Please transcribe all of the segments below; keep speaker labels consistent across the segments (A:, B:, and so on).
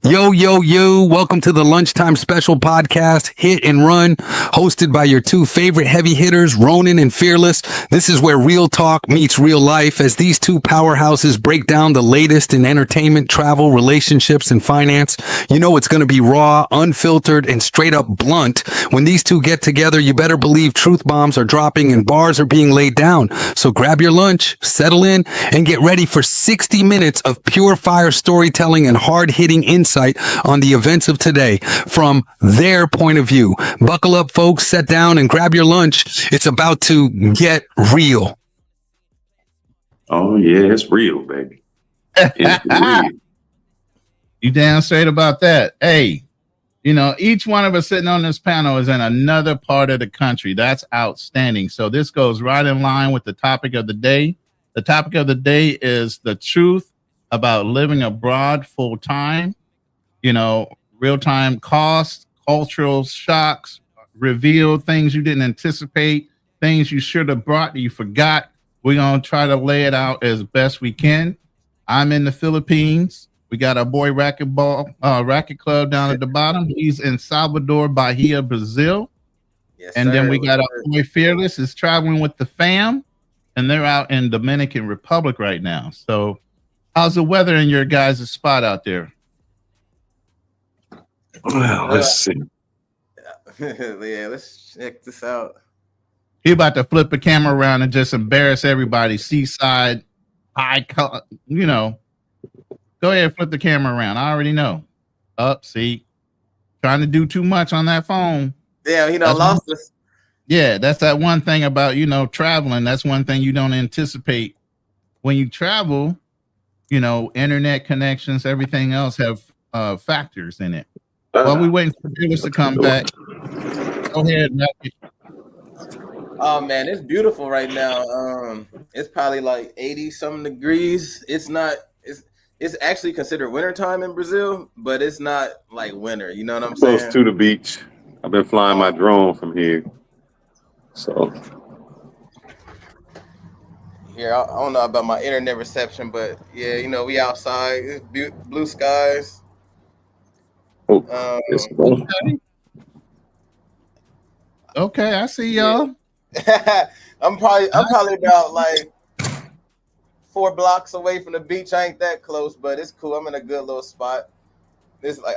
A: Yo, yo, yo, welcome to the Lunchtime Special Podcast, Hit and Run, hosted by your two favorite heavy hitters, Ronan and Fearless. This is where real talk meets real life as these two powerhouses break down the latest in entertainment, travel, relationships, and finance. You know it's going to be raw, unfiltered, and straight up blunt. When these two get together, you better believe truth bombs are dropping and bars are being laid down. So grab your lunch, settle in, and get ready for 60 minutes of pure fire storytelling and hard-hitting insight on the events of today from their point of view. Buckle up, folks, sit down and grab your lunch. It's about to get real.
B: Oh, yeah, it's real, baby. It's real.
C: You damn straight about that. Hey, each one of us sitting on this panel is in another part of the country. That's outstanding. So this goes right in line with the topic of the day. The topic of the day is the truth about living abroad full time. Real-time costs, cultural shocks, revealed things you didn't anticipate, things you should have brought that you forgot. We're going to try to lay it out as best we can. I'm in the Philippines. We got our boy Racket Club down at the bottom. He's in Salvador Bahia, Brazil.
D: Yes,
C: and
D: sir.
C: then we got our boy Fearless is traveling with the fam, and they're out in Dominican Republic right now. So how's the weather in your guys' spot out there?
B: Well, let's see.
D: Yeah, let's check this out.
C: He about to flip the camera around and just embarrass everybody. Seaside, Go ahead, flip the camera around. I already know. See, trying to do too much on that phone.
D: Damn, he done lost us.
C: Yeah, that's that one thing about traveling. That's one thing you don't anticipate when you travel. Internet connections, everything else have factors in it. While we waiting for Fearless to come back, go ahead, Matthew.
D: Oh man, it's beautiful right now. It's probably like 80 something degrees. It's actually considered wintertime in Brazil, but it's not like winter. You know what I'm saying?
B: Close to the beach. I've been flying my drone from here. So
D: here, I don't know about my internet reception, but yeah, we outside. It's blue skies.
C: Okay, I see y'all.
D: I'm probably about like 4 blocks away from the beach. I ain't that close, but it's cool. I'm in a good little spot.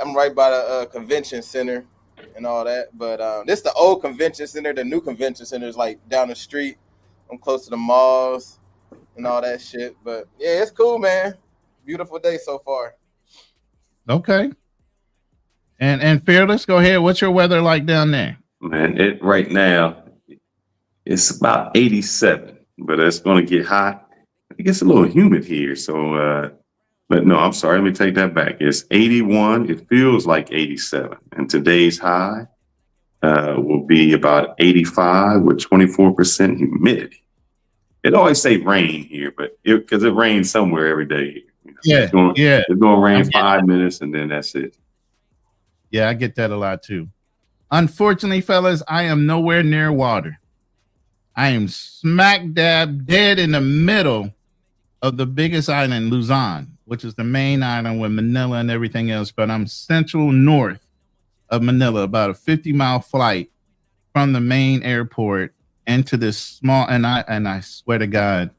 D: I'm right by the convention center and all that. But this the old convention center. The new convention center is like down the street. I'm close to the malls and all that shit. But yeah, it's cool, man. Beautiful day so far.
C: Okay. And Fearless, go ahead. What's your weather like down there?
B: Man, right now it's about 87, but it's going to get hot. It gets a little humid here, so but no, I'm sorry. Let me take that back. It's 81. It feels like 87, and today's high will be about 85 with 24% humidity. It always say rain here, but because it rains somewhere every day. It's going to rain 5 minutes, and then that's it.
C: Yeah, I get that a lot too. Unfortunately, fellas, I am nowhere near water. I am smack dab dead in the middle of the biggest island, Luzon, which is the main island with Manila and everything else. But I'm central north of Manila, about a 50-mile flight from the main airport into this small, and I swear to God,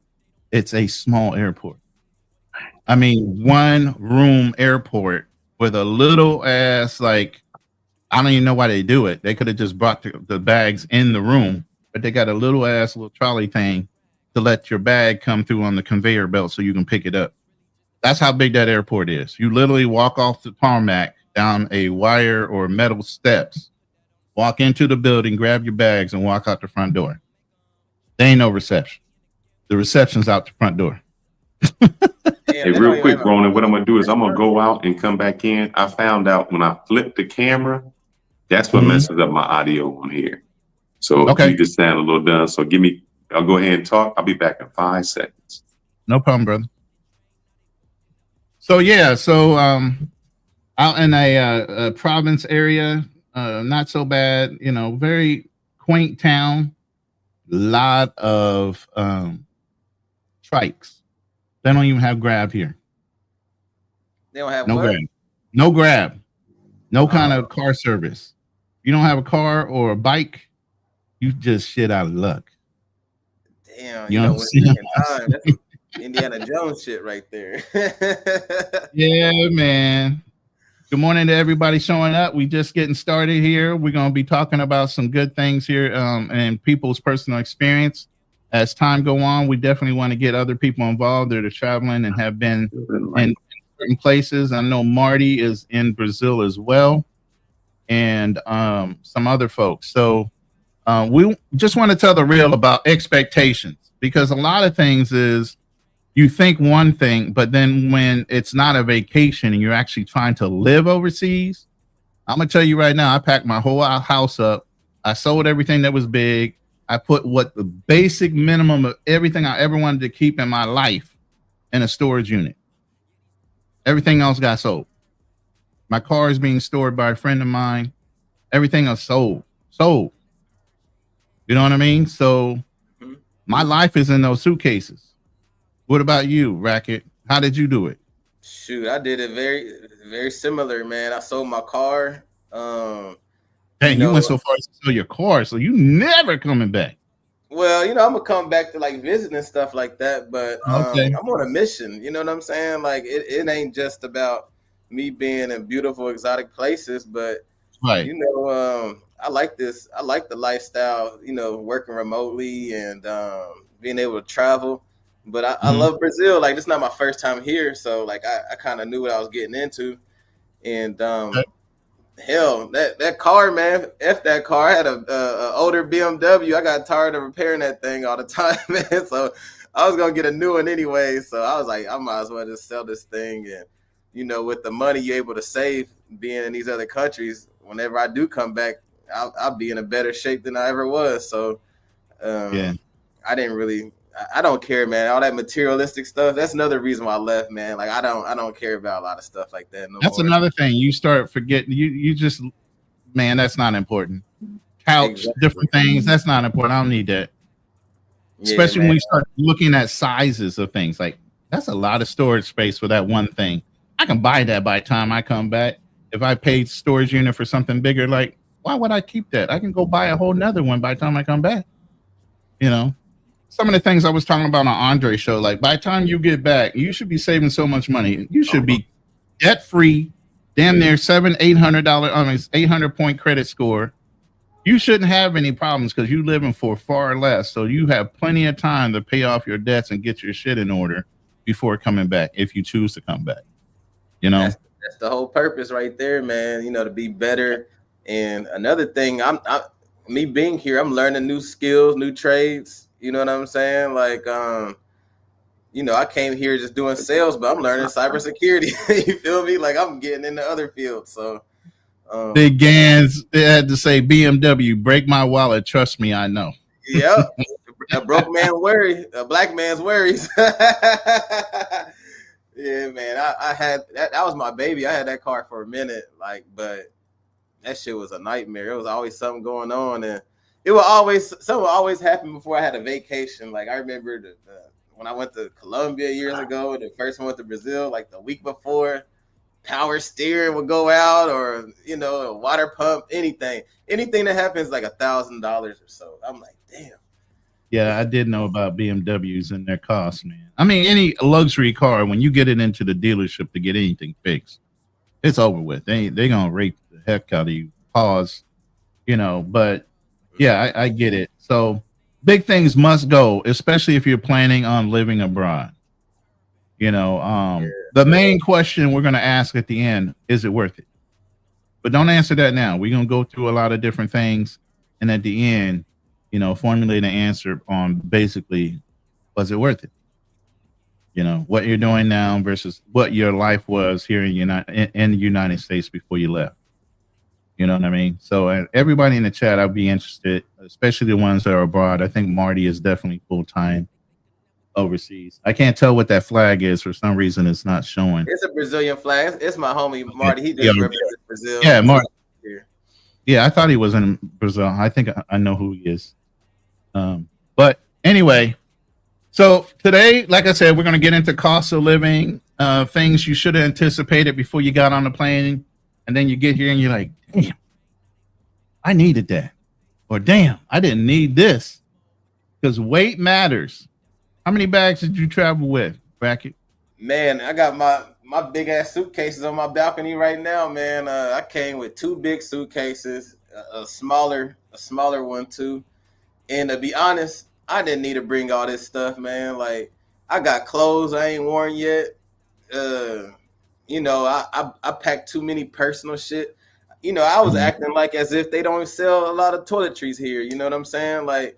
C: it's a small airport. I mean, one room airport with a little ass, like, I don't even know why they do it. They could have just brought the bags in the room, but they got a little trolley thing to let your bag come through on the conveyor belt so you can pick it up. That's how big that airport is. You literally walk off the tarmac down a wire or metal steps, walk into the building, grab your bags, and walk out the front door. There ain't no reception. The reception's out the front door.
B: Hey, real quick, Ronan, what I'm going to do is I'm going to go out and come back in. I found out when I flip the camera, that's what messes up my audio on here. So you just sound a little done. So I'll go ahead and talk. I'll be back in 5 seconds.
C: No problem, brother. So out in a province area, not so bad, very quaint town, lot of trikes. They don't even have Grab here.
D: They don't have
C: no
D: what?
C: Grab. No Grab, no kind of car service. You don't have a car or a bike, you just shit out of luck.
D: Damn,
C: You
D: you know,
C: know
D: when
C: what I'm
D: second
C: saying?
D: time, that's some Indiana Jones shit right there.
C: Yeah, man. Good morning to everybody showing up. We just getting started here. We're going to be talking about some good things here and people's personal experience. As time go on, we definitely want to get other people involved that are traveling and have been in certain places. I know Marty is in Brazil as well, and some other folks. So we just want to tell the real about expectations, because a lot of things is you think one thing, but then when it's not a vacation and you're actually trying to live overseas, I'm gonna tell you right now, I packed my whole house up. I sold everything that was big. I put what the basic minimum of everything I ever wanted to keep in my life in a storage unit. Everything else got sold. My car is being stored by a friend of mine. Everything else sold. You know what I mean? So my life is in those suitcases. What about you, Racket? How did you do it?
D: Shoot, I did it very similar, man. I sold my car.
C: Dang, you went so far as to sell your car, so you never coming back.
D: Well, I'm gonna come back to like visiting and stuff like that, but
C: Okay.
D: I'm on a mission. You know what I'm saying? Like it ain't just about me being in beautiful exotic places, but
C: Right.
D: I like this. I like the lifestyle. Working remotely and being able to travel. But I love Brazil. Like, it's not my first time here, so like I kind of knew what I was getting into. And hell, that car, man, F that car. I had a older BMW. I got tired of repairing that thing all the time, man. So I was gonna get a new one anyway. So I was like, I might as well just sell this thing. And with the money you're able to save being in these other countries, whenever I do come back, I'll be in a better shape than I ever was. So I didn't really. I don't care, man. All that materialistic stuff. That's another reason why I left, man. Like I don't care about a lot of stuff like that.
C: That's more. Another thing. You start forgetting. You just, man, that's not important. Couch, exactly. Different things. That's not important. I don't need that. Especially when we start looking at sizes of things. Like, that's a lot of storage space for that one thing. I can buy that by the time I come back. If I paid storage unit for something bigger, like, why would I keep that? I can go buy a whole nother one by the time I come back. Some of the things I was talking about on Andre's show, like by the time you get back, you should be saving so much money. You should be debt free, damn near $800, 800 point credit score. You shouldn't have any problems because you're living for far less. So you have plenty of time to pay off your debts and get your shit in order before coming back, if you choose to come back. That's
D: the whole purpose right there, man. To be better. And another thing, me being here, I'm learning new skills, new trades. You know what I'm saying? Like, I came here just doing sales, but I'm learning cybersecurity. You feel me? Like, I'm getting into other fields. So,
C: Big Gans, they had to say BMW, break my wallet. Trust me, I know.
D: Yep. A broke man worry, a black man's worries. Yeah, man. I had that was my baby. I had that car for a minute, but that shit was a nightmare. It was always something going on, and something would always happen before I had a vacation. Like, I remember when I went to Colombia years ago, the first one went to Brazil, like the week before, power steering would go out, or a water pump, anything that happens like $1,000 or so. I'm like, damn.
C: Yeah, I did know about BMWs and their costs, man. I mean, any luxury car, when you get it into the dealership to get anything fixed, it's over with. They're gonna rape the heck out of you. Pause. But yeah, I get it. So big things must go, especially if you're planning on living abroad. The main question we're going to ask at the end, is it worth it? But don't answer that now. We're going to go through a lot of different things. And at the end, formulate an answer on basically, was it worth it? What you're doing now versus what your life was here in the United States before you left. You know what I mean? So everybody in the chat, I'd be interested, especially the ones that are abroad. I think Marty is definitely full-time overseas. I can't tell what that flag is. For some reason, it's not showing.
D: It's a Brazilian flag. It's my homie, Marty. He just represents Brazil.
C: Yeah, Marty. Yeah, I thought he was in Brazil. I think I know who he is. But anyway, so today, like I said, we're going to get into cost of living things you should have anticipated before you got on the plane, and then you get here and you're like, damn, I needed that, or damn, I didn't need this, because weight matters. How many bags did you travel with, Bracket?
D: Man, I got my big ass suitcases on my balcony right now, man. I came with 2 big suitcases, a smaller one too. And to be honest, I didn't need to bring all this stuff, man. Like, I got clothes I ain't worn yet. You know, I packed too many personal shit. You know, I was acting like as if they don't sell a lot of toiletries here. You know what I'm saying? Like,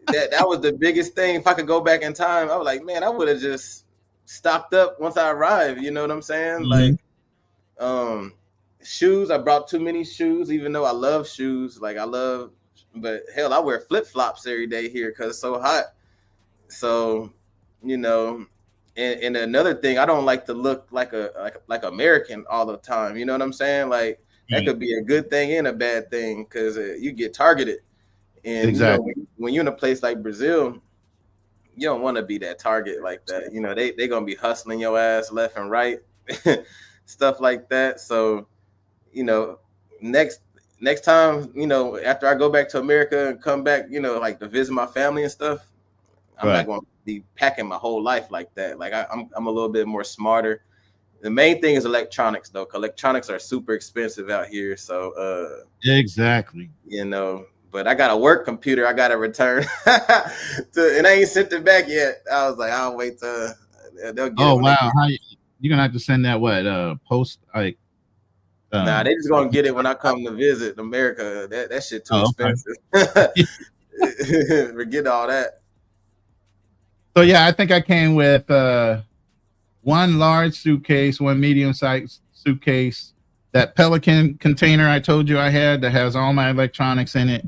D: that was the biggest thing. If I could go back in time, I was like, man, I would have just stocked up once I arrived. You know what I'm saying? Like, shoes. I brought too many shoes, even though I love shoes. Like, but hell, I wear flip flops every day here because it's so hot. So, you know, and another thing, I don't like to look like American all the time. You know what I'm saying? Like, that could be a good thing and a bad thing because you get targeted. And
C: exactly.
D: You know, when you're in a place like Brazil, you don't want to be that target like that. You know, they're gonna be hustling your ass left and right, stuff like that. So, you know, next time, you know, after I go back to America and come back, you know, like to visit my family and stuff, I'm not going to be packing my whole life like that. Like I'm a little bit more smarter. The main thing is electronics, though. 'Cause electronics are super expensive out here. So
C: exactly.
D: You know, but I got a work computer I got to return, and I ain't sent it back yet. I was like, I'll wait till they'll get it.
C: Oh wow, you're gonna have to send that post like.
D: Nah, they just gonna get it when I come to visit America. That shit too expensive. Forget all that.
C: So yeah, I think I came with one large suitcase, one medium-sized suitcase, that Pelican container I told you I had that has all my electronics in it,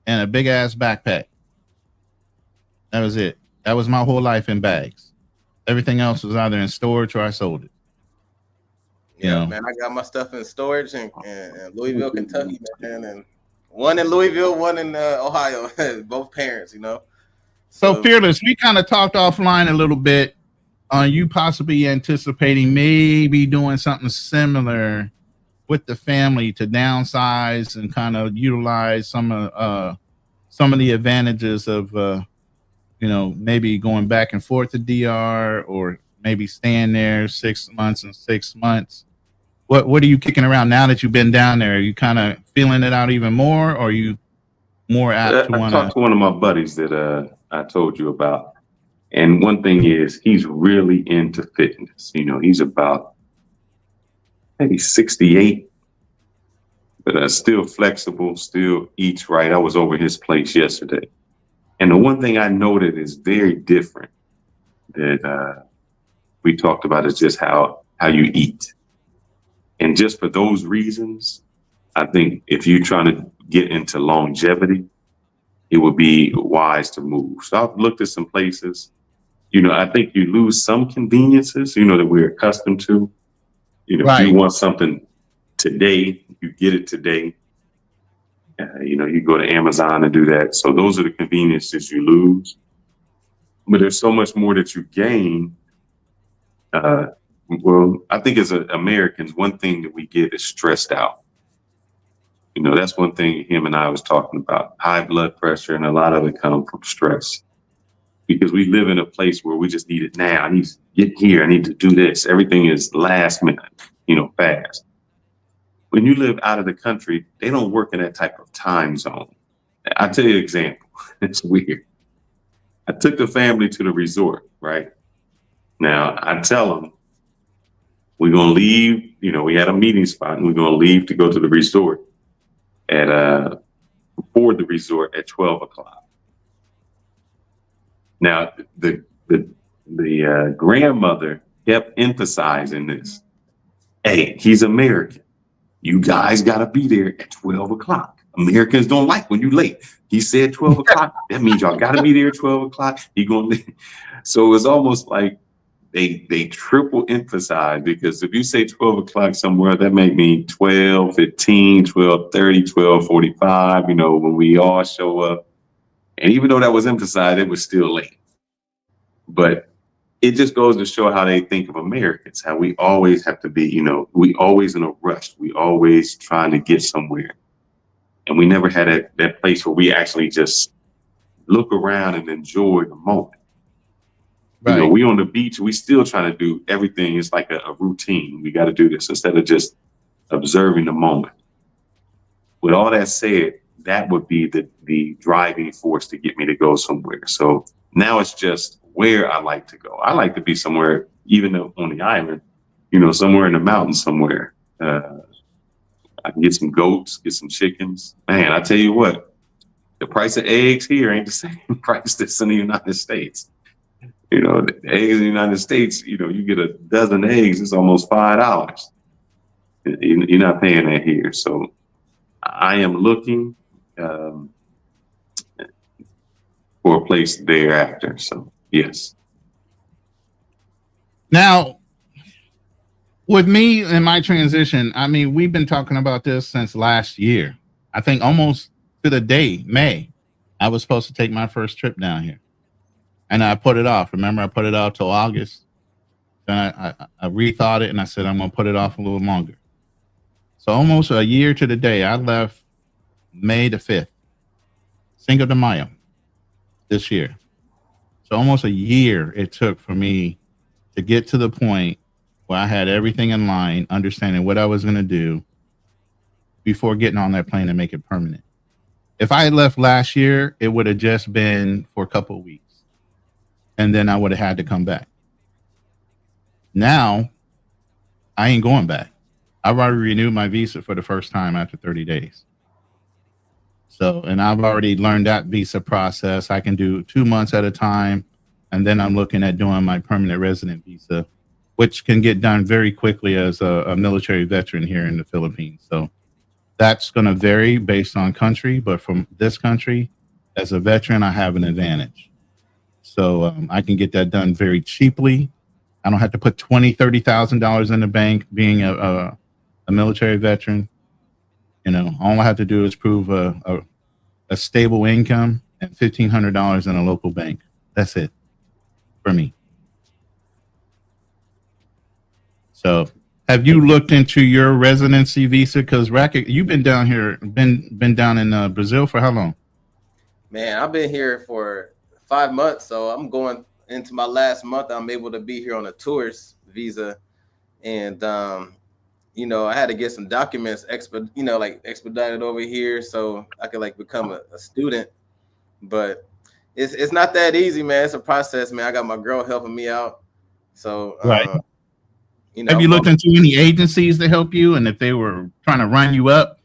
C: and a big ass backpack. That was it. That was my whole life in bags. Everything else was either in storage or I sold it.
D: Yeah, man, I got my stuff in storage in Louisville, Kentucky, man, and one in Louisville, one in Ohio, both parents, you know.
C: So Fearless, we kind of talked offline a little bit on you possibly anticipating maybe doing something similar with the family to downsize and kind of utilize some of the advantages of you know, maybe going back and forth to DR or maybe staying there 6 months and 6 months. What are you kicking around now that you've been down there? Are you kind of feeling it out even more, or are you more apt to want to?
B: I talked to one of my buddies that I told you about, and one thing is he's really into fitness. You know, he's about maybe 68, but still flexible, still eats right. I was over his place yesterday, and the one thing I noted is very different that we talked about is just how you eat. And just for those reasons, I think if you're trying to get into longevity, it would be wise to move. So I've looked at some places. You know, I think you lose some conveniences, you know, that we're accustomed to. You know, if you want something today, you get it today. You know, you go to Amazon and do that. So those are the conveniences you lose. But there's so much more that you gain. Well, I think as Americans, one thing that we get is stressed out. You know, that's one thing him and I was talking about, high blood pressure, and a lot of it comes from stress. Because we live in a place where we just need it now. I need to get here. I need to do this. Everything is last minute, you know, fast. When you live out of the country, they don't work in that type of time zone. I'll tell you an example. It's weird. I took the family to the resort, right? Now, I tell them, we're going to leave, you know, we had a meeting spot, and we're going to leave to go to the resort before the resort at 12 o'clock. Now, the grandmother kept emphasizing this. Hey, he's American. You guys got to be there at 12 o'clock. Americans don't like when you're late. He said 12 o'clock. That means y'all got to be there at 12 o'clock. So it's almost like they triple emphasize, because if you say 12 o'clock somewhere, that may mean 12:15, 12:30, 12:45, you know, when we all show up. And even though that was emphasized, it was still late. But it just goes to show how they think of Americans, how we always have to be, we always in a rush. We always trying to get somewhere. And we never had that place where we actually just look around and enjoy the moment.
C: Right.
B: We on the beach, we still trying to do everything. It's like a routine. We got to do this instead of just observing the moment. With all that said, that would be the driving force to get me to go somewhere. So now it's just where I like to go. I like to be somewhere, even on the island, somewhere in the mountains somewhere. I can get some goats, get some chickens. Man, I tell you what, the price of eggs here ain't the same price that's in the United States. The eggs in the United States, you get a dozen eggs, it's almost $5. You're not paying that here. So I am looking for a place thereafter. So, yes.
C: Now, with me and my transition, I mean, we've been talking about this since last year. I think almost to the day, May, I was supposed to take my first trip down here. And I put it off. Remember, I put it off till August. Then I rethought it and I said, I'm going to put it off a little longer. So almost a year to the day, I left May the 5th, Cinco de Mayo this year. So almost a year it took for me to get to the point where I had everything in line, understanding what I was going to do before getting on that plane and make it permanent. If I had left last year, it would have just been for a couple of weeks. And then I would have had to come back. Now, I ain't going back. I've already renewed my visa for the first time after 30 days. So, and I've already learned that visa process. I can do 2 months at a time. And then I'm looking at doing my permanent resident visa, which can get done very quickly as a military veteran here in the Philippines. So that's going to vary based on country. But from this country, as a veteran, I have an advantage. So I can get that done very cheaply. I don't have to put $20,000, $30,000 in the bank being a military veteran. All I have to do is prove a stable income and $1,500 in a local bank. That's it for me. So have you looked into your residency visa? Because Racket, you've been down here, been down in Brazil for how long?
D: Man, I've been here for 5 months, so I'm going into my last month. I'm able to be here on a tourist visa, and I had to get some documents expedited over here so I could become a student. But it's not that easy, man. It's a process, man. I got my girl helping me out. So
C: right. Have you looked into any agencies to help you? And if they were trying to run you up,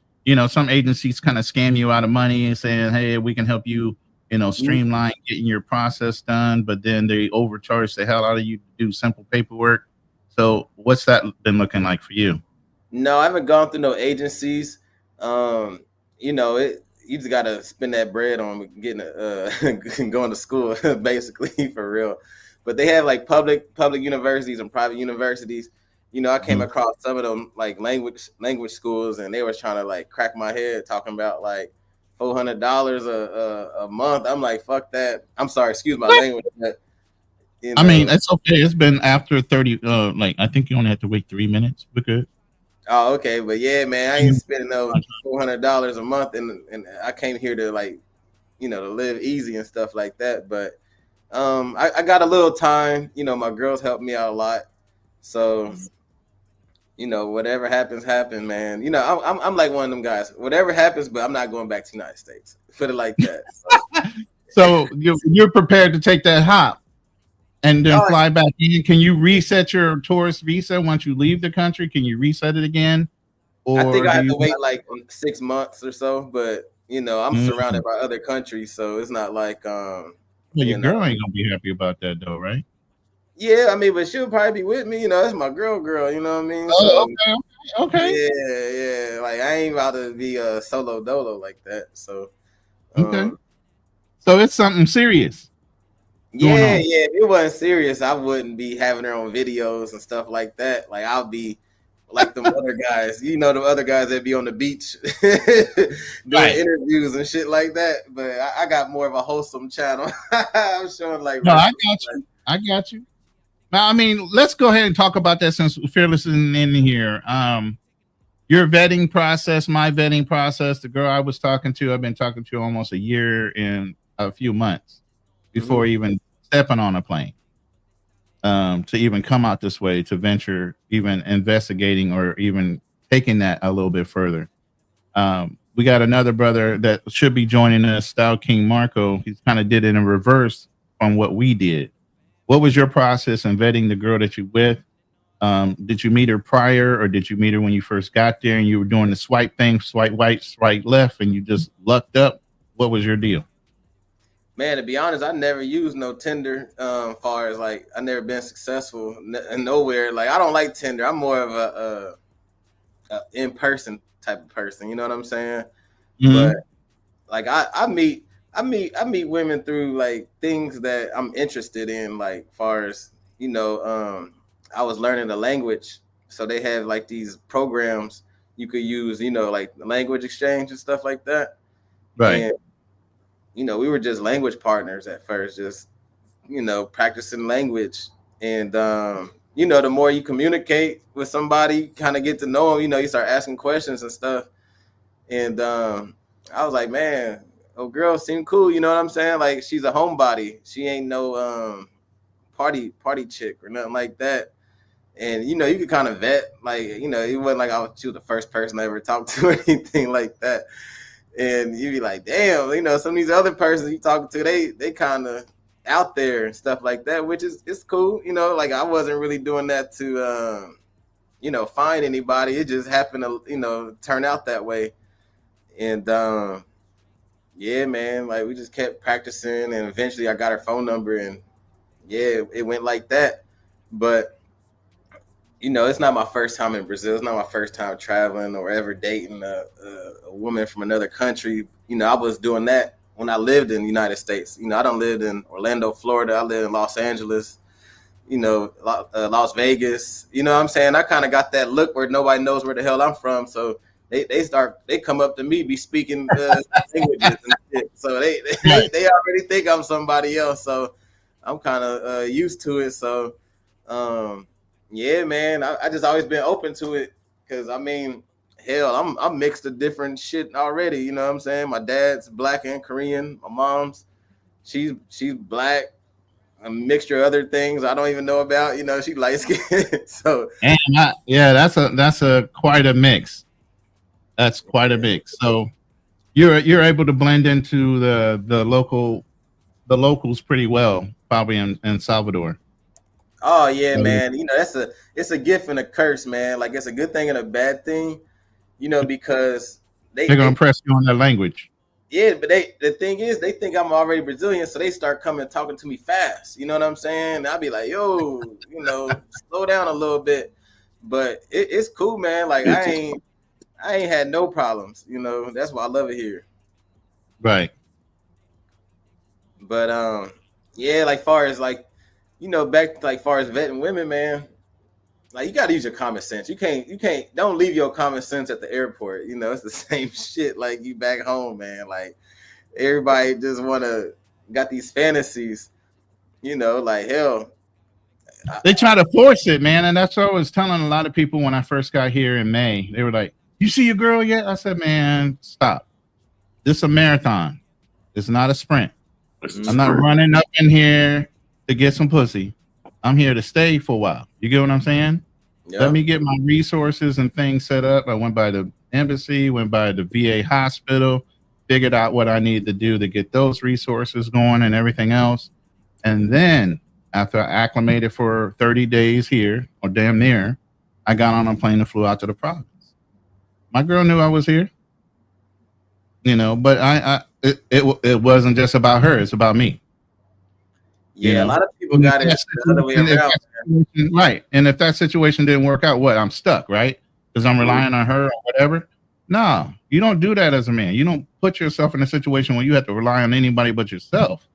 C: some agencies kind of scam you out of money and saying, hey, we can help you, streamline getting your process done, but then they overcharge the hell out of you to do simple paperwork. So what's that been looking like for you?
D: No, I haven't gone through no agencies. You just got to spend that bread on getting going to school, basically, for real. But they have public universities and private universities. I came across some of them language schools, and they were trying to crack my head talking about $400 a month. I'm like, fuck that. I'm sorry, excuse my language. But,
C: I mean, it's okay. It's been after 30. I think you only have to wait 3 minutes. We're good.
D: Oh, okay. But yeah, man, I ain't spending no $400 a month, and I came here to to live easy and stuff like that. But I got a little time. My girls helped me out a lot. So whatever happens, man. I'm like one of them guys. Whatever happens, but I'm not going back to the United States. Put it like that.
C: So you're prepared to take that hop and then fly back in. Can you reset your tourist visa once you leave the country? Can you reset it again? Or
D: I think I have to wait 6 months or so. But I'm surrounded by other countries, so it's not like
C: well, your girl ain't gonna be happy about that though, right?
D: Yeah, I mean, but she'll probably be with me. That's my girl. You know what I mean?
C: Oh, okay.
D: Yeah. I ain't about to be a solo dolo like that. So,
C: okay. So it's something serious.
D: Yeah. If it wasn't serious, I wouldn't be having her on videos and stuff like that. I'll be like them other guys. The other guys that be on the beach doing interviews and shit like that. But I got more of a wholesome channel. I'm showing
C: No, I got you. I mean, let's go ahead and talk about that since Fearless isn't in here. Your vetting process, my vetting process, the girl I was talking to, I've been talking to almost a year and a few months before even stepping on a plane. To even come out this way, to venture, even investigating or even taking that a little bit further. We got another brother that should be joining us, Style King Marco. He's kind of did it in reverse from what we did. What was your process in vetting the girl that you with? Did you meet her prior, or did you meet her when you first got there and you were doing the swipe thing, swipe right, swipe left, and you just lucked up? What was your deal?
D: Man, to be honest, I never used no Tinder. Far as like, I never been successful nowhere. Like, I don't like Tinder. I'm more of a in-person type of person. You know what I'm saying? But like, I meet women through like things that I'm interested in. Like, far as I was learning the language, so they have like these programs you could use. Like language exchange and stuff like that.
C: Right.
D: And, we were just language partners at first, just, practicing language. And, the more you communicate with somebody, kind of get to know them, you start asking questions and stuff. And I was like, man, oh, girl seemed cool. You know what I'm saying? Like, she's a homebody. She ain't no party chick or nothing like that. And, you could kind of vet, like, it wasn't like she was the first person I ever talked to or anything like that. And you'd be like, damn, some of these other persons you talking to, they kind of out there and stuff like that, which is, it's cool. Like, I wasn't really doing that to, find anybody. It just happened to, turn out that way. And, yeah, man, like, we just kept practicing, and eventually I got her phone number, and yeah, it went like that. But, it's not my first time in Brazil. It's not my first time traveling or ever dating a woman from another country. I was doing that when I lived in the United States. I don't live in Orlando, Florida. I live in Los Angeles, Las Vegas. You know what I'm saying? I kind of got that look where nobody knows where the hell I'm from. So they come up to me, be speaking languages and shit. So they already think I'm somebody else. So I'm kind of used to it. So, yeah, man, I just always been open to it, because I mean, hell, I'm mixed of different shit already. You know what I'm saying? My dad's black and Korean. My mom's she's black, a mixture of other things I don't even know about. She light skinned. So
C: that's a quite a mix. That's quite a mix. So you're able to blend into the locals pretty well, probably in Salvador.
D: Oh yeah, man. It's a gift and a curse, man. Like, it's a good thing and a bad thing, because
C: they're gonna impress you on their language.
D: Yeah, but the thing is, they think I'm already Brazilian, so they start coming talking to me fast. You know what I'm saying? I'll be like, yo, slow down a little bit. But it's cool, man. Like, I ain't had no problems. That's why I love it here.
C: Right.
D: But yeah, like, far as like, back to like far as vetting women, man, like, you gotta use your common sense. You can't don't leave your common sense at the airport. It's the same shit like you back home, man. Like, everybody just got these fantasies, like, hell.
C: They try to force it, man. And that's what I was telling a lot of people when I first got here in May. They were like, you see your girl yet? I said, man, stop. This is a marathon. It's not a sprint. I'm not running up in here to get some pussy. I'm here to stay for a while. You get what I'm saying? Yep. Let me get my resources and things set up. I went by the embassy, went by the VA hospital, figured out what I needed to do to get those resources going and everything else. And then after I acclimated for 30 days here, or damn near, I got on a plane and flew out to the province. My girl knew I was here, but it wasn't just about her. It's about me.
D: Yeah, a lot of people got it the other way around.
C: Right. And if that situation didn't work out, I'm stuck, right? Because I'm relying on her or whatever. No, you don't do that as a man. You don't put yourself in a situation where you have to rely on anybody but yourself.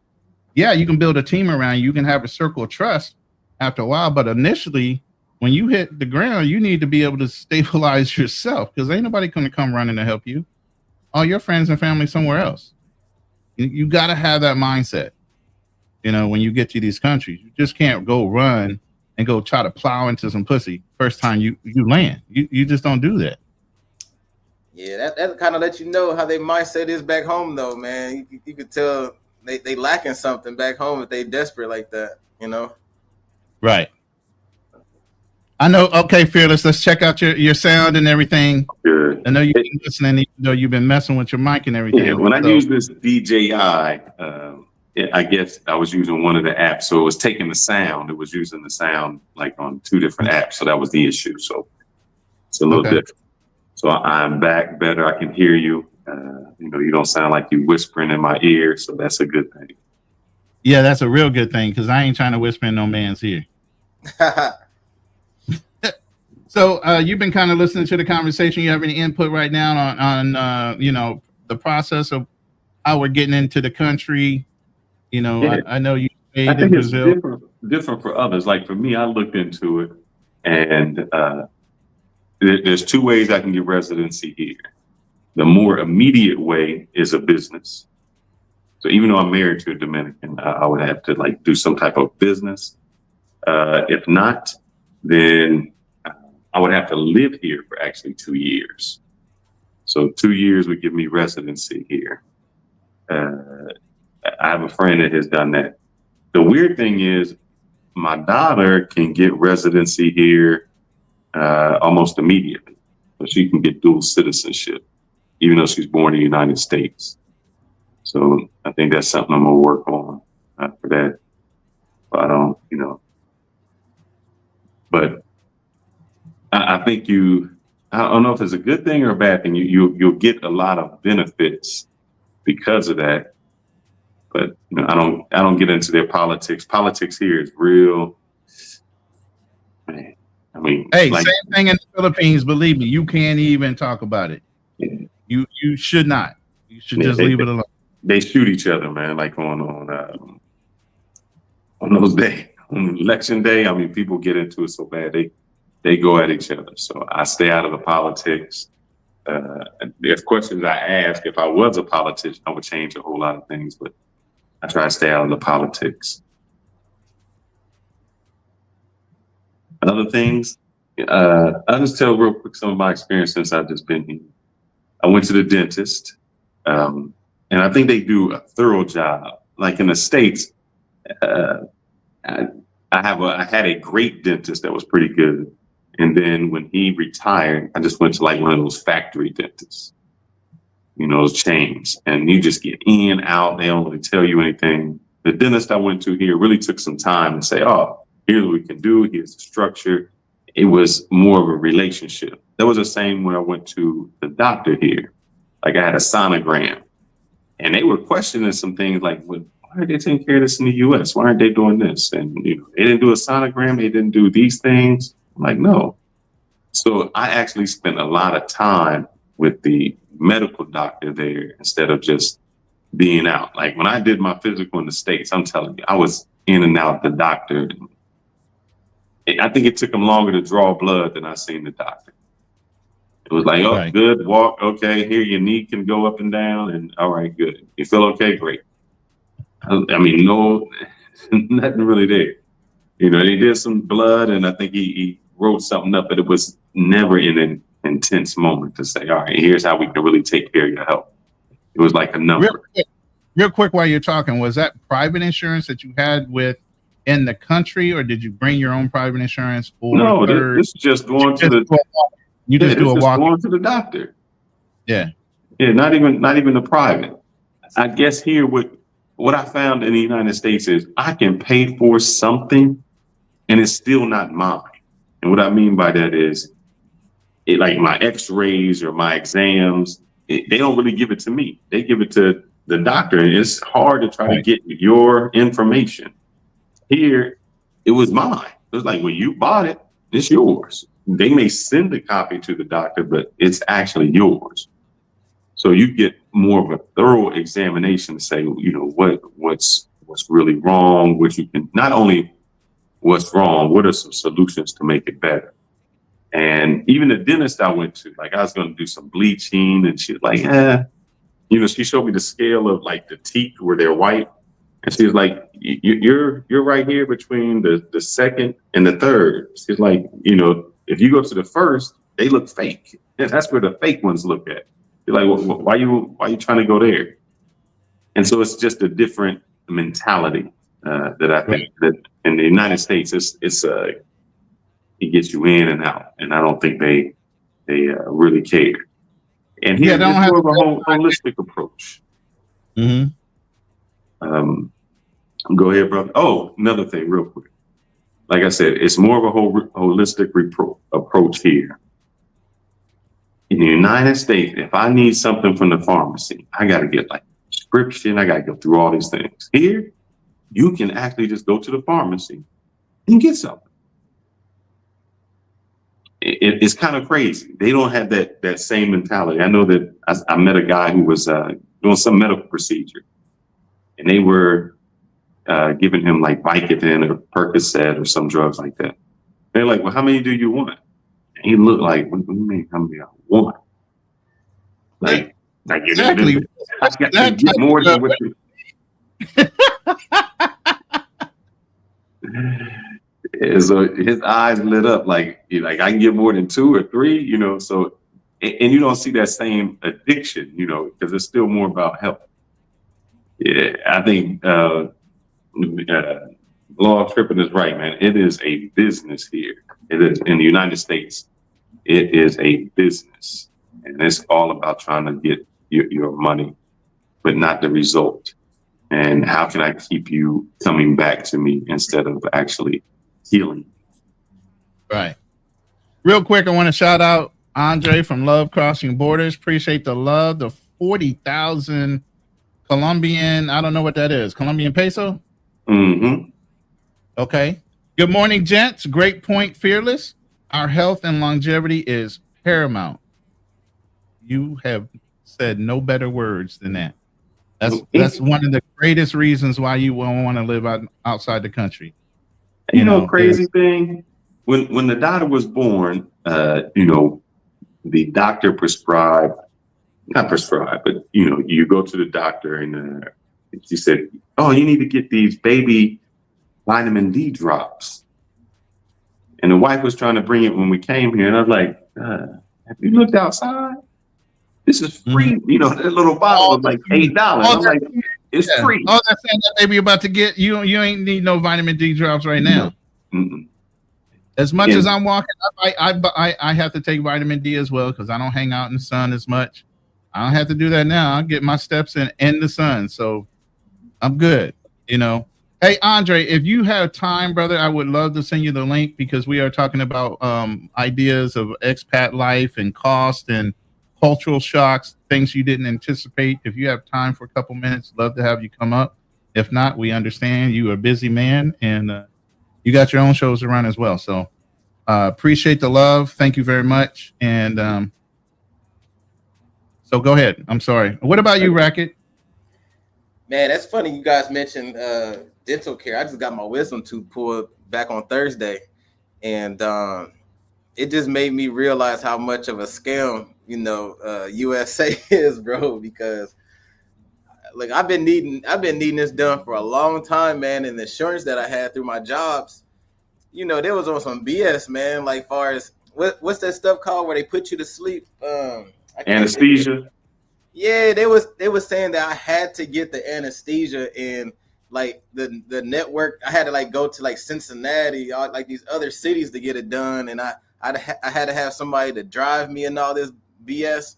C: Yeah, you can build a team around you. You can have a circle of trust after a while. But initially, when you hit the ground, you need to be able to stabilize yourself, because ain't nobody going to come running to help you. All your friends and family somewhere else. You got to have that mindset. When you get to these countries, you just can't go run and go try to plow into some pussy first time you land. You just don't do that.
D: Yeah, that kind of lets you know how their mindset is back home, though, man. You could tell they lacking something back home if they desperate like that, you know?
C: Right. I know. Okay, Fearless, let's check out your sound and everything.
B: Good.
C: I know you've been listening, even though you've been messing with your mic and everything.
B: Yeah, when I use this DJI, I guess I was using one of the apps, so it was taking the sound. It was using the sound like on 2 different apps, so that was the issue. So it's a little different. So I'm back better. I can hear you. You don't sound like you whispering in my ear, so that's a good thing.
C: Yeah, that's a real good thing because I ain't trying to whisper in no man's ear. So you've been kind of listening to the conversation. You have any input right now on the process of how we're getting into the country?
B: Yeah.
C: I know you
B: I
C: stayed in
B: think it's
C: Brazil.
B: different for others. Like for me, I looked into it, and there's 2 ways I can get residency here. The more immediate way is a business. So even though I'm married to a Dominican, I would have to like do some type of business. If not, then I would have to live here for actually 2 years. So 2 years would give me residency here. I have a friend that has done that. The weird thing is my daughter can get residency here almost immediately. So she can get dual citizenship, even though she's born in the United States. So I think that's something I'm gonna work on for that. But I don't, but I think I don't know if it's a good thing or a bad thing. You'll get a lot of benefits because of that. But I don't get into their politics. Politics here is real. Man, I mean,
C: hey, same thing in the Philippines. Believe me, you can't even talk about it.
B: Yeah.
C: You should not. You should just leave it alone.
B: They shoot each other, man. Like on those days, on election day. I mean, people get into it so bad they go at each other. So I stay out of the politics. There's questions I ask. If I was a politician, I would change a whole lot of things, but I try to stay out of the politics. Other things, I'll just tell real quick some of my experience since I've just been here. I went to the dentist, and I think they do a thorough job. Like in the States, I had a great dentist that was pretty good. And then when he retired, I just went to like one of those factory dentists, those chains, and you just get in, out. They don't really tell you anything. The dentist I went to here really took some time to say, oh, here's what we can do. Here's the structure. It was more of a relationship. That was the same when I went to the doctor here. Like I had a sonogram, and they were questioning some things like, why are they taking care of this in the U.S.? Why aren't they doing this? And they didn't do a sonogram. They didn't do these things. I'm like, no. So I actually spent a lot of time with the medical doctor there instead of just being out. Like when I did my physical in the States, I'm telling you, I was in and out the doctor. I think it took them longer to draw blood than I seen the doctor. It was like, oh, right. Good, walk, okay, here your knee can go up and down, and all right, good. You feel okay? Great. I mean, no, nothing really there. They did some blood, and I think he wrote something up, but it was never in an intense moment to say, all right, here's how we can really take care of your health. It was like a number.
C: Real quick while you're talking, was that private insurance that you had in the country, or did you bring your own private insurance? Or
B: no, this is just going to the going to the doctor.
C: Yeah.
B: Yeah, not even the private. I guess here what I found in the United States is I can pay for something and it's still not mine. And what I mean by that is like my x-rays or my exams, they don't really give it to me. They give it to the doctor, and it's hard to try to get your information. Here, it was mine. It was like, when you bought it, it's yours. They may send a copy to the doctor, but it's actually yours. So you get more of a thorough examination to say, what's really wrong, which you can not only what's wrong, what are some solutions to make it better. And even the dentist I went to, like I was going to do some bleaching and shit, like, she showed me the scale of like the teeth where they're white. And she's like, you're right here between the second and the third. She's like, if you go to the first, they look fake. And that's where the fake ones look at. You're like, why you trying to go there? And so it's just a different mentality that I think that in the United States, it gets you in and out, and I don't think they really care. And here it's more of a holistic approach.
C: Mm-hmm.
B: Go ahead, brother. Oh, another thing, real quick. Like I said, it's more of a holistic approach here. In the United States, if I need something from the pharmacy, I got to get like a prescription. I got to go through all these things. Here, you can actually just go to the pharmacy and get something. It's kind of crazy. They don't have that same mentality. I know that I met a guy who was doing some medical procedure, and they were giving him like Vicodin or Percocet or some drugs like that. They're like, well, how many do you want? And he looked like, what do you mean, how many I want? Like
C: exactly.
B: I got to get more than what you. And so his eyes lit up like I can get more than 2 or 3, so, and you don't see that same addiction, because it's still more about health. Yeah, I think Law of Tripping is right, man. It is a business here. It is in the United States. It is a business, and it's all about trying to get your money, but not the result. And how can I keep you coming back to me instead of actually healing?
C: Right. Real quick, I want to shout out Andre from Love Crossing Borders. Appreciate the love. The 40,000 Colombian, I don't know what that is. Colombian peso?
B: Mm-hmm.
C: Okay. Good morning, gents. Great point, Fearless. Our health and longevity is paramount. You have said no better words than that. That's one of the greatest reasons why you won't want to live outside the country.
B: You know, crazy thing, when the daughter was born, the doctor not prescribed, but you go to the doctor and she said, "Oh, you need to get these baby vitamin D drops." And the wife was trying to bring it when we came here, and I was like, "Have you looked outside? This is free."
C: Mm-hmm.
B: That little bottle was like $8. I'm like, it's free.
C: Oh, that's saying that baby about to get you. You ain't need no vitamin D drops right now.
B: Mm-mm.
C: As much as I'm walking, I have to take vitamin D as well because I don't hang out in the sun as much. I don't have to do that now. I get my steps in the sun, so I'm good. Hey, Andre, if you have time, brother, I would love to send you the link because we are talking about ideas of expat life and cost and cultural shocks, things you didn't anticipate. If you have time for a couple minutes, love to have you come up. If not, we understand you are a busy man and you got your own shows to run as well. So appreciate the love. Thank you very much. And so go ahead. I'm sorry. What about you, Racket?
D: Man, that's funny. You guys mentioned dental care. I just got my wisdom tooth pulled back on Thursday, and it just made me realize how much of a scam USA is, bro. Because like I've been needing this done for a long time, man. And the insurance that I had through my jobs, there was on some BS, man. Like far as what's that stuff called where they put you to sleep?
B: Anesthesia.
D: Yeah, they was saying that I had to get the anesthesia and like the network. I had to like go to like Cincinnati, like these other cities to get it done, and I had to have somebody to drive me and all this BS,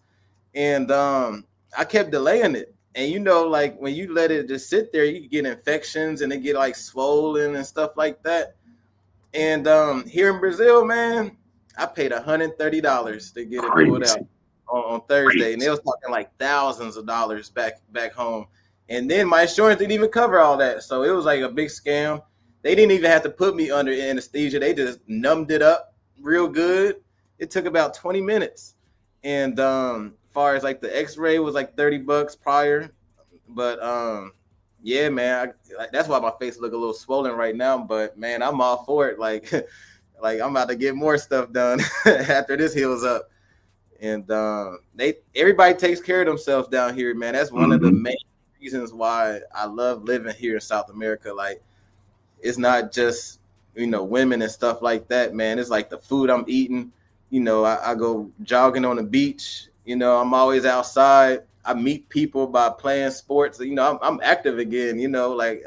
D: and I kept delaying it. And like when you let it just sit there, you get infections and they get like swollen and stuff like that. And here in Brazil, man, I paid $130 to get it pulled out on Thursday, and they was talking like thousands of dollars back home. And then my insurance didn't even cover all that, so it was like a big scam. They didn't even have to put me under anesthesia; they just numbed it up real good. It took about 20 minutes, and far as like the X-ray was like $30 prior, but yeah, man, that's why my face look a little swollen right now. But man, I'm all for it. Like I'm about to get more stuff done after this heals up. And everybody takes care of themselves down here, man. That's one of the main reasons why I love living here in South America. Like, it's not just, women and stuff like that, man. It's like the food I'm eating. I go jogging on the beach. I'm always outside. I meet people by playing sports. I'm active again. Like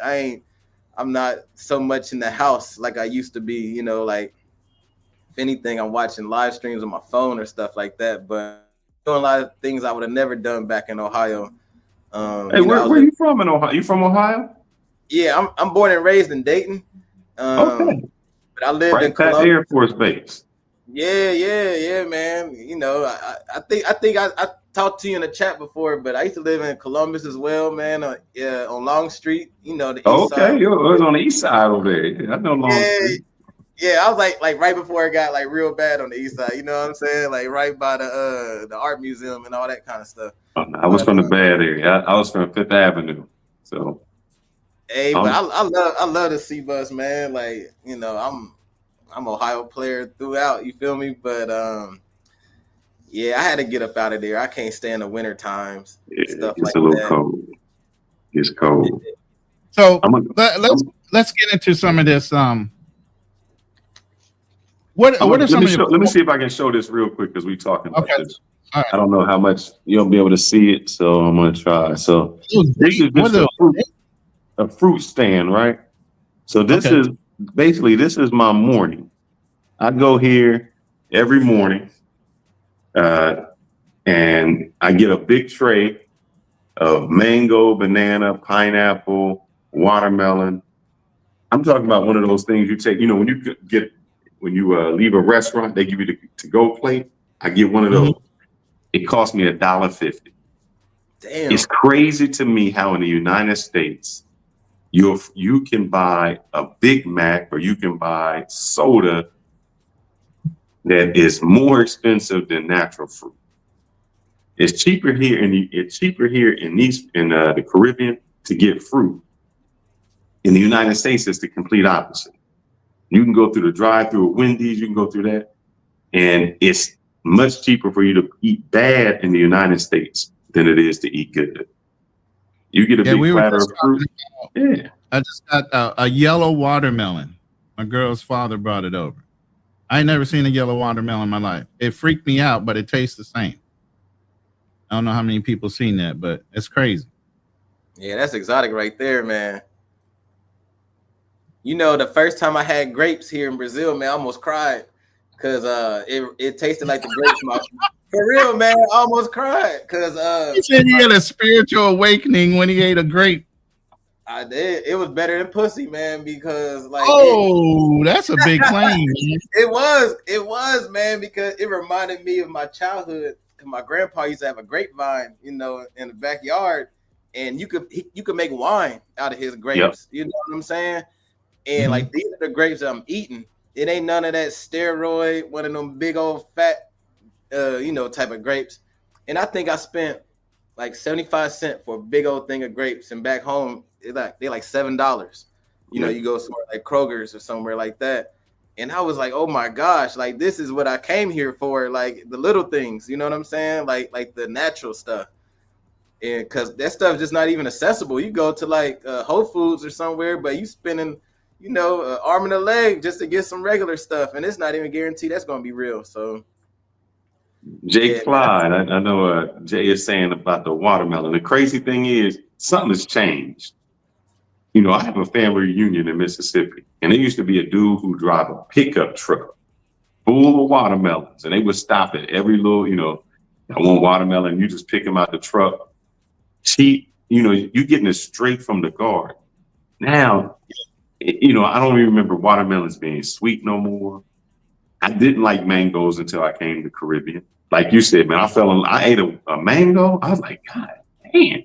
D: I'm not so much in the house like I used to be. Like if anything, I'm watching live streams on my phone or stuff like that. But doing a lot of things I would have never done back in Ohio.
B: Hey, where are you from in Ohio? You from Ohio?
D: Yeah, I'm born and raised in Dayton.
B: Okay.
D: But I lived
B: Right
D: in
B: past
D: Columbus.
B: Air Force Base.
D: Yeah, man. I think I talked to you in the chat before, but I used to live in Columbus as well, man. On Long Street, the east side.
B: Okay, it was on the east side over there. Yeah, I know Long
D: Yeah,
B: Street.
D: yeah. I was like right before it got like real bad on the east side. You know what I'm saying? Like right by the art museum and all that kind of stuff.
B: Oh, no, I was from the bad area. I was from Fifth Avenue. So
D: Hey, but I love the C bus, man. Like, I'm Ohio player throughout, you feel me? But yeah, I had to get up out of there. I can't stand the winter times, stuff
B: it's
D: like
B: a little
D: that.
B: cold. It's cold.
C: So let's get into some of this. What are some of your?
B: Let me see if I can show this real quick because we're talking about this.
C: All right.
B: I don't know how much you'll be able to see it, so I'm gonna try. So this is just a fruit stand, right? So this is my morning. I go here every morning, and I get a big tray of mango, banana, pineapple, watermelon. I'm talking about one of those things you take. When you leave a restaurant, they give you the to-go plate. I get one of those. It cost me $1.50.
D: Damn.
B: It's crazy to me how in the United States you can buy a Big Mac or you can buy soda that is more expensive than natural fruit. It's cheaper here in the Caribbean to get fruit. In the United States, it's the complete opposite. You can go through the drive-through at Wendy's, you can go through that, and it's much cheaper for you to eat bad in the United States than it is to eat good. You get a big platter of fruit. Yeah.
C: I just got a yellow watermelon. My girl's father brought it over. I ain't never seen a yellow watermelon in my life. It freaked me out, but it tastes the same. I don't know how many people seen that, but it's crazy.
D: Yeah, that's exotic right there, man. The first time I had grapes here in Brazil, man, I almost cried because it tasted like the grapes. For real, man, I almost cried because
C: he said he had a spiritual awakening when he ate a grape.
D: I did. It was better than pussy, man, because
C: that's a big claim.
D: It was, man, because it reminded me of my childhood. My grandpa used to have a grapevine, in the backyard, and you could make wine out of his grapes. Yep. You know what I'm saying? And like these are the grapes that I'm eating. It ain't none of that steroid, one of them big old fat, type of grapes. And I think I spent like 75 cents for a big old thing of grapes. And back home, they're like $7. You go somewhere like Kroger's or somewhere like that. And I was like, oh my gosh, like this is what I came here for, like the little things, you know what I'm saying? Like the natural stuff. And because that stuff is just not even accessible. You go to like Whole Foods or somewhere, but you spending, an arm and a leg just to get some regular stuff. And it's not even guaranteed that's going to be real. So.
B: Jake Clyde, I know Jay is saying about the watermelon. The crazy thing is something has changed. I have a family reunion in Mississippi, and there used to be a dude who drive a pickup truck full of watermelons, and they would stop at every little, I want watermelon. You just pick them out the truck. Cheap, you getting it straight from the garden. Now, I don't even remember watermelons being sweet no more. I didn't like mangoes until I came to Caribbean. Like you said, man, I ate a mango. I was like, God damn.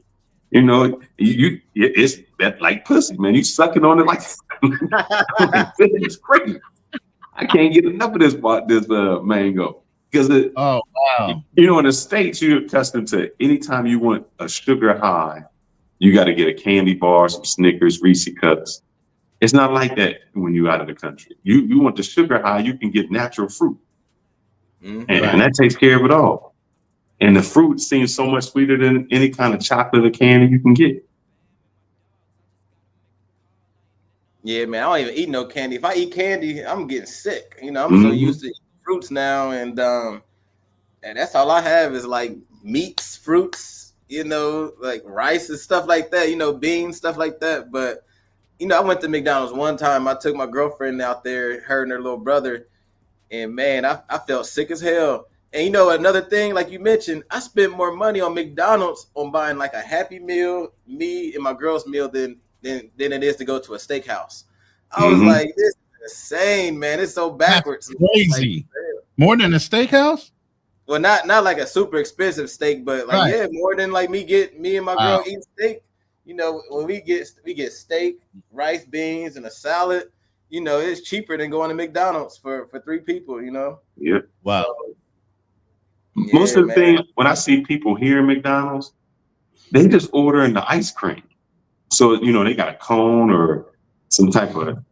B: It's that like pussy, man. You sucking on it like it's crazy. I can't get enough of this mango because in the States you're accustomed to anytime you want a sugar high, you got to get a candy bar, some Snickers, Reese cups. It's not like that when you're out of the country. You want the sugar high, you can get natural fruit, and that takes care of it all. And the fruit seems so much sweeter than any kind of chocolate or candy you can get.
D: Yeah, man, I don't even eat no candy. If I eat candy, I'm getting sick. You know, I'm so used to eating fruits now, and that's all I have is like meats, fruits, you know, like rice and stuff like that, you know, beans, stuff like that. But you know, I went to McDonald's one time. I took my girlfriend out there, her and her little brother, and man, I felt sick as hell. And you know, another thing, like you mentioned, I spent more money on McDonald's on buying like a Happy Meal, me and my girl's meal than it is to go to a steakhouse. I was like, this is insane, man. It's so backwards.
C: That's crazy.
D: Like,
C: more than a steakhouse?
D: well, not like a super expensive steak, but like
C: Right.
D: yeah, more than like me and my girl eat steak. You know, when we get steak, rice, beans, and a salad. You know, it's cheaper than going to McDonald's for 3 people. You know.
B: Yeah.
C: Wow.
D: So,
B: Most
D: yeah,
B: of the thing when I see people here in McDonald's, they just ordering the ice cream. So you know they got a cone or some type of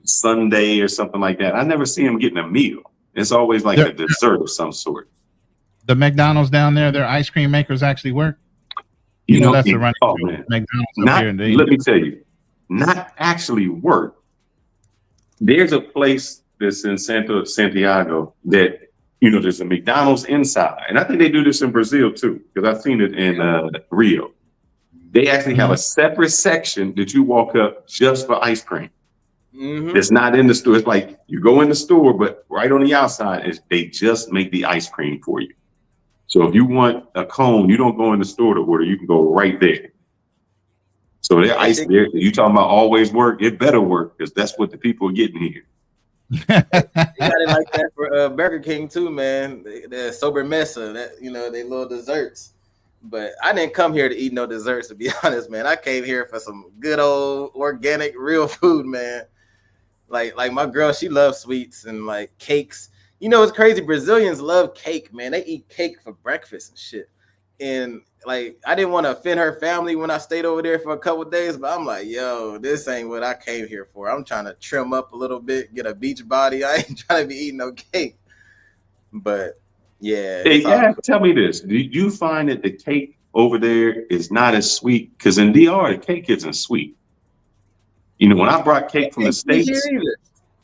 B: sundae or something like that. I never see them getting a meal. It's always like a dessert of some sort.
C: The McDonald's down there, their ice cream makers actually work. You know that's the running McDonald's up here.
B: Let me tell you, not actually work. There's a place that's in Santiago that, you know, there's a McDonald's inside. And I think they do this in Brazil too, because I've seen it in Rio. They actually have a separate section that you walk up just for ice cream. It's not in the store. It's like you go in the store, but right on the outside is they just make the ice cream for you. So if you want a cone, you don't go in the store to order. You can go right there. So their ice there, you talking about always work? It better work because that's what the people are getting here.
D: You got it like that for Burger King too, man. The sobremesa, that you know, they little desserts. But I didn't come here to eat no desserts, to be honest, man. I came here for some good old organic, real food, man. Like my girl, she loves sweets and like cakes. You know, it's crazy. Brazilians love cake, man. They eat cake for breakfast and shit. And like, I didn't want to offend her family when I stayed over there for a couple of days, but I'm like, yo, this ain't what I came here for. I'm trying to trim up a little bit, get a beach body. I ain't trying to be eating no cake. But yeah.
B: Hey, yeah, tell me this. Do you find that the cake over there is not as sweet? Because in DR, the cake isn't sweet. You know, when I brought cake from the States,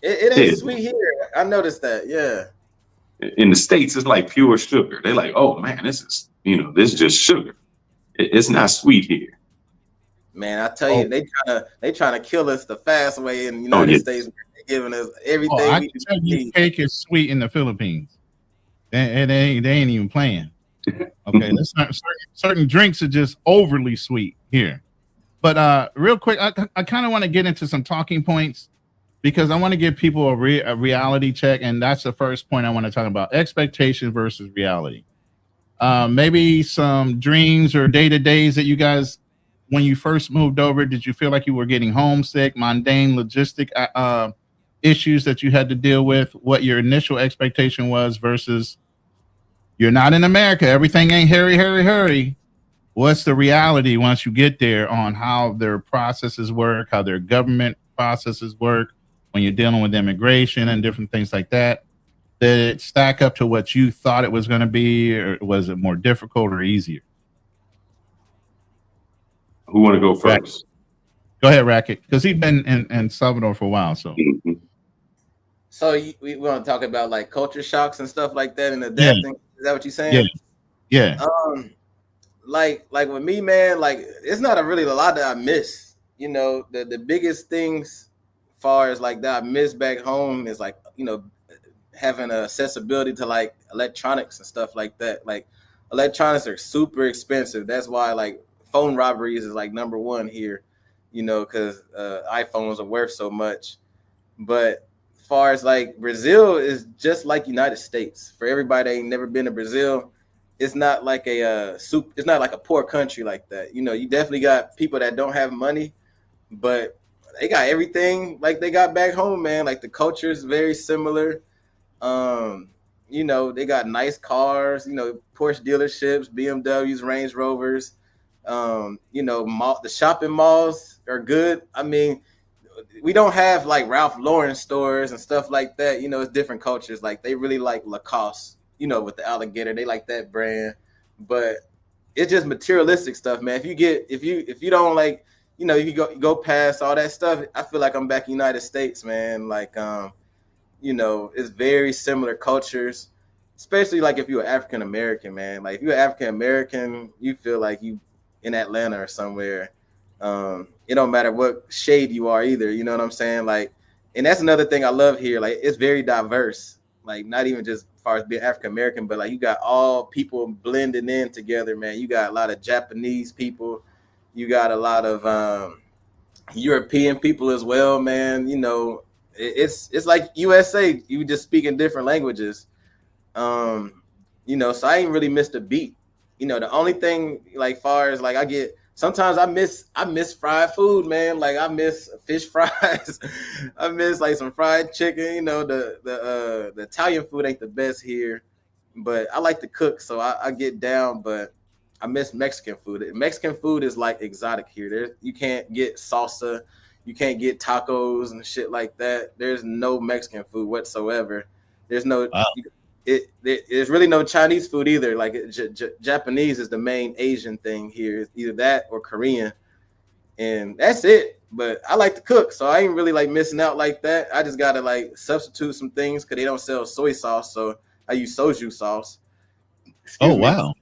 D: it ain't sweet here. I noticed that. Yeah.
B: In the States, it's like pure sugar. They're like, oh man, this is just sugar. It's not sweet here.
D: Man, I tell you, they trying to kill us the fast way in the United States. They're giving us everything.
C: I can tell you, cake is sweet in the Philippines. They ain't even playing. Okay, certain drinks are just overly sweet here. But real quick, I kind of want to get into some talking points because I want to give people a reality check, and that's the first point I want to talk about: expectation versus reality. Maybe some dreams or day-to-days that you guys, when you first moved over, did you feel like you were getting homesick, mundane logistic issues that you had to deal with, what your initial expectation was versus you're not in America, everything ain't hurry. What's the reality once you get there on how their processes work, how their government processes work when you're dealing with immigration and different things like that? Did it stack up to what you thought it was going to be, or was it more difficult or easier?
B: Who want to go first?
C: Go ahead, Racket, because he's been in Salvador for a while. So,
D: we want to talk about like culture shocks and stuff like that and adapting. Yeah. Is that what you're saying?
C: Yeah.
D: Like with me, man, like it's not really a lot that I miss. You know, the biggest things, far as like that I miss back home is like, you know, having accessibility to like electronics and stuff like that. Like electronics are super expensive. That's why like phone robberies is like number one here, you know, because iPhones are worth so much. But far as like Brazil is just like United States. For everybody that ain't never been to Brazil, it's not like it's not like a poor country like that. You know, you definitely got people that don't have money, but they got everything like they got back home, man. Like the culture is very similar. You know, they got nice cars, you know, Porsche dealerships, BMWs, Range Rovers. You know, the shopping malls are good. I mean, we don't have like Ralph Lauren stores and stuff like that. You know, it's different cultures. Like they really like Lacoste, you know, with the alligator. They like that brand, but it's just materialistic stuff, man. If you don't like, you know, if you go past all that stuff, I feel like I'm back in the United States, man. Like, you know, it's very similar cultures, especially like if you're African American, man. Like if you're African American, you feel like you in Atlanta or somewhere. It don't matter what shade you are either. You know what I'm saying? Like, and that's another thing I love here. Like, it's very diverse. Like, not even just as far as being African American, but like you got all people blending in together, man. You got a lot of Japanese people. You got a lot of European people as well, man. You know, it's like USA. You just speaking different languages. Um, you know, so I ain't really missed a beat. You know, the only thing like far as like I get sometimes I miss fried food, man. Like I miss fish fries. I miss like some fried chicken. You know, the Italian food ain't the best here, but I like to cook, so I get down. But I miss Mexican food. Mexican food is like exotic here. You can't get salsa, you can't get tacos and shit like that. There's no Mexican food whatsoever. There's no
C: Wow.
D: there's really no Chinese food either. Like Japanese is the main Asian thing here. It's either that or Korean, and that's it. But I like to cook, so I ain't really like missing out like that. I just gotta like substitute some things because they don't sell soy sauce, so I use soju sauce. Excuse me.
C: Wow.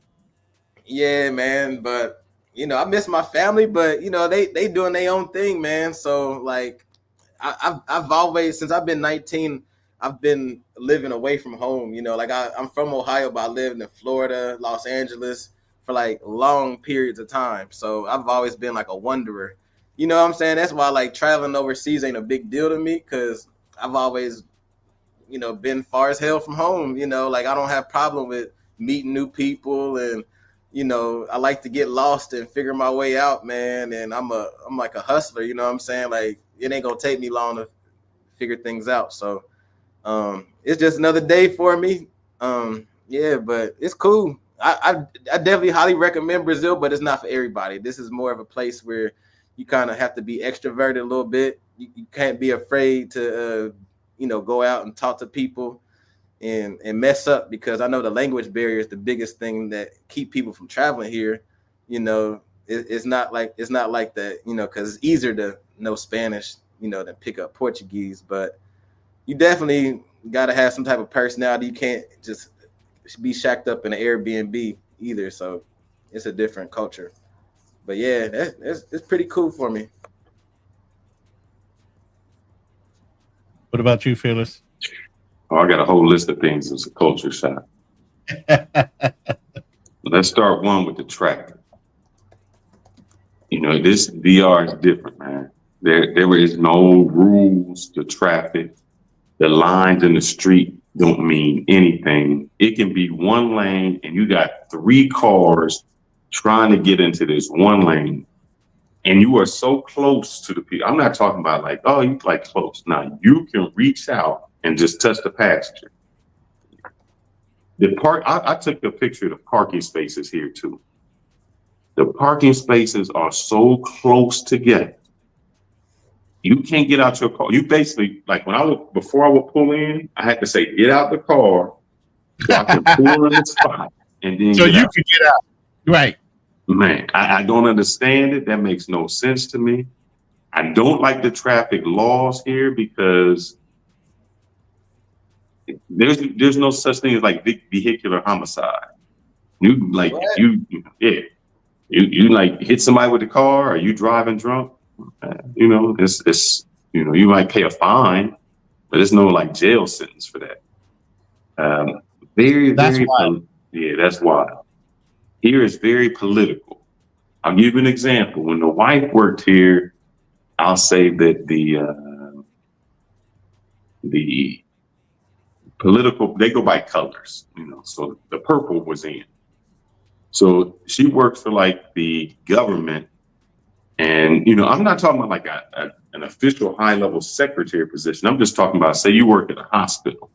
D: Yeah, man. But you know, I miss my family, but you know, they doing their own thing, man. So like, I've always since I've been 19, I've been living away from home. You know, like I'm from Ohio, but I lived in Florida, Los Angeles for like long periods of time. So I've always been like a wanderer. You know what I'm saying? That's why like traveling overseas ain't a big deal to me because I've always, you know, been far as hell from home. You know, like I don't have problem with meeting new people and you know, I like to get lost and figure my way out, man. And I'm like a hustler, you know what I'm saying? Like it ain't gonna take me long to figure things out. So it's just another day for me. Yeah, but it's cool. I definitely highly recommend Brazil, but it's not for everybody. This is more of a place where you kind of have to be extroverted a little bit. You can't be afraid to you know, go out and talk to people and mess up because I know the language barrier is the biggest thing that keep people from traveling here. You know, it's not like that, you know, because it's easier to know Spanish, you know, than pick up Portuguese. But you definitely got to have some type of personality. You can't just be shacked up in an Airbnb either. So it's a different culture. But yeah, it's pretty cool for me.
C: What about you, Fearless?
B: Oh, I got a whole list of things. It's a culture shock. Let's start one with the traffic. You know, this VR is different, man. There is no rules to traffic. The lines in the street don't mean anything. It can be one lane and you got 3 cars trying to get into this one lane. And you are so close to the people. I'm not talking about like, oh, you like close. Now you can reach out and just touch the passenger. I took a picture of the parking spaces here too. The parking spaces are so close together. You can't get out your car. You basically, like before I would pull in, I had to say, get out the car so I can pull in the spot and then
C: So
B: get
C: you
B: out.
C: could get out. Right.
B: Man, I don't understand it. That makes no sense to me. I don't like the traffic laws here because there's no such thing as like vehicular homicide. You like
D: What?
B: you like hit somebody with a car or you driving drunk. You know, it's you know, you might pay a fine, but there's no like jail sentence for that.
C: That's
B: Very
C: why.
B: yeah, that's why. Here is very political. I'll give you an example. When the wife worked here, I'll say that the political, they go by colors, you know, so the purple was in. So she worked for like the government. And, you know, I'm not talking about like an official high level secretary position. I'm just talking about, say you work at a hospital.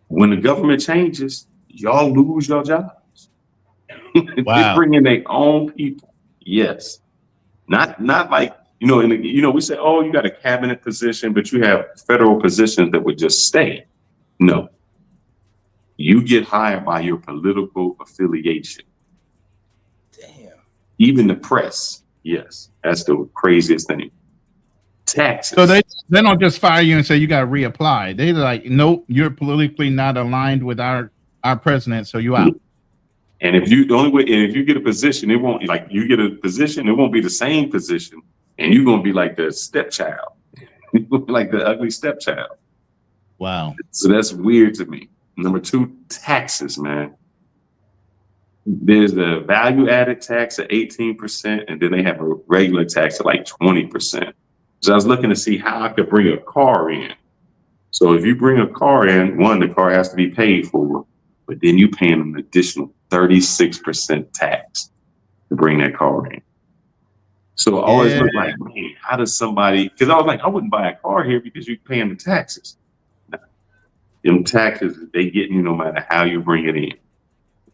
B: When the government changes, y'all lose your jobs. They
C: Wow.
B: bring in their own people. Yes. Not like, you know, we say, oh, you got a cabinet position, but you have federal positions that would just stay. No. You get hired by your political affiliation.
D: Damn.
B: Even the press, Yes, that's the craziest thing. Taxes.
C: So they don't just fire you and say you got to reapply. They like, nope, you're politically not aligned with our president, so you out.
B: And if you the only way, and if you get a position, it won't like you get a position, it won't be the same position, and you're gonna be like the stepchild, like the ugly stepchild.
C: Wow.
B: So that's weird to me. Number two, taxes, man. There's a value added tax at 18%, and then they have a regular tax at like 20%. So I was looking to see how I could bring a car in. So if you bring a car in, one, the car has to be paid for, but then you paying an additional 36% tax to bring that car in. So I always look like, man, how does somebody, because I was like, I wouldn't buy a car here because you're paying the taxes. Now, them taxes, they get you no matter how you bring it in.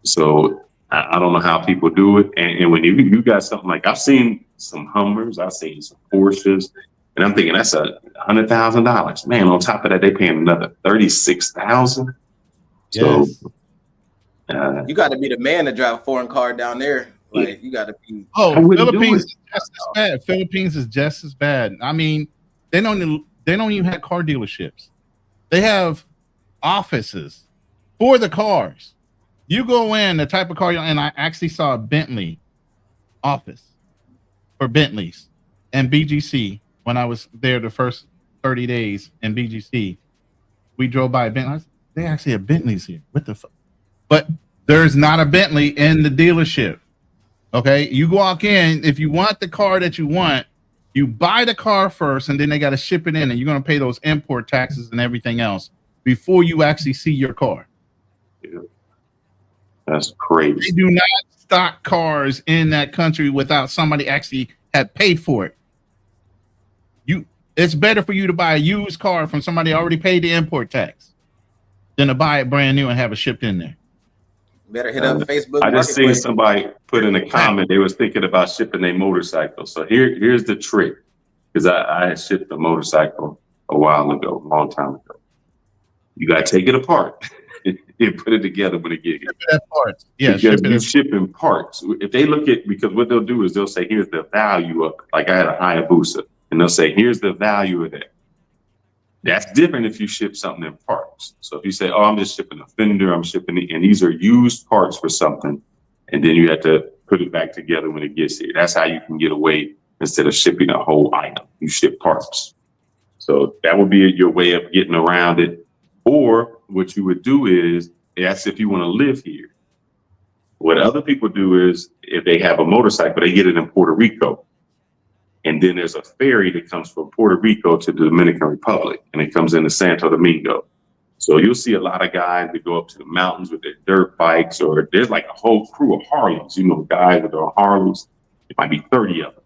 B: So I don't know how people do it. And when you got something like, I've seen some Hummers, I've seen some Porsches, and I'm thinking that's $100,000. Man, on top of that, they paying another $36,000. So
C: Yes.
D: You got to be the man to drive a foreign car down there. Like you got to be.
C: Oh, Philippines is just as bad. Philippines is just as bad. I mean, they don't even have car dealerships. They have offices for the cars. You go in, the type of car, and I actually saw a Bentley office for Bentleys and BGC when I was there the first 30 days in BGC. We drove by a Bentley. They actually have Bentleys here. What the fuck? But there's not a Bentley in the dealership. Okay, you walk in. If you want the car that you want, you buy the car first, and then they got to ship it in, and you're going to pay those import taxes and everything else before you actually see your car.
B: Yeah. That's crazy.
C: They do not stock cars in that country without somebody actually had paid for it. It's better for you to buy a used car from somebody already paid the import tax than to buy it brand new and have it shipped in there.
D: Better hit up Facebook.
B: I just seen somebody put in a comment they was thinking about shipping their motorcycle. So here's the trick, because I had shipped a motorcycle a while ago, a long time ago. You got to take it apart and put it together when it gets here.
C: Yeah,
B: because you shipping parts. If they look at, because what they'll do is they'll say, here's the value of it. Like I had a Hayabusa, and they'll say, here's the value of that. That's different if you ship something in parts. So if you say, oh, I'm just shipping a fender, I'm shipping it, and these are used parts for something, and then you have to put it back together when it gets here. That's how you can get away instead of shipping a whole item. You ship parts. So that would be your way of getting around it. Or what you would do is, that's if you want to live here. What other people do is, if they have a motorcycle, they get it in Puerto Rico. And then there's a ferry that comes from Puerto Rico to the Dominican Republic, and it comes into Santo Domingo. So you'll see a lot of guys that go up to the mountains with their dirt bikes, or there's like a whole crew of Harleys, guys with their Harleys. It might be 30 of them.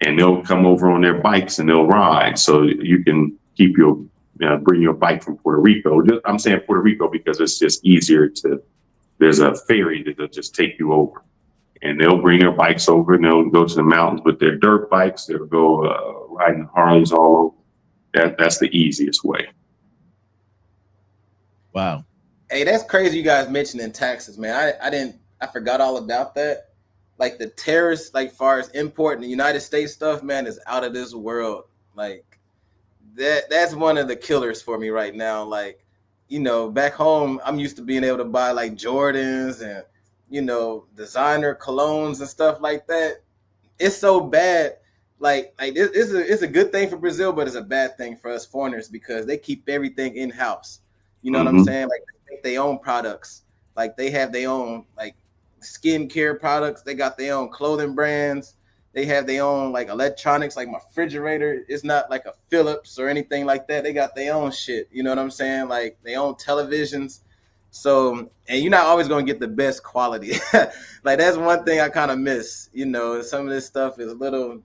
B: And they'll come over on their bikes and they'll ride. So you can keep bring your bike from Puerto Rico. I'm saying Puerto Rico because it's just easier there's a ferry that'll just take you over. And they'll bring their bikes over and they'll go to the mountains with their dirt bikes. They'll go riding Harleys all over. That's the easiest way.
C: Wow.
D: Hey, that's crazy you guys mentioning taxes, man. I forgot all about that. Like the tariffs, like far as importing the United States stuff, man, is out of this world. Like that's one of the killers for me right now. Like, back home, I'm used to being able to buy like Jordans and, designer colognes and stuff like that. It's so bad. Like it's a good thing for Brazil, but it's a bad thing for us foreigners because they keep everything in house. You know what I'm saying? Like they make their own products. Like they have their own like skincare products. They got their own clothing brands. They have their own like electronics, like my refrigerator. It's not like a Philips or anything like that. They got their own shit. You know what I'm saying? Like their own televisions. So, and you're not always going to get the best quality. Like that's one thing I kind of miss, some of this stuff is a little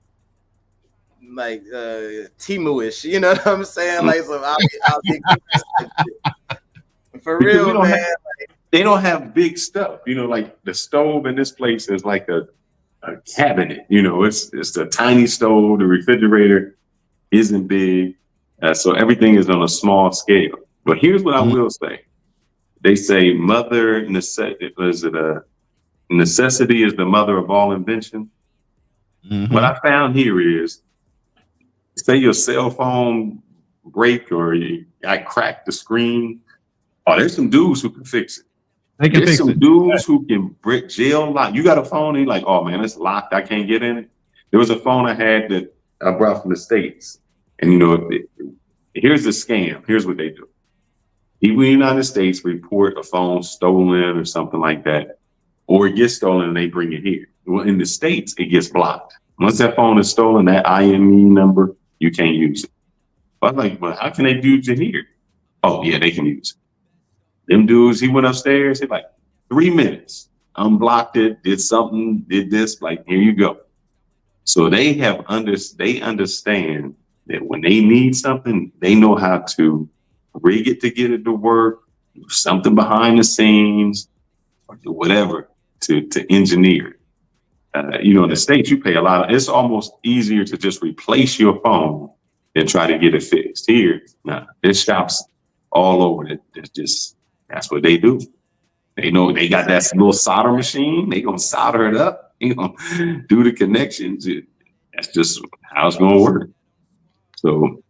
D: like Temu-ish, you know what I'm saying? Like, so I'll be for real, man.
B: They don't have big stuff, like the stove in this place is like a cabinet, it's a tiny stove. The refrigerator isn't big. So everything is on a small scale. But here's what I will say. They say necessity is the mother of all invention. What I found here is, say your cell phone break or I cracked the screen. Oh, there's some dudes who can fix it.
C: They can
B: There's
C: fix
B: some
C: it.
B: dudes who can brick jail lock. You got a phone, and you're like, oh man, it's locked. I can't get in it. There was a phone I had that I brought from the States. And here's the scam. Here's what they do. People in the United States report a phone stolen or something like that, or it gets stolen and they bring it here. Well, in the States, it gets blocked. Once that phone is stolen, that IME number, you can't use it. I was like, well, how can they use it here? Oh, yeah, they can use it. Them dudes, he went upstairs, he like 3 minutes, unblocked it, did something, did this, like, here you go. So they understand that when they need something, they know how to rig it to get it to work, do something behind the scenes, or do whatever to engineer it. In the States, you pay a lot. It's almost easier to just replace your phone than try to get it fixed. Here, nah, there's shops all over it. That's what they do. They know they got that little solder machine. They gonna solder it up. Do the connections. That's just how it's gonna work. So,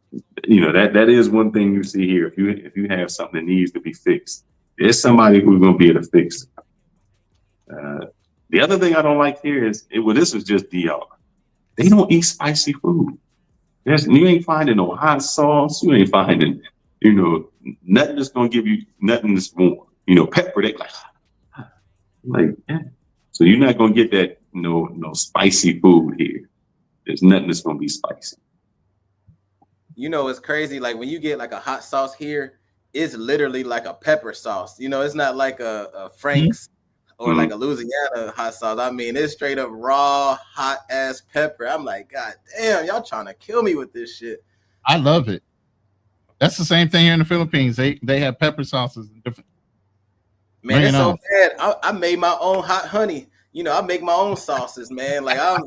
B: that is one thing you see here. If you have something that needs to be fixed, there's somebody who's gonna be able to fix it. The other thing I don't like here is, this is just DR. They don't eat spicy food. You ain't finding no hot sauce. You ain't finding, nothing that's gonna give you nothing that's warm. Pepper. They yeah. So you're not gonna get that no spicy food here. There's nothing that's gonna be spicy.
D: It's crazy. Like when you get like a hot sauce here, it's literally like a pepper sauce. It's not like a Frank's or like a Louisiana hot sauce. I mean, it's straight up raw, hot ass pepper. I'm like, God damn, y'all trying to kill me with this shit.
C: I love it. That's the same thing here in the Philippines. They have pepper sauces and different.
D: Man, it's so bad. I made my own hot honey. I make my own sauces, man. Like I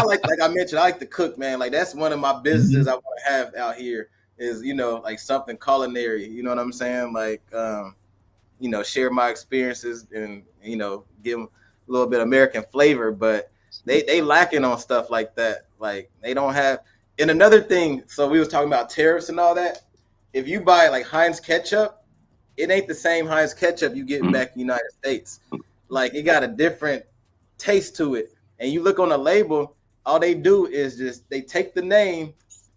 D: like I mentioned, I like to cook, man. Like that's one of my businesses I want to have out here is, like something culinary. You know what I'm saying? Like, share my experiences and, give them a little bit of American flavor, but they lacking on stuff like that. Like they don't have. And another thing, so we was talking about tariffs and all that. If you buy like Heinz ketchup, it ain't the same Heinz ketchup you get back in the United States. Like it got a different taste to it. And you look on the label, all they do is just they take the name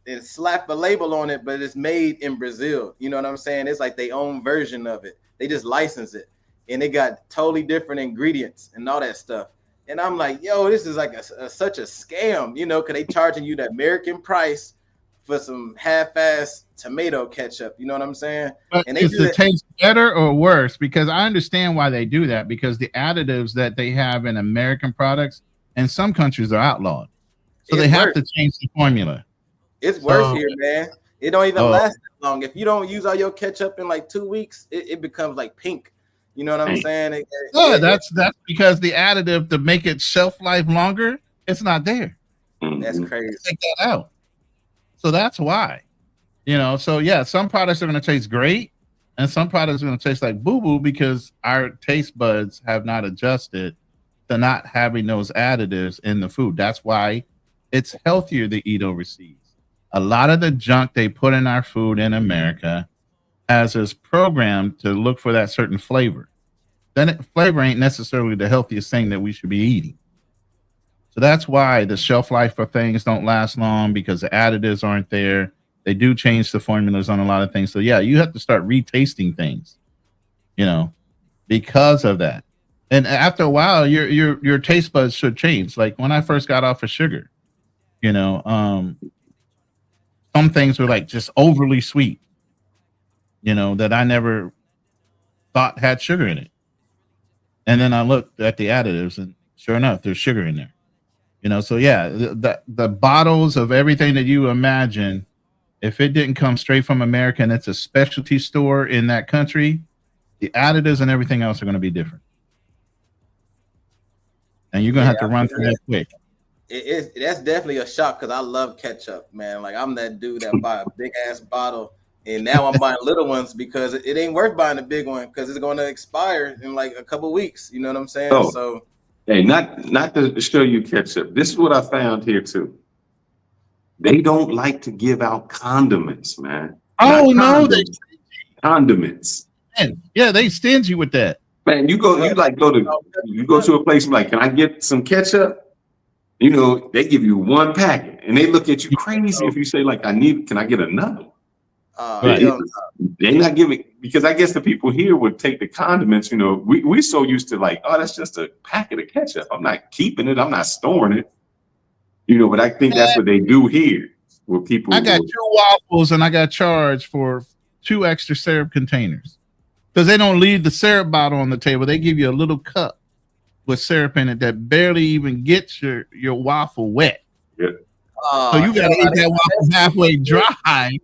D: and slap a label on it, but it's made in Brazil. You know what I'm saying? It's like their own version of it. They just license it. And they got totally different ingredients and all that stuff. And I'm like, yo, this is like such a scam, because they charging you the American price for some half-ass tomato ketchup. You know what I'm saying?
C: But
D: and they
C: does it taste better or worse? Because I understand why they do that, because the additives that they have in American products in some countries are outlawed. So they have to change the formula.
D: It's worse here, man. It don't even last that long. If you don't use all your ketchup in like 2 weeks, it becomes like pink. You know what I'm saying?
C: That's because the additive to make it shelf life longer, it's not there.
D: That's crazy.
C: Take that out. So that's why. So yeah, some products are going to taste great and some products are going to taste like boo-boo because our taste buds have not adjusted to not having those additives in the food. That's why it's healthier to eat overseas. A lot of the junk they put in our food in America has us programmed to look for that certain flavor. Then flavor ain't necessarily the healthiest thing that we should be eating. So that's why the shelf life for things don't last long, because the additives aren't there. They do change the formulas on a lot of things. So yeah, you have to start retasting things, because of that. And after a while, your taste buds should change. Like when I first got off of sugar, some things were like just overly sweet, that I never thought had sugar in it. And then I looked at the additives and sure enough, there's sugar in there. So yeah, the bottles of everything that you imagine, if it didn't come straight from America and it's a specialty store in that country, the additives and everything else are going to be different. And you're going to have to run through that quick.
D: That's definitely a shock because I love ketchup, man. Like I'm that dude that buy a big ass bottle, and now I'm buying little ones because it ain't worth buying a big one because it's going to expire in like a couple weeks. You know what I'm saying?
B: Oh.
D: So
B: Hey, not to show you ketchup. This is what I found here too. They don't like to give out condiments, man. Not
C: Oh no,
B: condoms, condiments.
C: yeah, they stingy with that.
B: Man, you go to a place like, can I get some ketchup? You know, they give you one packet and they look at you crazy if you say, like, can I get another?
C: Right.
B: They're not giving, because I guess the people here would take the condiments, you know, we're so used to like, oh, that's just a packet of ketchup. I'm not keeping it, I'm not storing it. You know, but I think that's what they do here. Where people
C: I got 2 waffles and I got charged for 2 extra syrup containers. Because they don't leave the syrup bottle on the table. They give you a little cup with syrup in it that barely even gets your waffle wet.
B: Yeah.
C: So you gotta eat that waffle halfway dry.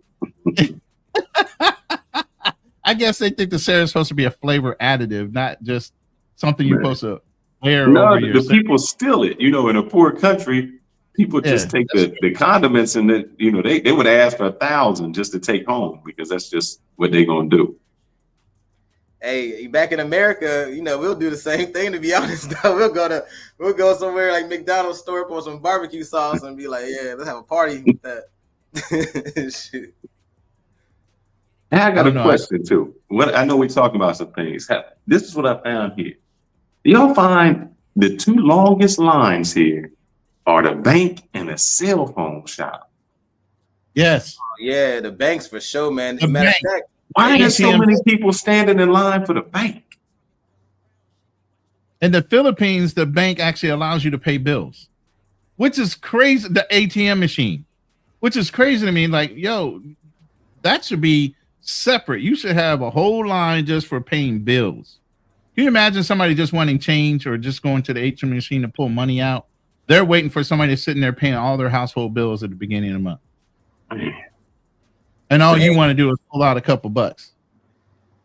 C: I guess they think the syrup's supposed to be a flavor additive, not just something you're supposed to wear over your
B: the people steal it. You know, in a poor country, people just take the condiments and they would ask for 1,000 just to take home because that's just what they're gonna do.
D: Hey, back in America, you know, we'll do the same thing, to be honest. We'll go somewhere like McDonald's store, pour some barbecue sauce and be like, yeah, let's have a party with that. Shit.
B: And I got a question too. I know we're talking about some things. This is what I found here. Y'all find the 2 longest lines here are the bank and a cell phone shop.
C: Yes.
D: Yeah, the banks for sure, man.
C: Matter of
D: fact,
B: why are there so many people standing in line for the bank?
C: In the Philippines, the bank actually allows you to pay bills, which is crazy. The ATM machine, which is crazy to me. Like, yo, that should be separate. You should have a whole line just for paying bills. Can you imagine somebody just wanting change or just going to the ATM machine to pull money out? They're waiting for somebody sitting there paying all their household bills at the beginning of the month. And all you want to do is pull out a couple bucks.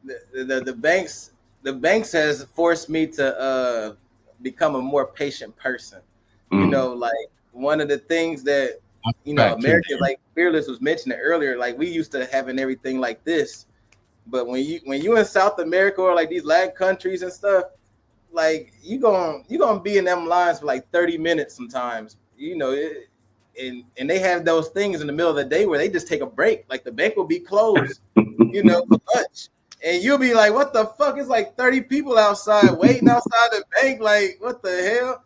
D: The banks has forced me to become a more patient person. You know, like one of the things that America, like Fearless was mentioning earlier, like we used to having everything like this, but when you in South America or like these Latin countries and stuff, like you gonna be in them lines for like 30 minutes sometimes. You know, and they have those things in the middle of the day where they just take a break. Like the bank will be closed, you know, for lunch. And you'll be like, what the fuck? It's like 30 people outside waiting outside the bank. Like, what the hell?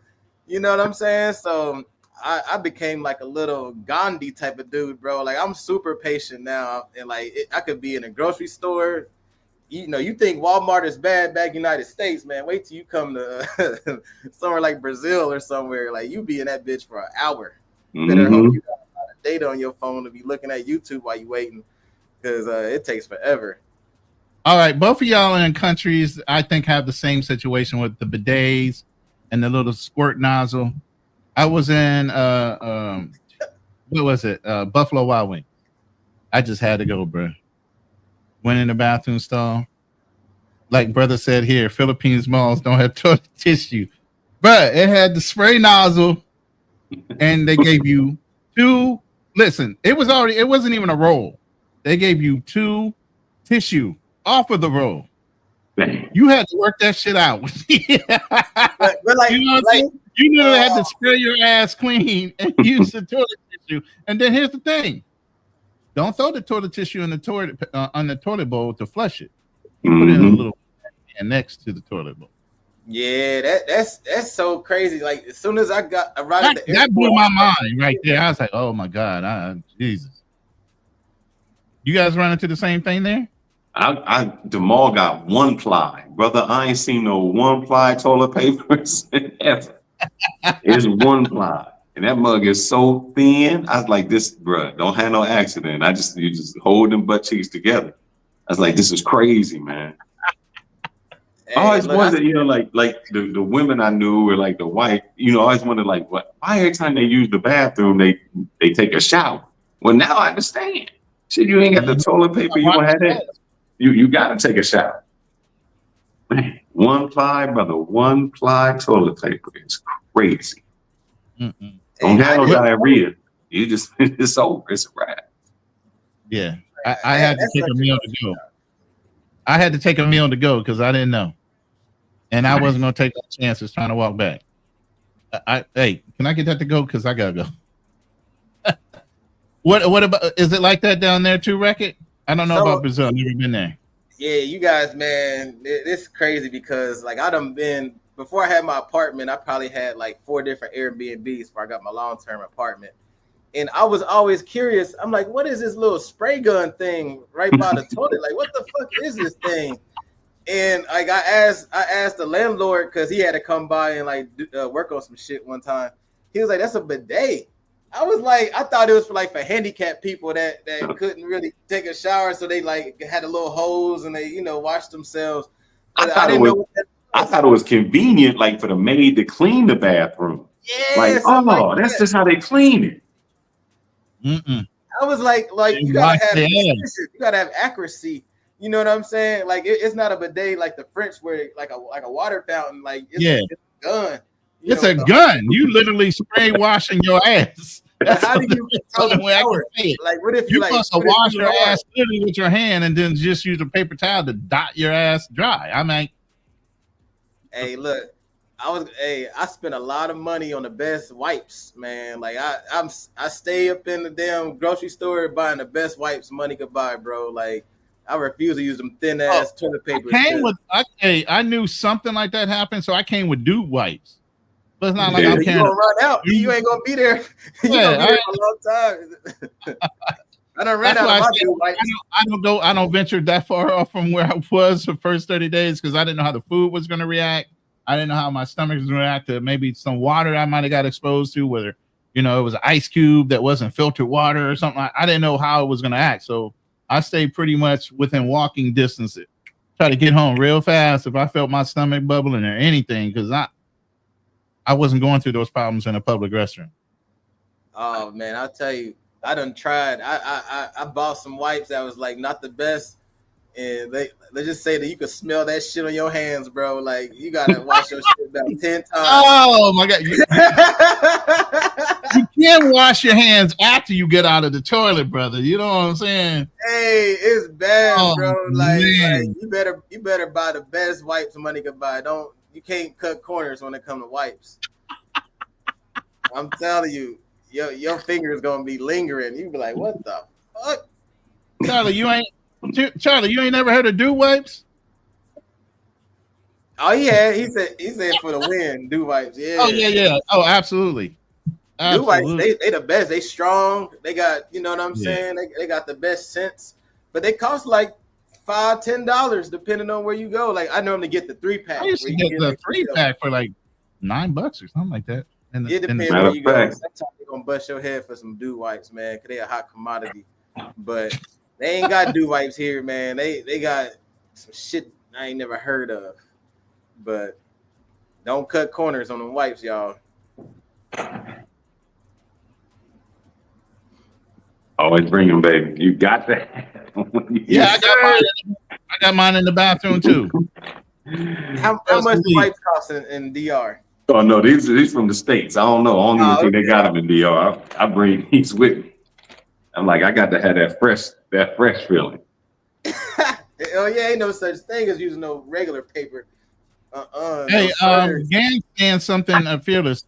D: You know what I'm saying? So I became like a little Gandhi type of dude, bro. Like I'm super patient now. And like I could be in a grocery store. You know, you think Walmart is bad back in the United States, man. Wait till you come to somewhere like Brazil or somewhere. Like you be in that bitch for an hour. Better hope you got a lot of data on your phone to be looking at YouTube while you waiting, because it takes forever.
C: All right, both of y'all in countries I think have the same situation with the bidets and the little squirt nozzle. I was in what was it? Buffalo Wild Wings. I just had to go, bro. Went in the bathroom stall. Like brother said here, Philippines malls don't have toilet tissue, but it had the spray nozzle. And they gave you 2. Listen, it wasn't even a roll. They gave you 2 tissue off of the roll. You had to work that shit out.
D: but like,
C: you know what I'm saying? You knew they had to spray your ass clean and use the toilet tissue. And then here's the thing: don't throw the toilet tissue in the toilet on the toilet bowl to flush it. You put it in a little can next to the toilet bowl.
D: Yeah, that's so crazy. Like as soon as I arrived at the airport,
C: that blew my mind right there. I was like, oh my God, Jesus. You guys run into the same thing there?
B: The mall got 1 ply. Brother, I ain't seen no 1 ply toilet paper ever. It's 1 ply. And that mug is so thin. I was like, this, bro, don't have no accident. You just hold them butt cheeks together. I was like, this is crazy, man.
D: Hey,
B: I always wondered, you know, like the women I knew were like the white, you know, I always wondered like why every time they use the bathroom, they take a shower. Well, now I understand. Shit, you ain't got the toilet paper, you don't have that. You gotta take a shower. Man, 1 ply, brother, 1 ply toilet paper is crazy. Don't have no diarrhea. You just it's over, it's a wrap.
C: Yeah. I had to take a meal to go. I had to take a meal to go because I didn't know. And I wasn't going to take no chances trying to walk back. Hey, can I get that to go? Because I gotta go. What about? Is it like that down there too, Wreck-It? I don't know about Brazil. I've never been there.
D: Yeah, you guys, man, it's crazy because like I done been before I had my apartment. I probably had like 4 different Airbnbs before I got my long-term apartment. And I was always curious. I'm like, what is this little spray gun thing right by the toilet? Like, what the fuck is this thing? And like I asked the landlord because he had to come by and like work on some shit one time. He was like, "That's a bidet." I was like, I thought it was for handicapped people that couldn't really take a shower, so they like had a little hose and they washed themselves.
B: I thought it was convenient, like for the maid to clean the bathroom.
D: Yeah,
B: that's just how they clean it.
D: I was like you gotta have precision. You gotta have accuracy. You know what I'm saying? Like it's not a bidet like the French where like a water fountain. Like it's a gun.
C: It's a gun. You literally spray washing your ass. That's
D: how do you tell them where I can say it? Like what if you
C: must wash your ass literally with your hand and then just use a paper towel to dot your ass dry? I mean,
D: hey, look. I spent a lot of money on the best wipes, man. Like I stay up in the damn grocery store buying the best wipes money could buy, bro. Like I refuse to use them thin ass toilet paper.
C: I knew something like that happened, so I came with dude wipes. But it's not like I'm
D: carrying. You gonna run out. You ain't gonna be there. You gonna be there for a long time. I don't run out of my dude wipes.
C: I don't venture that far off from where I was the first 30 days because I didn't know how the food was gonna react. I didn't know how my stomach was going to react to maybe some water I might have got exposed to, whether, it was an ice cube that wasn't filtered water or something. I didn't know how it was going to act. So I stayed pretty much within walking distance. Try to get home real fast if I felt my stomach bubbling or anything, because I wasn't going through those problems in a public restroom.
D: Oh, man, I'll tell you, I done tried. I bought some wipes that was like not the best. And they just say that you can smell that shit on your hands, bro. Like you gotta wash your shit about 10 times.
C: Oh my god! You can't wash your hands after you get out of the toilet, brother. You know what I'm saying?
D: Hey, it's bad, bro. Like you better buy the best wipes money can buy. You can't cut corners when it comes to wipes. I'm telling you, your finger is gonna be lingering. You be like, what the fuck?
C: Charlie, you ain't never heard of dew wipes?
D: Oh yeah, he said for the win, dew wipes. Yeah.
C: Oh yeah. Oh, absolutely.
D: Dew wipes, they the best. They strong. They got, you know what I'm saying? They got the best scents, but they cost like $5-10 depending on where you go. Like I normally get the 3-pack.
C: I used to get the 3-pack for like $9 or something like that.
D: It depends where you go. Sometimes they're gonna bust your head for some dew wipes, man, because they a hot commodity. But they ain't got dew wipes here, man. They got some shit I ain't never heard of. But don't cut corners on them wipes, y'all.
B: Always bring them, baby. You got that.
C: Yeah, I got mine in the bathroom too.
D: How much do wipes cost in DR?
B: Oh no, these from the States. I don't know. I don't even think they got them in DR. I bring these with me. I'm like, I got to have that fresh feeling.
D: Oh yeah, ain't no such thing as using no regular paper.
C: Hey, Gans saying something fearless.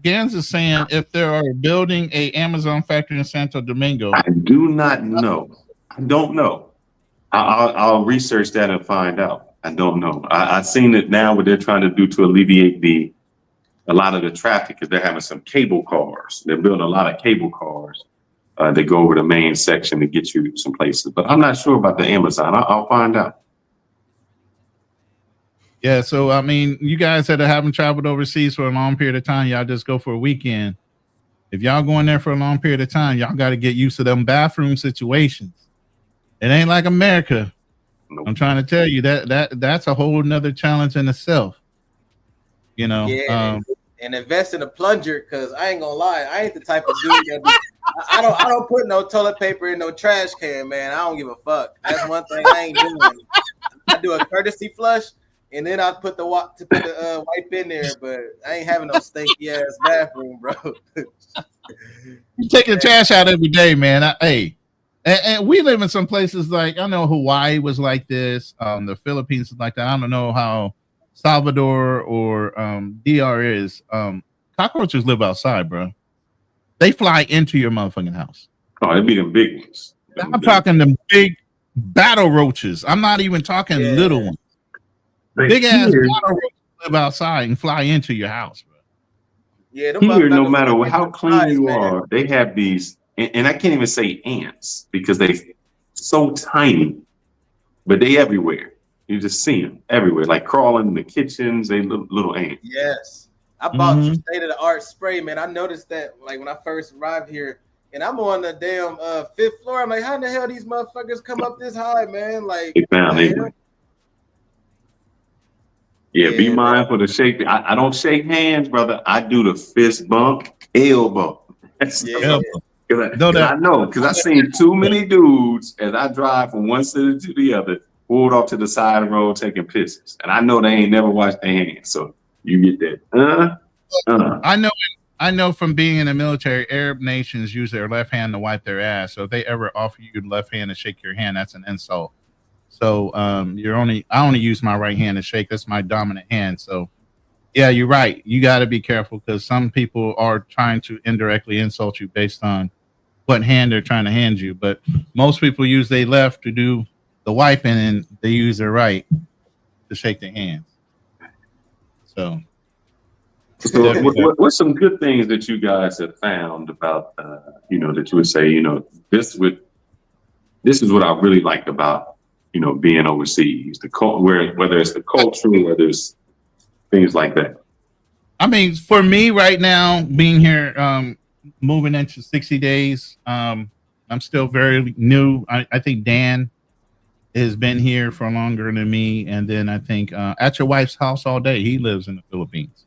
C: Gans is saying if they are building a Amazon factory in Santo Domingo.
B: I do not know. I don't know. I'll research that and find out. I don't know. I've seen it now what they're trying to do to alleviate a lot of the traffic because they're having some cable cars. They're building a lot of cable cars. They go over the main section to get you some places, but I'm not sure about the Amazon. I'll find out.
C: Yeah, so I mean, you guys that haven't traveled overseas for a long period of time, y'all just go for a weekend. If y'all going there for a long period of time, y'all got to get used to them bathroom situations. It ain't like America. Nope. I'm trying to tell you that's a whole nother challenge in itself. You know,
D: and invest in a plunger because I ain't gonna lie, I ain't the type of dude that I don't put no toilet paper in no trash can, man. I don't give a fuck. That's one thing I ain't doing. I do a courtesy flush. And then I put the wipe in there, but I ain't having no stinky ass bathroom, bro.
C: You take the trash out every day, man. And we live in some places like I know Hawaii was like this. The Philippines is like that. I don't know how Salvador or DR is. Cockroaches live outside, bro. They fly into your motherfucking house.
B: Oh, it'd be them big ones.
C: I'm talking them big battle roaches. I'm not even talking little ones. Big ass battle roaches live outside and fly into your house, bro.
D: Yeah, them
B: Here, no
D: motherfuckers
B: matter
D: look
B: how
D: like
B: clean
D: flies,
B: you
D: man.
B: are, they have these, and I can't even say ants because they so tiny, but they everywhere. You just see them everywhere, like crawling in the kitchens. They little ants.
D: Yes. I bought some state-of-the-art spray, man. I noticed that like when I first arrived here, and I'm on the damn 5th floor. I'm like, how in the hell these motherfuckers come up this high, man? Like,
B: They found
D: the
B: it.
D: hell?
B: Yeah, be
D: Yeah,
B: mindful to shake. I don't shake hands, brother. I do the fist bump, elbow.
D: Yeah.
B: Because I know, because I seen too many dudes as I drive from one city to the other, pulled off to the side of the road taking pisses. And I know they ain't never washed their hands. So you get that.
C: I know from being in the military, Arab nations use their left hand to wipe their ass. So if they ever offer you the left hand to shake your hand, that's an insult. So I only use my right hand to shake. That's my dominant hand. So yeah, you're right. You got to be careful because some people are trying to indirectly insult you based on what hand they're trying to hand you. But most people use their left to do the wiping and they use their right to shake their hands. So
B: what's some good things that you guys have found about, that you would say, this is what I really liked about, being overseas, whether it's the culture, whether it's things like that.
C: I mean, for me right now, being here, moving into 60 days, I'm still very new. I think Dan has been here for longer than me. And then I think at your wife's house all day, he lives in the Philippines.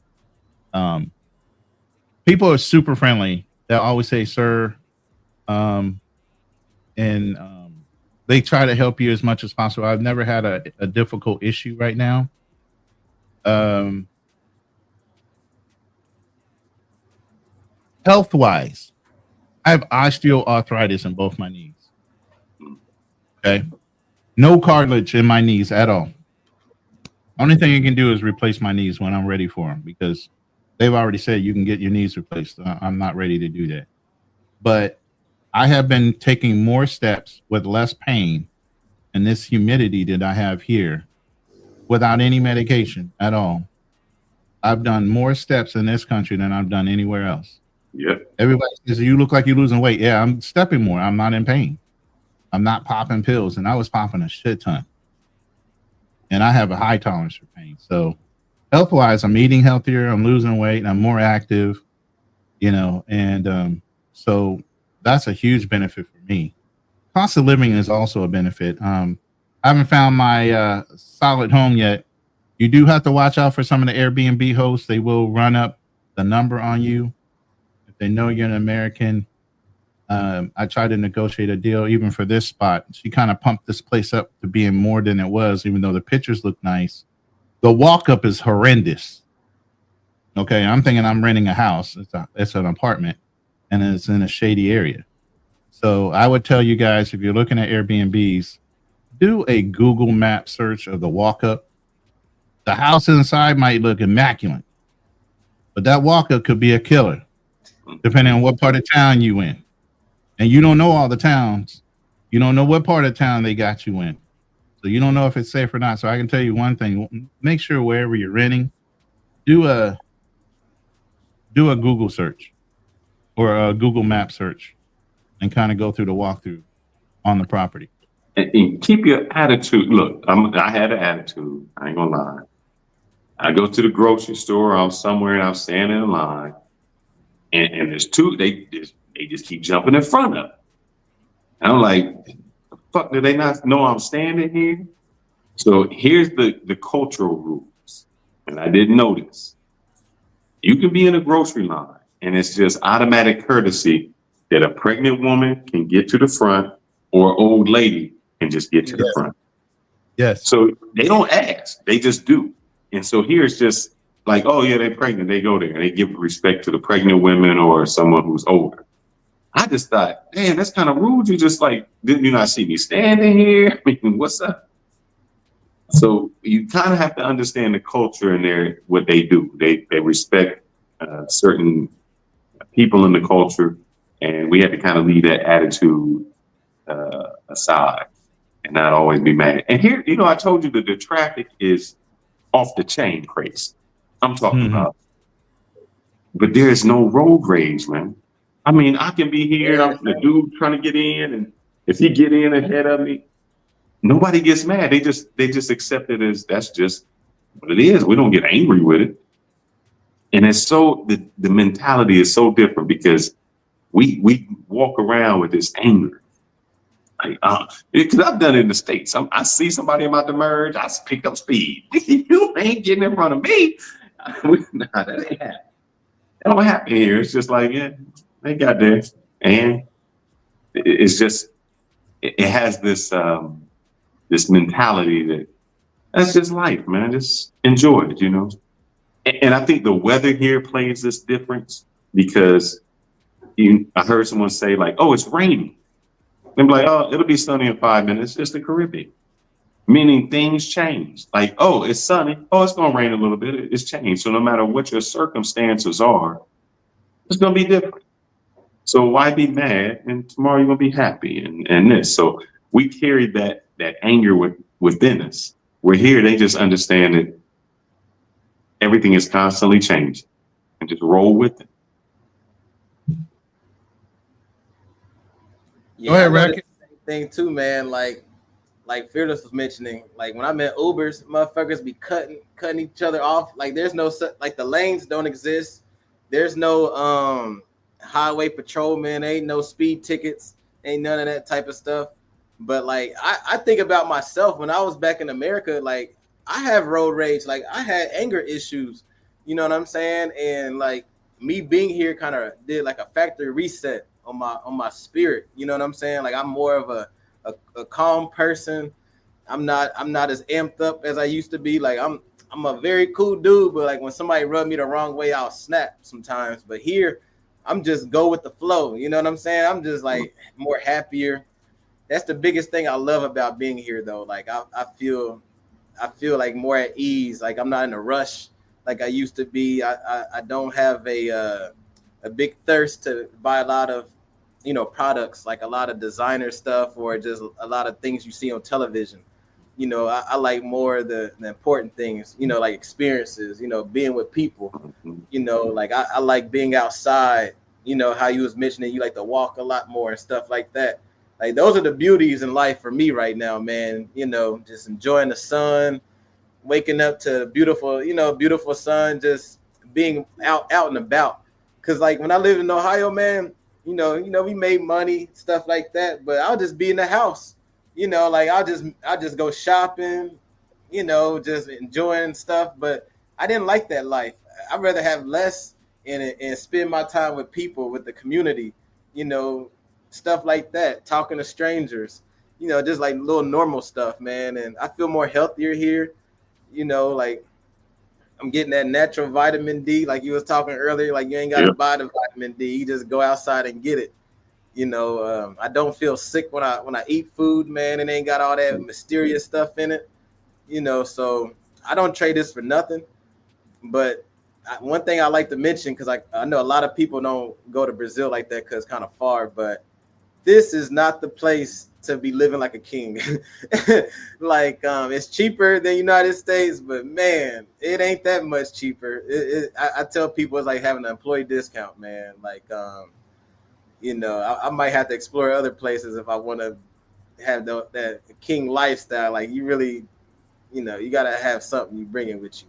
C: People are super friendly. They'll always say, sir. And they try to help you as much as possible. I've never had a difficult issue right now. Health-wise, I have osteoarthritis in both my knees. Okay. No cartilage in my knees at all. Only thing you can do is replace my knees when I'm ready for them because they've already said you can get your knees replaced. I'm not ready to do that. But I have been taking more steps with less pain and this humidity that I have here without any medication at all. I've done more steps in this country than I've done anywhere else.
B: Yep.
C: Everybody says, you look like you're losing weight. Yeah, I'm stepping more. I'm not in pain. I'm not popping pills. And I was popping a shit ton. And I have a high tolerance for pain. So health-wise, I'm eating healthier. I'm losing weight. And I'm more active, and so that's a huge benefit for me. Cost of living is also a benefit. I haven't found my solid home yet. You do have to watch out for some of the Airbnb hosts. They will run up the number on you. If they know you're an American, I tried to negotiate a deal even for this spot. She kind of pumped this place up to being more than it was, even though the pictures look nice. The walk-up is horrendous. Okay, I'm thinking I'm renting a house. It's an apartment, and it's in a shady area. So I would tell you guys, if you're looking at Airbnbs, do a Google map search of the walk-up. The house inside might look immaculate, but that walk-up could be a killer, depending on what part of town you in. And you don't know all the towns. You don't know what part of town they got you in. So you don't know if it's safe or not. So I can tell you one thing. Make sure wherever you're renting, do a Google search or a Google map search and kind of go through the walkthrough on the property.
B: And keep your attitude. Look, I had an attitude. I ain't gonna lie. I go to the grocery store. I'm somewhere and I'm standing in line. And there's two, they just keep jumping in front of me. And I'm like, the fuck, do they not know I'm standing here? So here's the cultural rules. And I didn't know this. You can be in a grocery line and it's just automatic courtesy that a pregnant woman can get to the front or an old lady can just get to the front.
C: Yes.
B: So they don't ask, they just do. And so here it's just like, oh yeah, they're pregnant. They go there and they give respect to the pregnant women or someone who's older. I just thought, damn, that's kind of rude. You just like, didn't you not see me standing here? I mean, what's up? So you kind of have to understand the culture and what they do. They respect certain people in the culture, and we had to kind of leave that attitude aside and not always be mad. And here, I told you that the traffic is off the chain crazy. I'm talking about, but there's no road rage, man. I mean, I can be here and I'm the dude trying to get in, and if he get in ahead of me, nobody gets mad. They just accept it as that's just what it is. We don't get angry with it. And it's so the mentality is so different because we walk around with this anger. Like, because I've done it in the States. I see somebody about to merge, I pick up speed. You ain't getting in front of me. Nah, that ain't happening. That don't happen here. It's just like, yeah, they got there. And it's just, it has this this mentality that's just life, man. Just enjoy it, And I think the weather here plays this difference because I heard someone say like, "Oh, it's raining." And be like, "Oh, it'll be sunny in 5 minutes." It's the Caribbean, meaning things change. Like, "Oh, it's sunny. Oh, it's gonna rain a little bit." It's changed. So no matter what your circumstances are, it's gonna be different. So why be mad? And tomorrow you're gonna be happy and this. So we carry that anger within us. We're here. They just understand that everything is constantly changing, and just roll with it.
D: Yeah,
C: Go ahead,
D: I noticed
C: Racket.
D: the same thing too, man. Like Fearless was mentioning, like when I'm at Ubers, motherfuckers be cutting each other off. Like there's no like the lanes don't exist. There's no highway patrolman, ain't no speed tickets, ain't none of that type of stuff. But like I think about myself when I was back in America, like I have road rage, like I had anger issues, you know what I'm saying? And like me being here kind of did like a factory reset on my spirit, you know what I'm saying? Like I'm more of a calm person. I'm not as amped up as I used to be. Like I'm a very cool dude, but like when somebody rub me the wrong way, I'll snap sometimes. But here, I'm just go with the flow. You know what I'm saying? I'm just like more happier. That's the biggest thing I love about being here, though. Like I feel like more at ease. Like I'm not in a rush like I used to be. I don't have a big thirst to buy a lot of products, like a lot of designer stuff or just a lot of things you see on television. I like more the important things, like experiences, being with people, like I like being outside, how you was mentioning you like to walk a lot more and stuff like that. Like those are the beauties in life for me right now, man. Just enjoying the sun, waking up to beautiful sun, just being out and about. Cause like when I lived in Ohio, man, we made money, stuff like that, but I'll just be in the house, like I'll just go shopping, just enjoying stuff. But I didn't like that life. I'd rather have less and spend my time with people, with the community, stuff like that, talking to strangers, just like little normal stuff, man. And I feel more healthier here, like I'm getting that natural vitamin D, like you was talking earlier. Like you ain't got to buy the vitamin D, you just go outside and get it. I don't feel sick when I eat food, man. It ain't got all that mysterious stuff in it, So I don't trade this for nothing. But one thing I like to mention, because I know a lot of people don't go to Brazil like that because it's kind of far, but this is not the place to be living like a king. Like it's cheaper than United States, but man, it ain't that much cheaper. I tell people it's like having an employee discount, man. Like I might have to explore other places if I want to have that king lifestyle. Like you really, you gotta have something you bring in with you.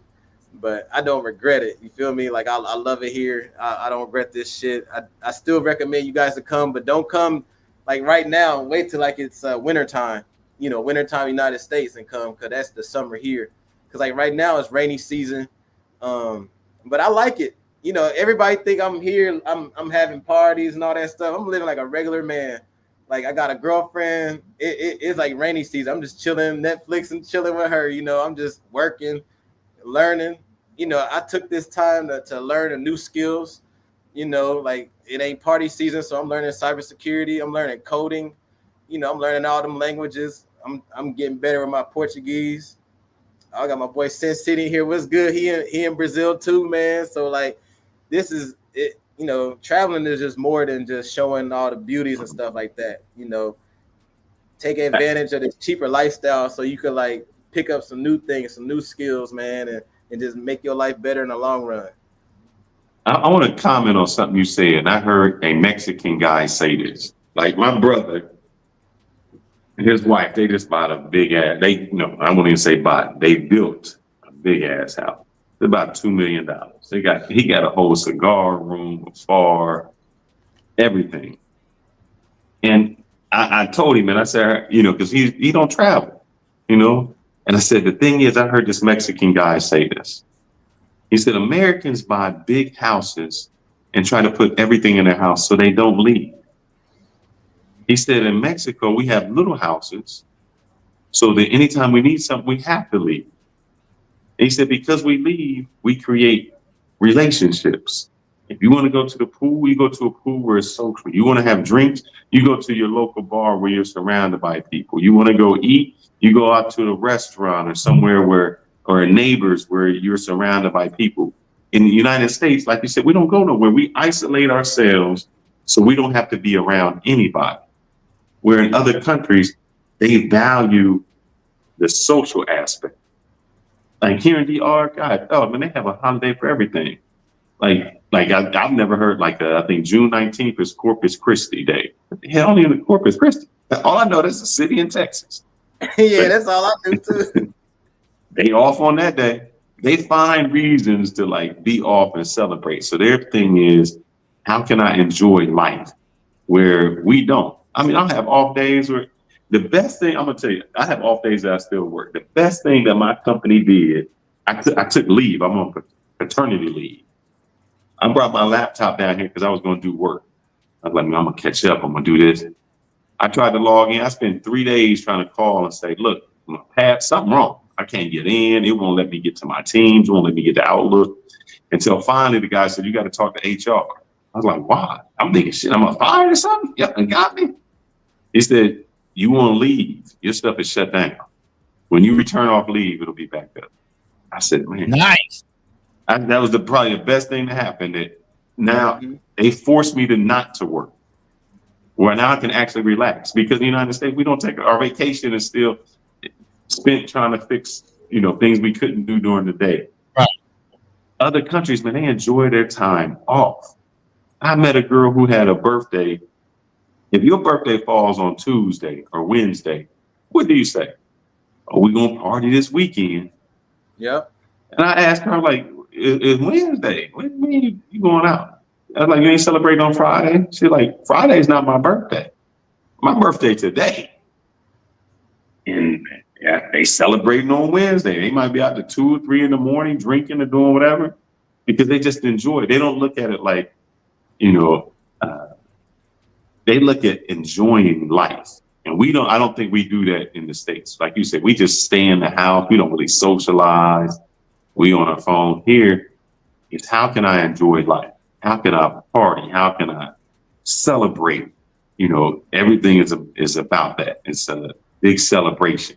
D: But I don't regret it. You feel me? Like I love it here. I don't regret this shit. I still recommend you guys to come, but don't come like right now. Wait till like it's wintertime, wintertime United States and come, because that's the summer here. Because like right now it's rainy season. But I like it. Everybody think I'm here. I'm having parties and all that stuff. I'm living like a regular man. Like I got a girlfriend. It's like rainy season. I'm just chilling, Netflix and chilling with her. I'm just working, learning. I took this time to learn new skills. Like it ain't party season, so I'm learning cybersecurity. I'm learning coding. I'm learning all them languages. I'm getting better with my Portuguese. I got my boy Sin City here. What's good? He in Brazil too, man. So like, this is it. You know, traveling is just more than just showing all the beauties and stuff like that. You know, take advantage of this cheaper lifestyle so you could like pick up some new things, some new skills, man, and just make your life better in the long run.
B: I want to comment on something you said, and I heard a Mexican guy say this. Like my brother and his wife, they just bought a big ass. I won't even say bought. They built a big ass house. It's about $2 million. He got a whole cigar room, a bar, everything. And I told him, and I said, because he don't travel, And I said, the thing is, I heard this Mexican guy say this. He said, Americans buy big houses and try to put everything in their house so they don't leave. He said, in Mexico, we have little houses so that anytime we need something, we have to leave. And he said, because we leave, we create relationships. If you want to go to the pool, you go to a pool where it's social. You want to have drinks, you go to your local bar where you're surrounded by people. You want to go eat, you go out to a restaurant or somewhere or neighbors where you're surrounded by people. In the United States, like you said, we don't go nowhere. We isolate ourselves so we don't have to be around anybody. Where in other countries, they value the social aspect. Like here in DR, man, they have a holiday for everything. I've never heard I think June 19th is Corpus Christi Day. Hell, only in Corpus Christi. All I know, that's a city in Texas.
D: Yeah, that's all I do too.
B: They off on that day. They find reasons to be off and celebrate. So their thing is, how can I enjoy life where we don't? I mean, I'll have off days where the best thing, I'm going to tell you, I have off days that I still work. The best thing that my company did, I took leave. I'm on paternity leave. I brought my laptop down here because I was going to do work. I was like, I'm going to catch up. I'm going to do this. I tried to log in. I spent 3 days trying to call and say, look, Pat, something wrong. I can't get in. It won't let me get to my teams. It won't let me get to Outlook. Until finally the guy said, you got to talk to HR. I was like, why? I'm thinking, shit, I'm fired or something? Yep, they got me. He said, you want to leave. Your stuff is shut down. When you return off leave, it'll be back up. I said, man.
C: Nice.
B: That was probably the best thing that happened. That now they forced me to not to work. Where now I can actually relax. Because in the United States, we don't take our vacation is still spent trying to fix, things we couldn't do during the day.
C: Right.
B: Other countries, man, they enjoy their time off. I met a girl who had a birthday. If your birthday falls on Tuesday or Wednesday, what do you say? Are we going to party this weekend?
D: Yep.
B: And I asked her, it's Wednesday. What do you mean you going out? I was like, you ain't celebrating on Friday? She's like, Friday's not my birthday. My birthday today. And yeah, they celebrating on Wednesday. They might be out to 2 or 3 in the morning, drinking or doing whatever, because they just enjoy it. They don't look at it like, they look at enjoying life. And I don't think we do that in the States. Like you said, we just stay in the house. We don't really socialize. We on our phone. Here, it's how can I enjoy life? How can I party? How can I celebrate? Everything is about that. It's a big celebration.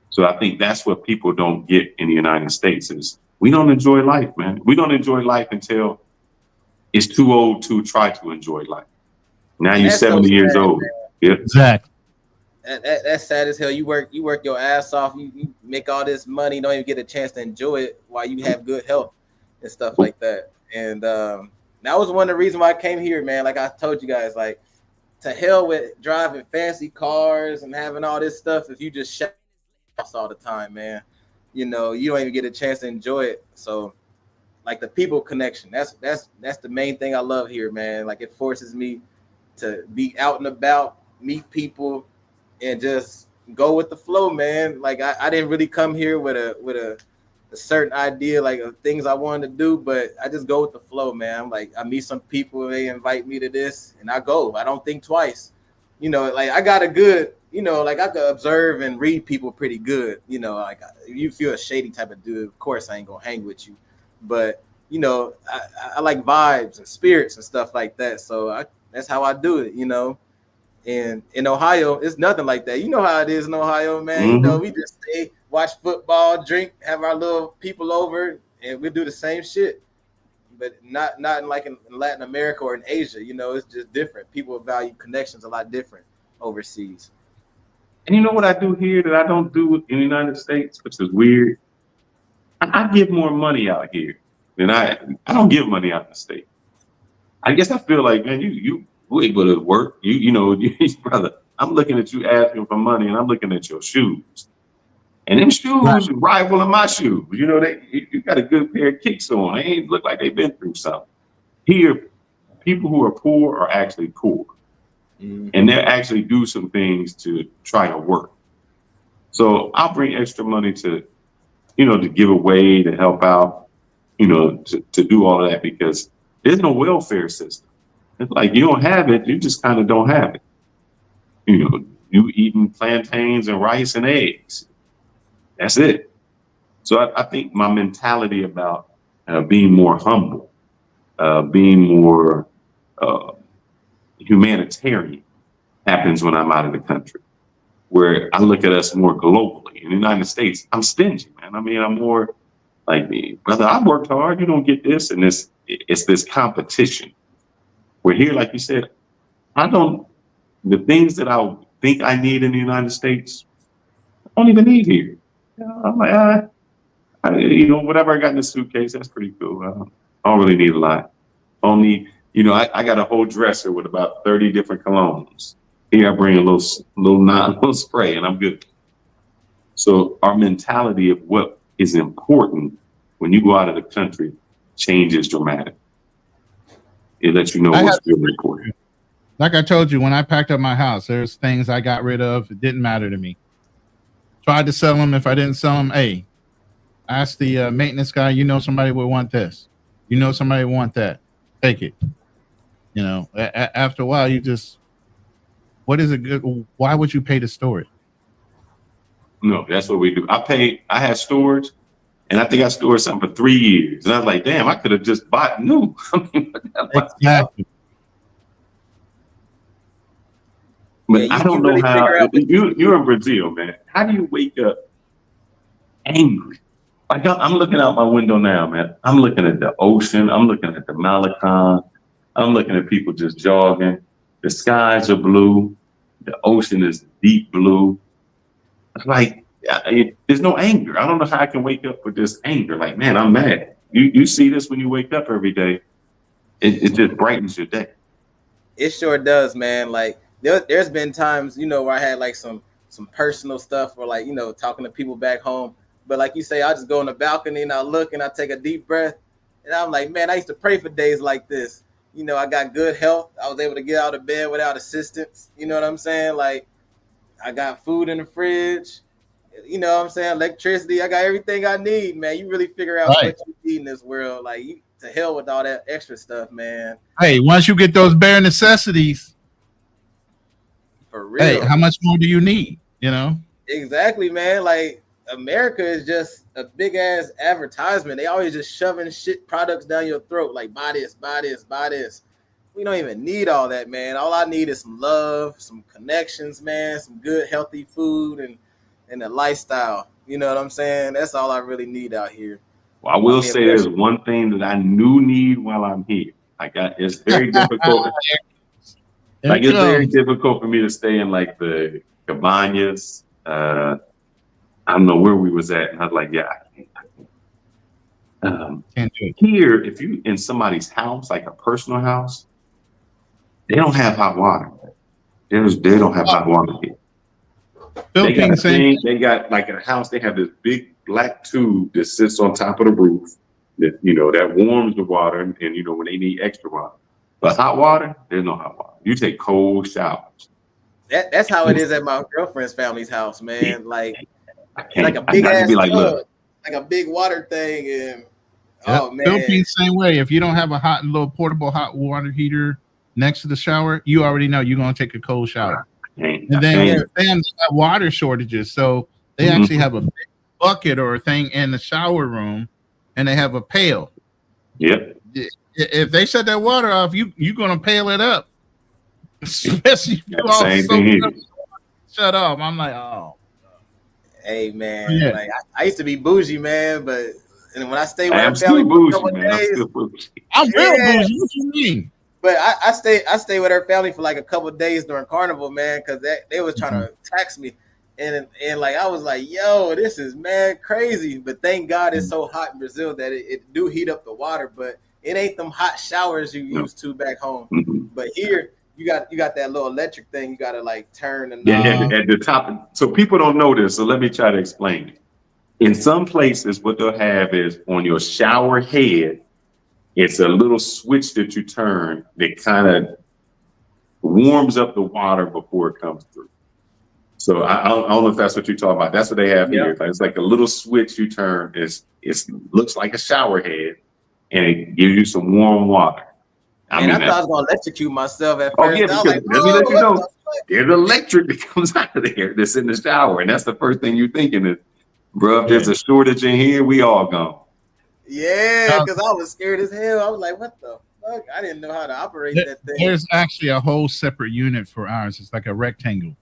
B: So I think that's what people don't get in the United States is we don't enjoy life, man. We don't enjoy life until it's too old to try to enjoy life. Now you're 70 years old. Yeah.
C: Exactly.
D: That's sad as hell. You work your ass off. You make all this money, don't even get a chance to enjoy it while you have good health and stuff like that. And that was one of the reasons why I came here, man. Like I told you guys, to hell with driving fancy cars and having all this stuff. If you just shut all the time, man, you don't even get a chance to enjoy it. So, the people connection. That's the main thing I love here, man. It forces me to be out and about, meet people, and just go with the flow, man. I didn't really come here with a certain idea of things I wanted to do, but I just go with the flow, man. I meet some people, they invite me to this, and I go. I don't think twice. I got a good, I can observe and read people pretty good. You feel a shady type of dude, of course I ain't gonna hang with you. But I like vibes and spirits and stuff like that. So that's how I do it, And in Ohio, it's nothing like that. You know how it is in Ohio, man.
B: Mm-hmm.
D: We just stay, watch football, drink, have our little people over, and we do the same shit. but not in like in Latin America or in Asia. You know, it's just different. People value connections a lot different overseas.
B: And you know what I do here that I don't do in the United States, which is weird? I give more money out here than I don't give money out in the state. I guess I feel like, man, you able to work. You know, brother, I'm looking at you asking for money and I'm looking at your shoes. And them shoes rivaling my shoes. You know, you got a good pair of kicks on. They ain't look like they've been through something. Here, people who are poor are actually poor. And they'll actually do some things to try to work. So I'll bring extra money to, you know, to give away, to help out, you know, to do all of that because there's no welfare system. It's like you don't have it, you just kind of don't have it. You know, you eating plantains and rice and eggs. That's it. So I think my mentality about being more humble, being more humanitarian happens when I'm out of the country, where I look at us more globally. In the United States, I'm stingy, man. I mean, I'm more like, brother, I worked hard. You don't get this. And it's this competition. We're here, like you said, the things that I think I need in the United States, I don't even need here. You know, I'm like, you know, whatever I got in the suitcase, that's pretty cool. I don't really need a lot. Only, you know, I got a whole dresser with about 30 different colognes. Here I bring a little spray and I'm good. So our mentality of what is important when you go out of the country changes dramatically. It lets you know what's really important.
C: Like I told you, when I packed up my house, there's things I got rid of. It didn't matter to me. Tried to sell them. If I didn't sell them, hey, ask the maintenance guy, you know, somebody would want this. You know, somebody would want that. Take it. You know, after a while, you just, what is it good? Why would you pay to store it?
B: No, that's what we do. I had storage, and I think I stored something for 3 years. And I was like, damn, I could have just bought new.
C: Exactly.
B: But I don't know how you're in Brazil, man. How do you wake up angry? Like I'm looking out my window now, man. I'm looking at the ocean. I'm looking at the Malacan. I'm looking at people just jogging. The skies are blue. The ocean is deep blue. It's like there's no anger. I don't know how I can wake up with this anger. Like, man, I'm mad. You see this when you wake up every day. It just brightens your day.
D: It sure does, man. Like there's been times, you know, where I had like some personal stuff or like, you know, talking to people back home. But like you say, I just go on the balcony and I look and I take a deep breath. And I'm like, man, I used to pray for days like this. You know, I got good health. I was able to get out of bed without assistance. You know what I'm saying? Like, I got food in the fridge. You know what I'm saying? Electricity. I got everything I need, man. You really figure out what you need in this world. Like, to hell with all that extra stuff, man.
C: Hey, once you get those bare necessities,
D: for real.
C: Hey, how much more do you need? You know? Exactly,
D: man. Like, America is just a big ass advertisement. They always just shoving shit products down your throat. Like, buy this, buy this, buy this. We don't even need all that, man. All I need is some love, some connections, man, some good, healthy food and a lifestyle. You know what I'm saying? That's all I really need out here.
B: Well, I will say there's one thing that I need while I'm here. It's very difficult. It's very difficult for me to stay in like the cabanas. I don't know where we was at. And I was like, yeah, I can't do it. Here, if you in somebody's house, like a personal house, they don't have hot water. They don't have hot water here. They got like a house, they have this big black tube that sits on top of the roof that, you know, that warms the water and you know, when they need extra water. But hot water, there's no hot water. You take cold showers.
D: That's how it is at my girlfriend's family's house, man. Like, like a big ass tub, like a big water thing, and oh man,
C: Philippines same way. If you don't have a little portable hot water heater next to the shower, you already know you're gonna take a cold shower. And then they have water shortages, so they actually have a big bucket or a thing in the shower room, and they have a pail.
B: Yep.
C: If they shut that water off, you're gonna pail it up. Especially if you all shut off. I'm like, oh.
D: Hey man, like I used to be bougie, man, but And when I stay with
B: I'm
D: her family
B: still
D: for a
B: bougie,
D: couple of
B: man. I'm
D: days,
B: still bougie.
C: I'm real
D: Yeah.
C: bougie. What you mean?
D: but I stay with her family for like a couple of days during Carnival, man, because they was trying to tax me. And like I was like, yo, this is mad crazy. But thank God it's so hot in Brazil that it do heat up the water, but it ain't them hot showers you used to back home.
B: Mhm.
D: But here you got that little electric thing. You got to like turn the
B: Yeah,
D: knob.
B: at the top. So people don't know this. So let me try to explain it. In some places, what they'll have is on your shower head, it's a little switch that you turn that kind of warms up the water before it comes through. So I don't know if that's what you're talking about. That's what they have here. It's like a little switch you turn. It looks like a shower head, and it gives you some warm water.
D: And I thought I was gonna electrocute myself at
B: Oh
D: first.
B: yeah,
D: I was
B: because
D: like,
B: let me let you
D: what
B: know,
D: the fuck?
B: there's electric that comes out of there that's in the shower, and that's the first thing you're thinking is, bro, if there's a shortage in here, we all gone.
D: Yeah, because I was scared as hell. I was like, what the fuck? I didn't know how to operate that thing.
C: There's actually a whole separate unit for ours. It's like a rectangle.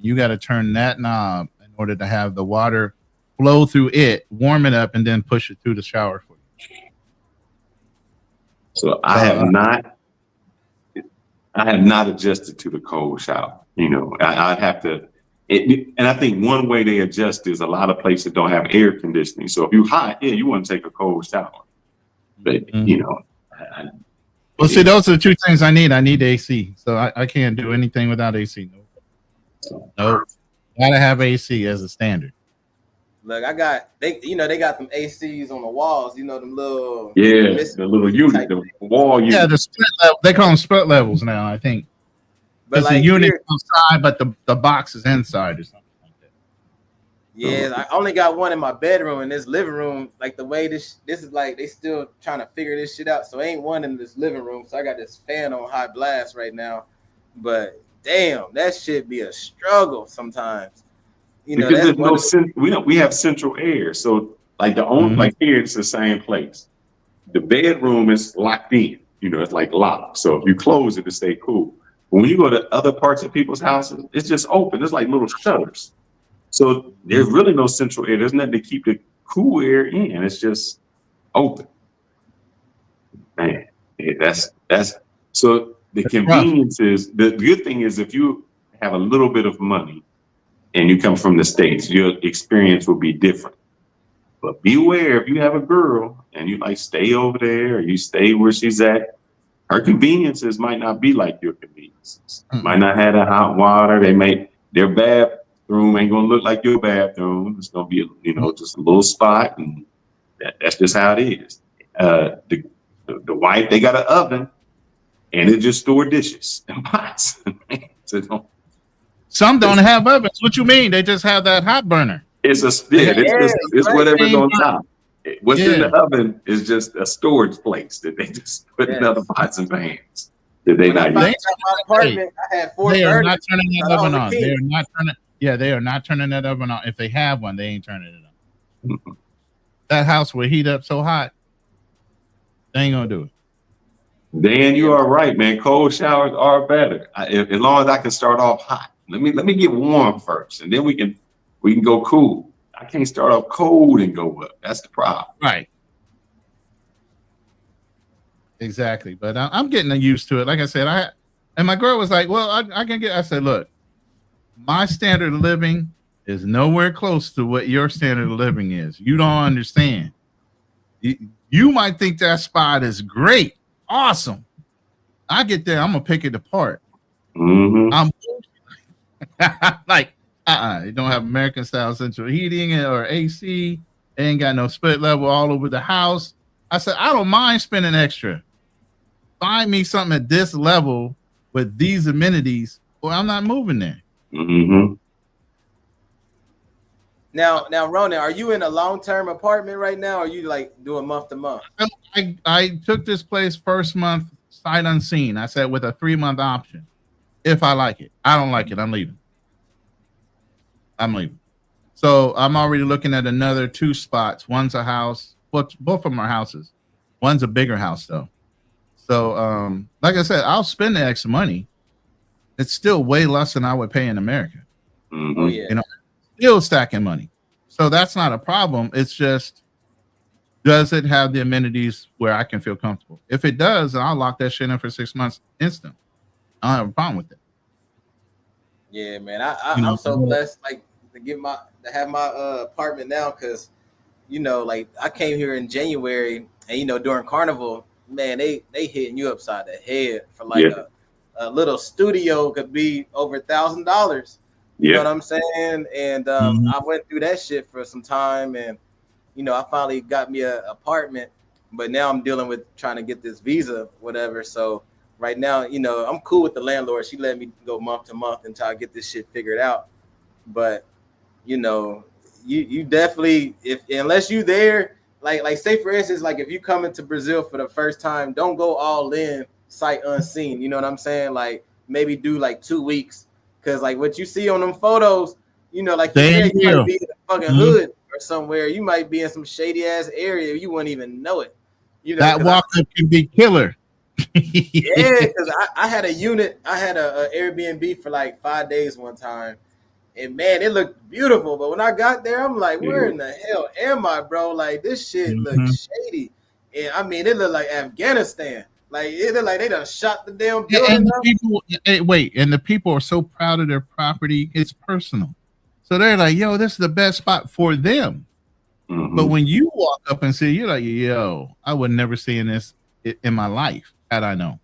C: You got to turn that knob in order to have the water flow through it, warm it up, and then push it through the shower for you.
B: So I have not adjusted to the cold shower. You know, I'd have to. And I think one way they adjust is a lot of places don't have air conditioning. So if you're hot, yeah, you want to take a cold shower. But you know,
C: well, see, those are the two things I need. I need AC, so I can't do anything without AC. No, gotta have AC as a standard.
D: Look, they got them ACs on the walls. You know them little
B: the little unit, the wall unit.
C: Yeah, the split level. They call them split levels now, I think.
D: But
C: like the unit outside, but the box is inside or something like that.
D: Yeah, I only got one in my bedroom. In this living room, like the way this is like they still trying to figure this shit out. So ain't one in this living room. So I got this fan on high blast right now. But damn, that shit be a struggle sometimes. You know,
B: because there's we have central air. So like like here it's the same place. The bedroom is locked in. You know, it's like locked. So if you close it to stay cool. But when you go to other parts of people's houses, it's just open. It's like little shutters. So there's really no central air. There's nothing to keep the cool air in. It's just open. Man, that's so the convenience is the good thing is if you have a little bit of money and you come from the States, your experience will be different. But beware if you have a girl and you like stay over there or you stay where she's at, her conveniences might not be like your conveniences. Might not have the hot water. Their bathroom ain't gonna look like your bathroom. It's gonna be just a little spot, and that's just how it is. The wife, they got an oven, and it just store dishes and pots.
C: Some don't have ovens. What you mean? They just have that hot burner.
B: It's whatever's on top. What's in the oven is just a storage place that they just put in other pots and pans that they not use.
D: I had 4
C: They are not
D: burners.
C: turning that oven on. They are not turning. Yeah, they are not turning that oven on. If they have one, they ain't turning it on. That house will heat up so hot. They ain't gonna do it.
B: Dan, you are right, man. Cold showers are better. As long as I can start off hot. Let me get warm first, and then we can go cool. I can't start off cold and go up. That's the problem.
C: Right. Exactly. But I'm getting used to it. Like I said, and my girl was like, well, I can get, I said, look, my standard of living is nowhere close to what your standard of living is. You don't understand. You might think that spot is great. Awesome. I get there, I'm going to pick it apart. I'm like, you don't have American style central heating or AC. They ain't got no split level all over the house. I said, I don't mind spending extra. Find me something at this level with these amenities, or I'm not moving there.
D: Now, Ronan, are you in a long-term apartment right now, or are you like doing month to month?
C: I took this place first month sight unseen. I said with a 3-month option. If I like it. I don't like it, I'm leaving. So I'm already looking at another 2 spots. One's a house. Both of them are houses. One's a bigger house though. So like I said, I'll spend the extra money. It's still way less than I would pay in America.
D: Oh yeah.
C: Still stacking money. So that's not a problem. It's just Does it have the amenities where I can feel comfortable? If it does, I'll lock that shit in for 6 months instant. I don't have a problem with it.
D: Yeah, man.
C: You know,
D: I'm so blessed, like to have my apartment now, because like I came here in January, and during Carnival, man, they hitting you upside the head for like a little studio could be over $1,000. You know what I'm saying? And I went through that shit for some time, and I finally got me an apartment, but now I'm dealing with trying to get this visa, whatever. So right now, I'm cool with the landlord. She let me go month to month until I get this shit figured out. But you definitely, if unless you there, like say for instance, like if you come into Brazil for the first time, don't go all in sight unseen. You know what I'm saying? Like maybe do like 2 weeks, because like what you see on them photos, like you said, you might be in the fucking hood or somewhere. You might be in some shady ass area. You wouldn't even know it.
C: That walk up can be killer.
D: Yeah, because I had a unit. I had a Airbnb for like 5 days one time. And man, it looked beautiful. But when I got there, I'm like, where in the hell am I, bro? Like, this shit looks shady. And I mean, it looked like Afghanistan. Like, it looked like they done shot the damn building.
C: And the people are so proud of their property. It's personal. So they're like, yo, this is the best spot for them. But when you walk up and see, you're like, yo, I would never see this in my life had I known.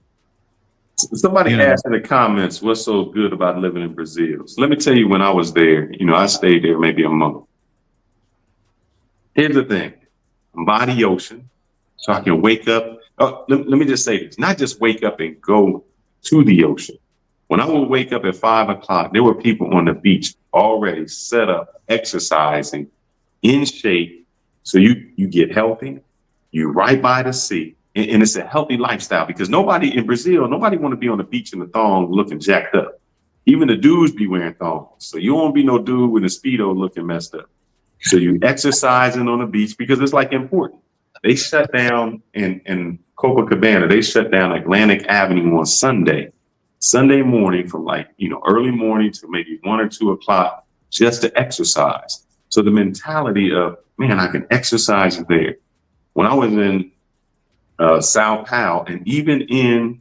B: Somebody asked in the comments, what's so good about living in Brazil? So let me tell you, when I was there, I stayed there maybe a month. Here's the thing. I'm by the ocean, so I can wake up. Oh, let me just say this, not just wake up and go to the ocean. When I would wake up at 5 o'clock, there were people on the beach already set up, exercising, in shape. So you get healthy, you right by the sea. And it's a healthy lifestyle, because nobody in Brazil, nobody want to be on the beach in the thong looking jacked up. Even the dudes be wearing thongs. So you won't be no dude with a Speedo looking messed up. So you exercising on the beach because it's like important. They shut down in Copacabana, they shut down Atlantic Avenue on Sunday morning from early morning to maybe 1 or 2 o'clock just to exercise. So the mentality of, man, I can exercise there. When I was in Sao Paulo, and even in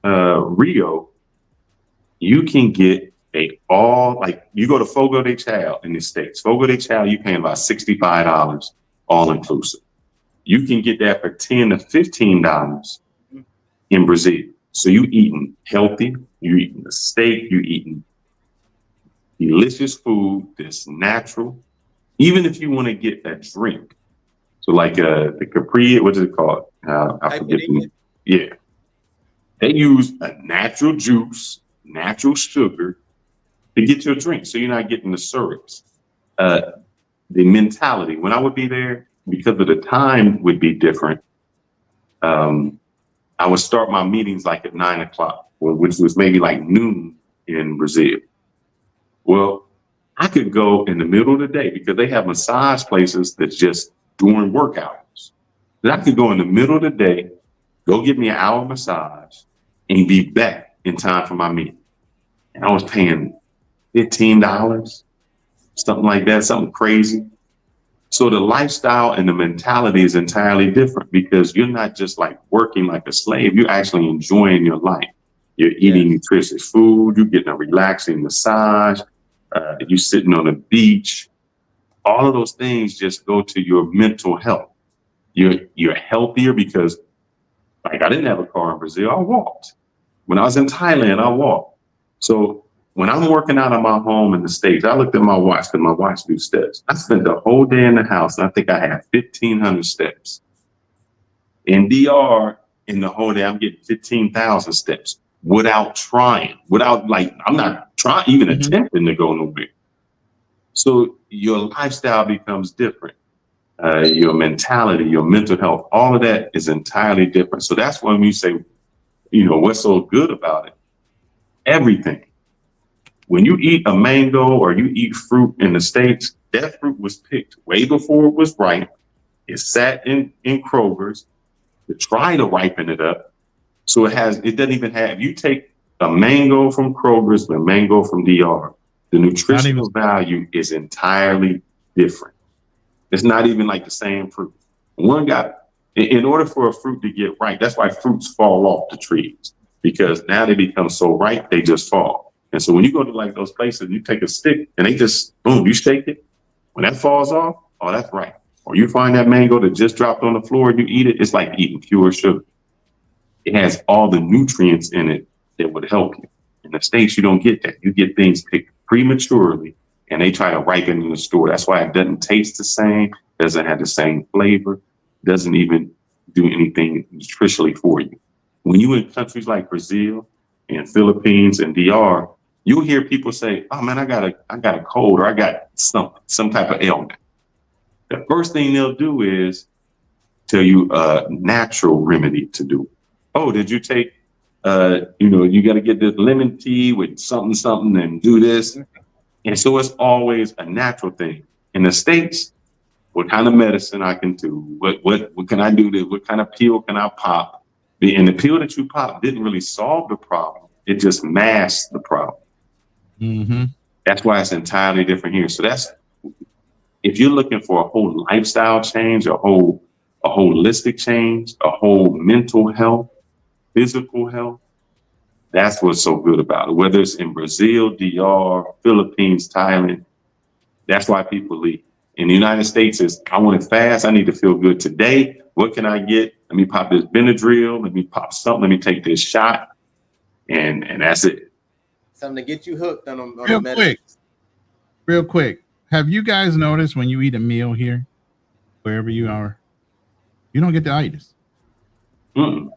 B: Rio, you can get you go to Fogo de Chao in the States. Fogo de Chao, you paying about $65 all inclusive. You can get that for $10 to $15 in Brazil. So you eating healthy, you eating a steak, you eating delicious food that's natural. Even if you want to get a drink, so like the Capri, what is it called? I forget. Yeah, they use a natural juice, natural sugar to get your drink, so you're not getting the syrups. The mentality, when I would be there, because of the time would be different. I would start my meetings like at 9 o'clock, which was maybe like noon in Brazil. Well, I could go in the middle of the day because they have massage places that's just during work hours. Then I could go in the middle of the day, go get me an hour massage, and be back in time for my meeting. And I was paying $15, something like that, something crazy. So the lifestyle and the mentality is entirely different, because you're not just like working like a slave. You're actually enjoying your life. You're eating nutritious food. You're getting a relaxing massage. You're sitting on a beach. All of those things just go to your mental health. You're healthier because, like, I didn't have a car in Brazil. I walked. When I was in Thailand, I walked. So when I'm working out of my home in the States, I looked at my watch because my watch do steps. I spent the whole day in the house, and I think I had 1,500 steps. In DR, in the whole day, I'm getting 15,000 steps without trying, I'm not trying, even attempting to go nowhere. So your lifestyle becomes different. Your mentality, your mental health, all of that is entirely different. So that's when we say, what's so good about it? Everything. When you eat a mango or you eat fruit in the States, that fruit was picked way before it was ripe. It sat in Kroger's to try to ripen it up. So it doesn't even have, you take a mango from Kroger's and a mango from DR, the nutritional value is entirely different. It's not even like the same fruit. One got, in order for a fruit to get ripe, that's why fruits fall off the trees, because now they become so ripe, they just fall. And so when you go to like those places, you take a stick and they just, boom, you shake it. When that falls off, oh, that's ripe. Or you find that mango that just dropped on the floor and you eat it, it's like eating pure sugar. It has all the nutrients in it that would help you. In the States, you don't get that. You get things picked prematurely and they try to ripen in the store. That's why it doesn't taste the same, doesn't have the same flavor, doesn't even do anything nutritionally for you. When you in countries like Brazil and Philippines and DR, you'll hear people say, "Oh man, I got a cold or I got some type of ailment." The first thing they'll do is tell you a natural remedy to do. Oh, did you take you got to get this lemon tea with something and do this. And so it's always a natural thing. In the States, what kind of medicine I can do? What can I do? What kind of pill can I pop? And the pill that you pop didn't really solve the problem. It just masked the problem.
C: Mm-hmm.
B: That's why it's entirely different here. So that's, if you're looking for a whole lifestyle change, a holistic change, a whole mental health, physical health, that's what's so good about it. Whether it's in Brazil, DR, Philippines, Thailand, that's why people leave. In the United States, is I want it fast. I need to feel good today. What can I get? Let me pop this Benadryl. Let me pop something. Let me take this shot, and that's it.
D: Something to get you hooked on
C: Real quick. Real quick. Have you guys noticed when you eat a meal here, wherever you are, you don't get the itis?
B: Mm-mm.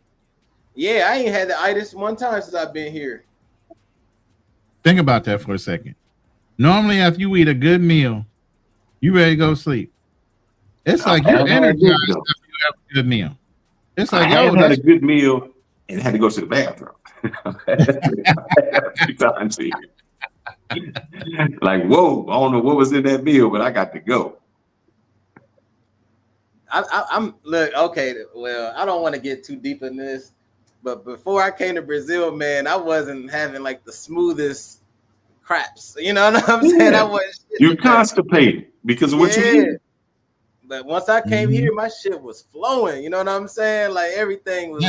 D: Yeah, I ain't had the itis one time since I've been here.
C: Think about that for a second. Normally, after you eat a good meal, you ready to go to sleep. It's like you're energized after you have a good meal. It's like,
B: I had a good meal and had to go to the bathroom. A few times here. Like, whoa, I don't know what was in that meal, but I got to go.
D: I'm look, okay, well, I don't want to get too deep in this, but before I came to Brazil, man, I wasn't having like the smoothest craps. You know what I'm saying? I wasn't.
B: You're constipated because of what you eat.
D: But once I came here, my shit was flowing. You know what I'm saying? Like everything was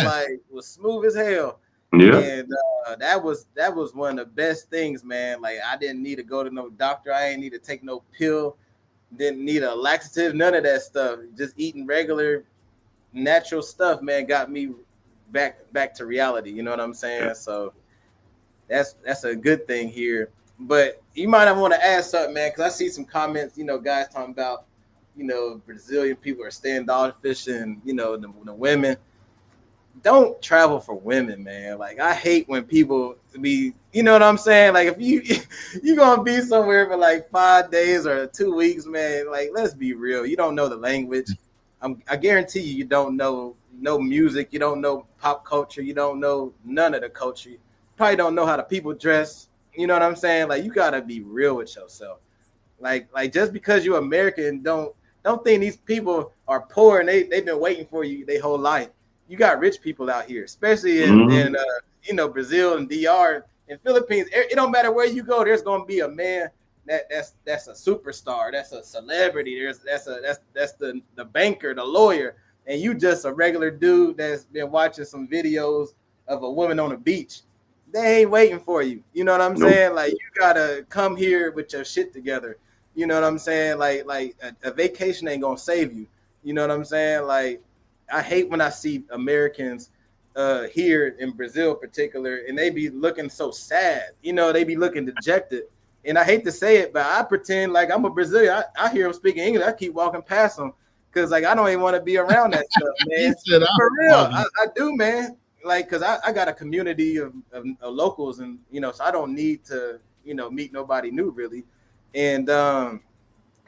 D: was smooth as hell.
B: Yeah.
D: And that was one of the best things, man. Like I didn't need to go to no doctor. I ain't need to take no pill. Didn't need a laxative. None of that stuff. Just eating regular, natural stuff, man, got me back to reality. You know what I'm saying? Yeah. So that's a good thing here. But you might want to ask something, man, because I see some comments. You know, guys talking about, you know, Brazilian people are standoffish and, you know, the women. Don't travel for women, man. Like, I hate when people be, you know what I'm saying? Like, if you gonna be somewhere for like 5 days or 2 weeks, man, like, let's be real. You don't know the language. I guarantee you don't know no music. You don't know pop culture. You don't know none of the culture. You probably don't know how the people dress. You know what I'm saying? Like, you gotta be real with yourself. Like just because you're American, don't think these people are poor and they've been waiting for you their whole life. You got rich people out here, especially in you know, Brazil and DR and Philippines. It don't matter where you go, there's gonna be a man that's a superstar, that's a celebrity, that's the banker, the lawyer, and you just a regular dude that's been watching some videos of a woman on the beach. They ain't waiting for you. You know what I'm saying? Like, you gotta come here with your shit together. You know what I'm saying? Like a vacation ain't gonna save you. You know what I'm saying? Like, I hate when I see Americans here in Brazil in particular, and they be looking so sad. You know, they be looking dejected. And I hate to say it, but I pretend like I'm a Brazilian. I hear them speaking English. I keep walking past them because, like, I don't even want to be around that stuff, man. For real, I do, man. Like, because I got a community of locals, and, you know, so I don't need to, you know, meet nobody new, really. And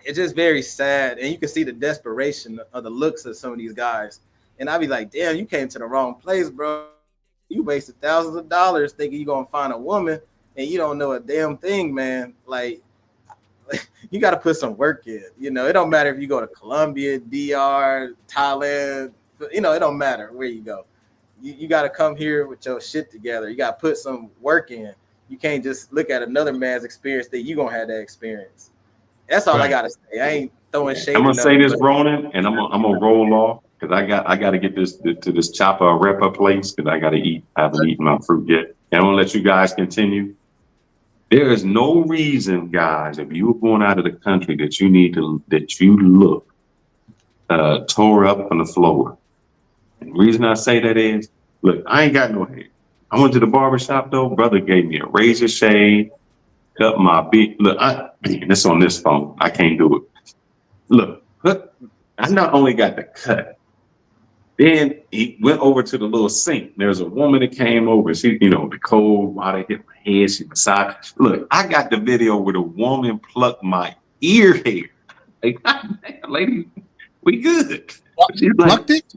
D: it's just very sad. And you can see the desperation of the looks of some of these guys. And I'd be like, damn, you came to the wrong place, bro. You wasted thousands of dollars thinking you're going to find a woman, and you don't know a damn thing, man. Like, you got to put some work in. You know, it don't matter if you go to Colombia, DR, Thailand. You know, it don't matter where you go. You got to come here with your shit together. You got to put some work in. You can't just look at another man's experience that you're going to have that experience. That's all I
C: Right.
D: gotta say. I ain't throwing shade.
B: I'm
D: or
B: gonna say
D: nothing,
B: this,
D: but
B: Ronan, and I'm gonna roll off because I gotta get this to this chopper wrap up place because I gotta eat. I haven't eaten my fruit yet. And I'm gonna let you guys continue. There is no reason, guys, if you were going out of the country that you look tore up on the floor. And the reason I say that is, look, I ain't got no hair. I went to the barber shop though. Brother gave me a razor shave, cut my beard. Look, this on this phone. I can't do it. Look, I not only got the cut, then he went over to the little sink. There's a woman that came over. She, the cold water hit my head. She massaged. Look, I got the video where the woman plucked my ear hair. Like, God damn, lady, we good. She's like,
C: Plucked it?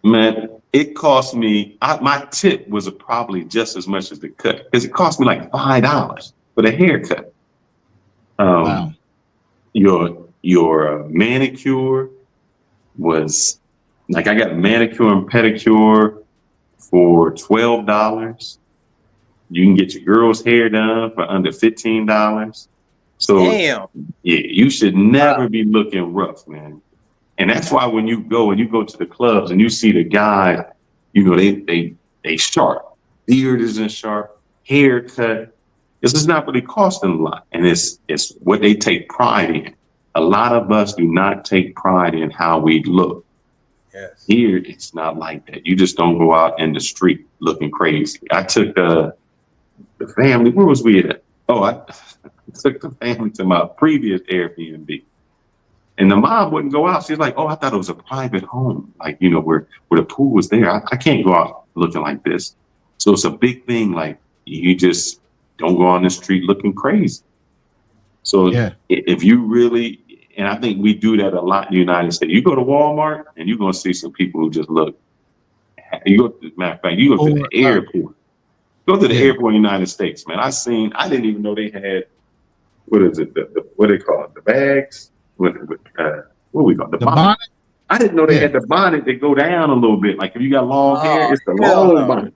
B: man, it cost me. My tip was probably just as much as the cut because it cost me like $5 for the haircut.
C: Wow.
B: Your manicure was like I got a manicure and pedicure for $12. You can get your girl's hair done for under $15. So
D: damn.
B: yeah, you should never be looking rough, man. And that's why when you go to the clubs and you see the guys, they sharp. Beard isn't sharp, haircut. This is not really costing a lot. And it's what they take pride in. A lot of us do not take pride in how we look.
D: Yes.
B: Here, it's not like that. You just don't go out in the street looking crazy. I took the family. Where was we at? Oh, I took the family to my previous Airbnb. And the mom wouldn't go out. She's like, oh, I thought it was a private home. Like, where the pool was there. I can't go out looking like this. So it's a big thing. Like, you just don't go on the street looking crazy. So
C: Yeah.
B: if you really, and I think we do that a lot in the United States. You go to Walmart and you're going to see some people who just look. Matter of fact, you go to the airport. Go to the airport in the United States, man. I didn't even know they had, what is it? What they call it? The bags? What we call it? The bonnet? I didn't know they had the bonnet that go down a little bit. Like if you got long hair, it's the long bonnet.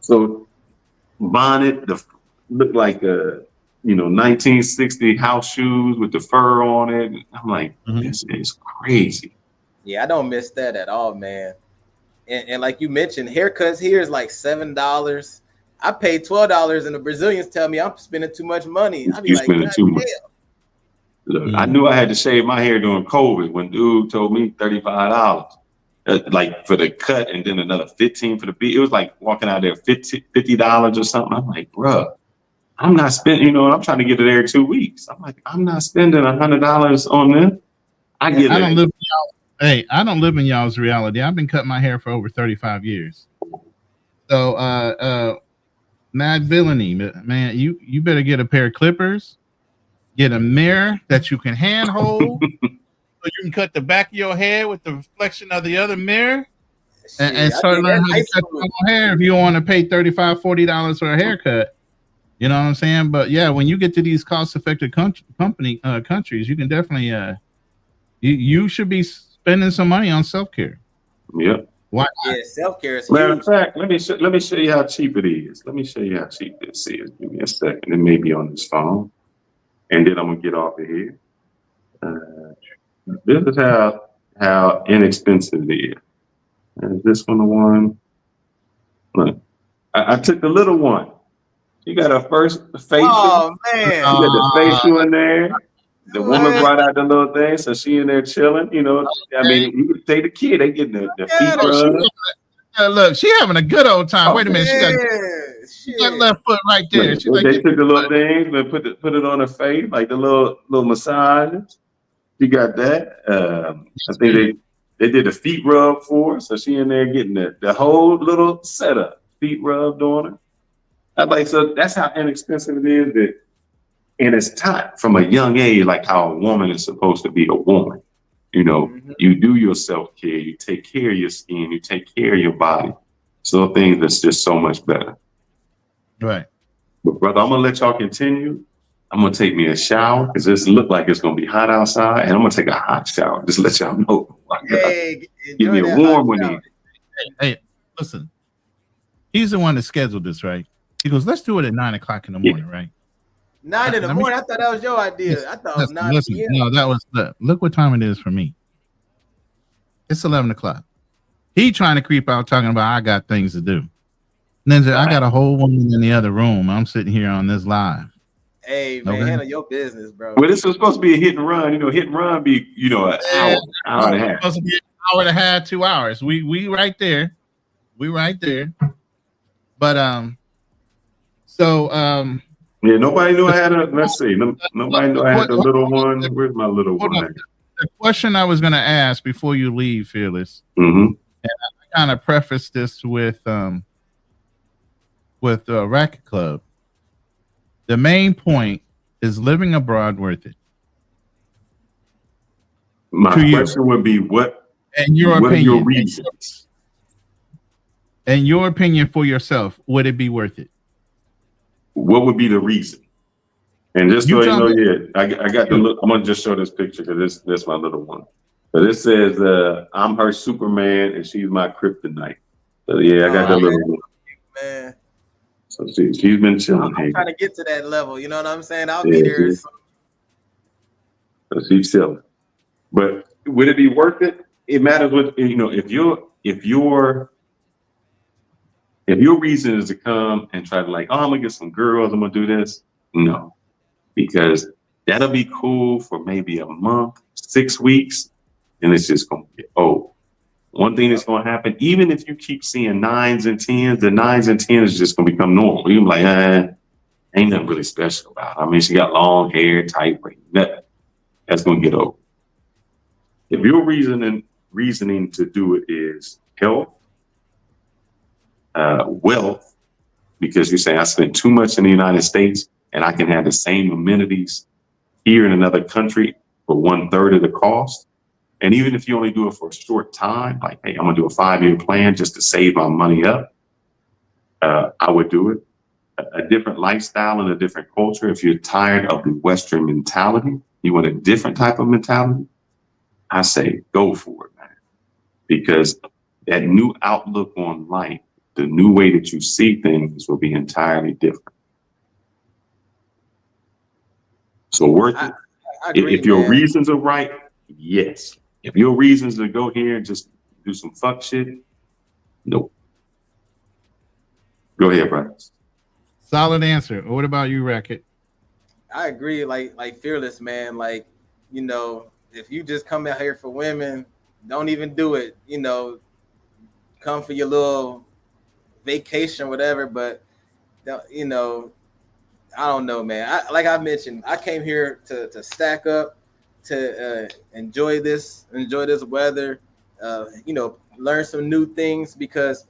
B: So bonnet, look like 1960 house shoes with the fur on it. I'm like, this is crazy.
D: Yeah, I don't miss that at all, man. And like you mentioned, haircuts here is like $7. I paid $12, and the Brazilians tell me I'm spending too much money. I be like, spending too much.
B: Look, I knew I had to shave my hair during COVID when dude told me $35, like for the cut, and then another $15 for the beat. It was like walking out there $50 or something. I'm like, bruh, I'm not spending. I'm trying to get it there 2 weeks. I'm like, I'm not spending $100 on this. I get it.
C: I don't live in y'all's reality. I've been cutting my hair for over 35 years. So, mad villainy, man. You better get a pair of clippers, get a mirror that you can hand hold, so you can cut the back of your head with the reflection of the other mirror, and start learning how to cut your own hair if you want to pay $35, $40 for a haircut. You know what I'm saying? But yeah, when you get to these cost-effective countries, you can definitely you should be spending some money on self-care.
B: Yep.
C: Why?
D: Yeah, self-care is
B: Matter
D: huge.
B: of fact, let me show you how cheap it is. Let me show you how cheap this is. Give me a second. It may be on this phone, and then I'm gonna get off of here. This is how inexpensive it is. Is this one the one? Look, I took the little one. You got a first facial.
D: Oh man,
B: you got the facial in there. The woman brought out the little thing, so she in there chilling. I mean, you could take the kid. They getting the feet rub.
C: Look, she having a good old time. Wait a minute, she got left foot right there.
B: They took the little things and put it on her face, like the little massages. She got that. I think they did a feet rub for her, so she in there getting the whole little setup, feet rubbed on her. So that's how inexpensive it is. And it's taught from a young age, like how a woman is supposed to be a woman. You do your self-care, you take care of your skin, you take care of your body. So things that's just so much better.
C: Right.
B: But brother, I'm gonna let y'all continue. I'm gonna take me a shower because this look like it's gonna be hot outside, and I'm gonna take a hot shower. Just let y'all know.
D: Hey,
B: give me a warm one.
C: Hey, listen. He's the one that scheduled this, right? He goes, let's do it at 9:00 in the morning, right?
D: 9 in the
C: Let me-
D: morning. I thought that was your idea. I thought it was 9
C: Listen,
D: p.m.
C: no, that was look what time it is for me. It's 11 o'clock. He trying to creep out talking about I got things to do. Ninja, I got a whole woman in the other room. I'm sitting here on this live.
D: Hey man,
C: Okay.
D: handle your business, bro.
B: Well, this was supposed to be a hit and run. Hit and run be, an hour and a half.
C: Supposed to be an hour and a half, 2 hours. We right there. We right there. But
B: Yeah, nobody knew I had a. Let's see. Nobody knew I had the little one. Where's my little one? At?
C: The question I was going to ask before you leave, Fearless,
B: Mm-hmm.
C: and I kind of preface this with Racket Club. The main point is living abroad worth it?
B: My question would be what?
C: And your
B: what
C: opinion?
B: Are your reasons?
C: And your opinion for yourself, would it be worth it?
B: What would be the reason? And just so you know, I got the look. I'm gonna just show this picture because this my little one. But it says I'm her Superman and she's my kryptonite. So yeah, I got that little one.
D: Man.
B: So she's been chilling.
D: I'm trying to get to that level. You know what I'm saying? I'll
B: Yeah,
D: be there.
B: So she's chilling. But would it be worth it? It matters what if your reason is to come and try to I'm gonna get some girls, I'm gonna do this. No, because that'll be cool for maybe a month, 6 weeks, and it's just gonna get old. One thing that's gonna happen, even if you keep seeing 9s and 10s, the 9s and 10s is just gonna become normal. You're like, ain't nothing really special about her. I mean, she got long hair, tight waist. That's gonna get old. If your reasoning to do it is health, wealth, because you're saying I spent too much in the United States and I can have the same amenities here in another country for 1/3 of the cost. And even if you only do it for a short time, like, hey, I'm gonna do a 5-year plan just to save my money up, I would do it. A different lifestyle and a different culture. If you're tired of the Western mentality, you want a different type of mentality, I say go for it, man. Because that new outlook on life, the new way that you see things will be entirely different. So worth it.
D: I agree,
B: if your reasons are right, yes. If your reasons to go here and just do some fuck shit, nope. Go ahead, bro.
C: Solid answer. What about you, Racket?
D: I agree. Like Fearless, man. Like, if you just come out here for women, don't even do it. Come for your little vacation, whatever. But I don't know, man. Like I mentioned, I came here to stack up, to enjoy this weather, learn some new things because,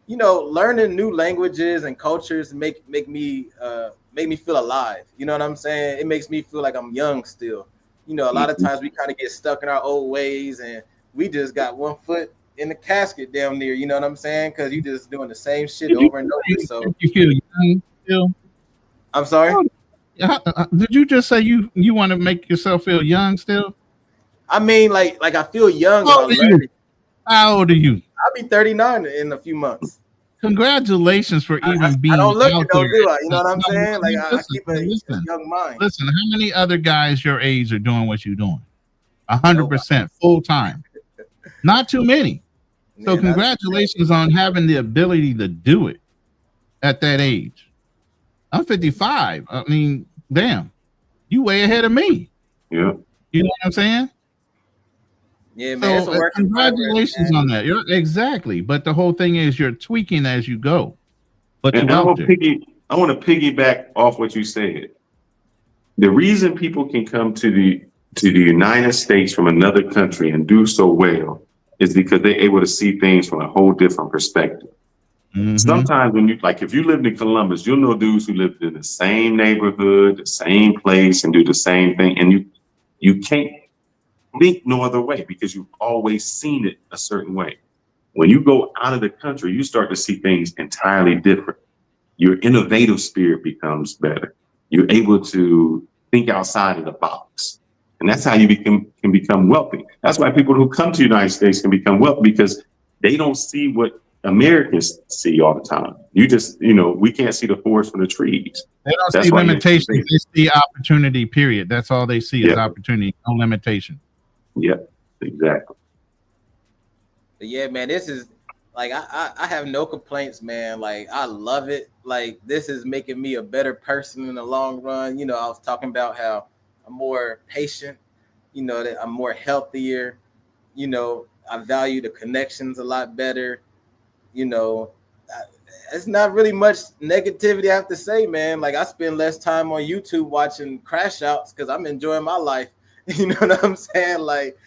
D: learning new languages and cultures make me feel alive. You know what I'm saying? It makes me feel like I'm young still. A lot of times we kind of get stuck in our old ways and we just got one foot in the casket down there. You know what I'm saying? Because you just doing the same shit over and over. So
C: you feel young still?
D: I'm sorry.
C: Did you just say you want to make yourself feel young still?
D: I mean, like I feel young.
C: How old are you?
D: I'll be 39 in a few months.
C: Congratulations for even being.
D: I don't look
C: out
D: it though,
C: there.
D: do I? You know what I'm saying? Like
C: Listen,
D: I keep a young mind.
C: Listen, how many other guys your age are doing what you're doing? 100% full time. Not too many. So congratulations on having the ability to do it at that age. I'm 55. I mean, damn, you way ahead of me.
B: Yeah.
C: You know what I'm saying?
D: Yeah, man.
C: So, congratulations on that. Exactly. But the whole thing is you're tweaking as you go. But
B: I want to piggyback off what you said. The reason people can come to the United States from another country and do so well is because they're able to see things from a whole different perspective. Mm-hmm. Sometimes when if you lived in Columbus, you'll know dudes who lived in the same neighborhood, the same place, and do the same thing, and you can't think no other way because you've always seen it a certain way. When you go out of the country, you start to see things entirely different. Your innovative spirit becomes better. You're able to think outside of the box. And that's how you can become wealthy. That's why people who come to the United States can become wealthy because they don't see what Americans see all the time. You just, we can't see the forest for the trees.
C: They don't
B: That's
C: see
B: why
C: limitations. They see opportunity, period. That's all they see is opportunity, no limitation.
B: Yep, exactly.
D: But yeah, man, this is like I have no complaints, man. Like I love it. Like this is making me a better person in the long run. You know, I was talking about how I'm more patient, that I'm more healthier, I value the connections a lot better, it's not really much negativity I have to say, man. Like I spend less time on YouTube watching crash outs because I'm enjoying my life. You know what I'm saying? Like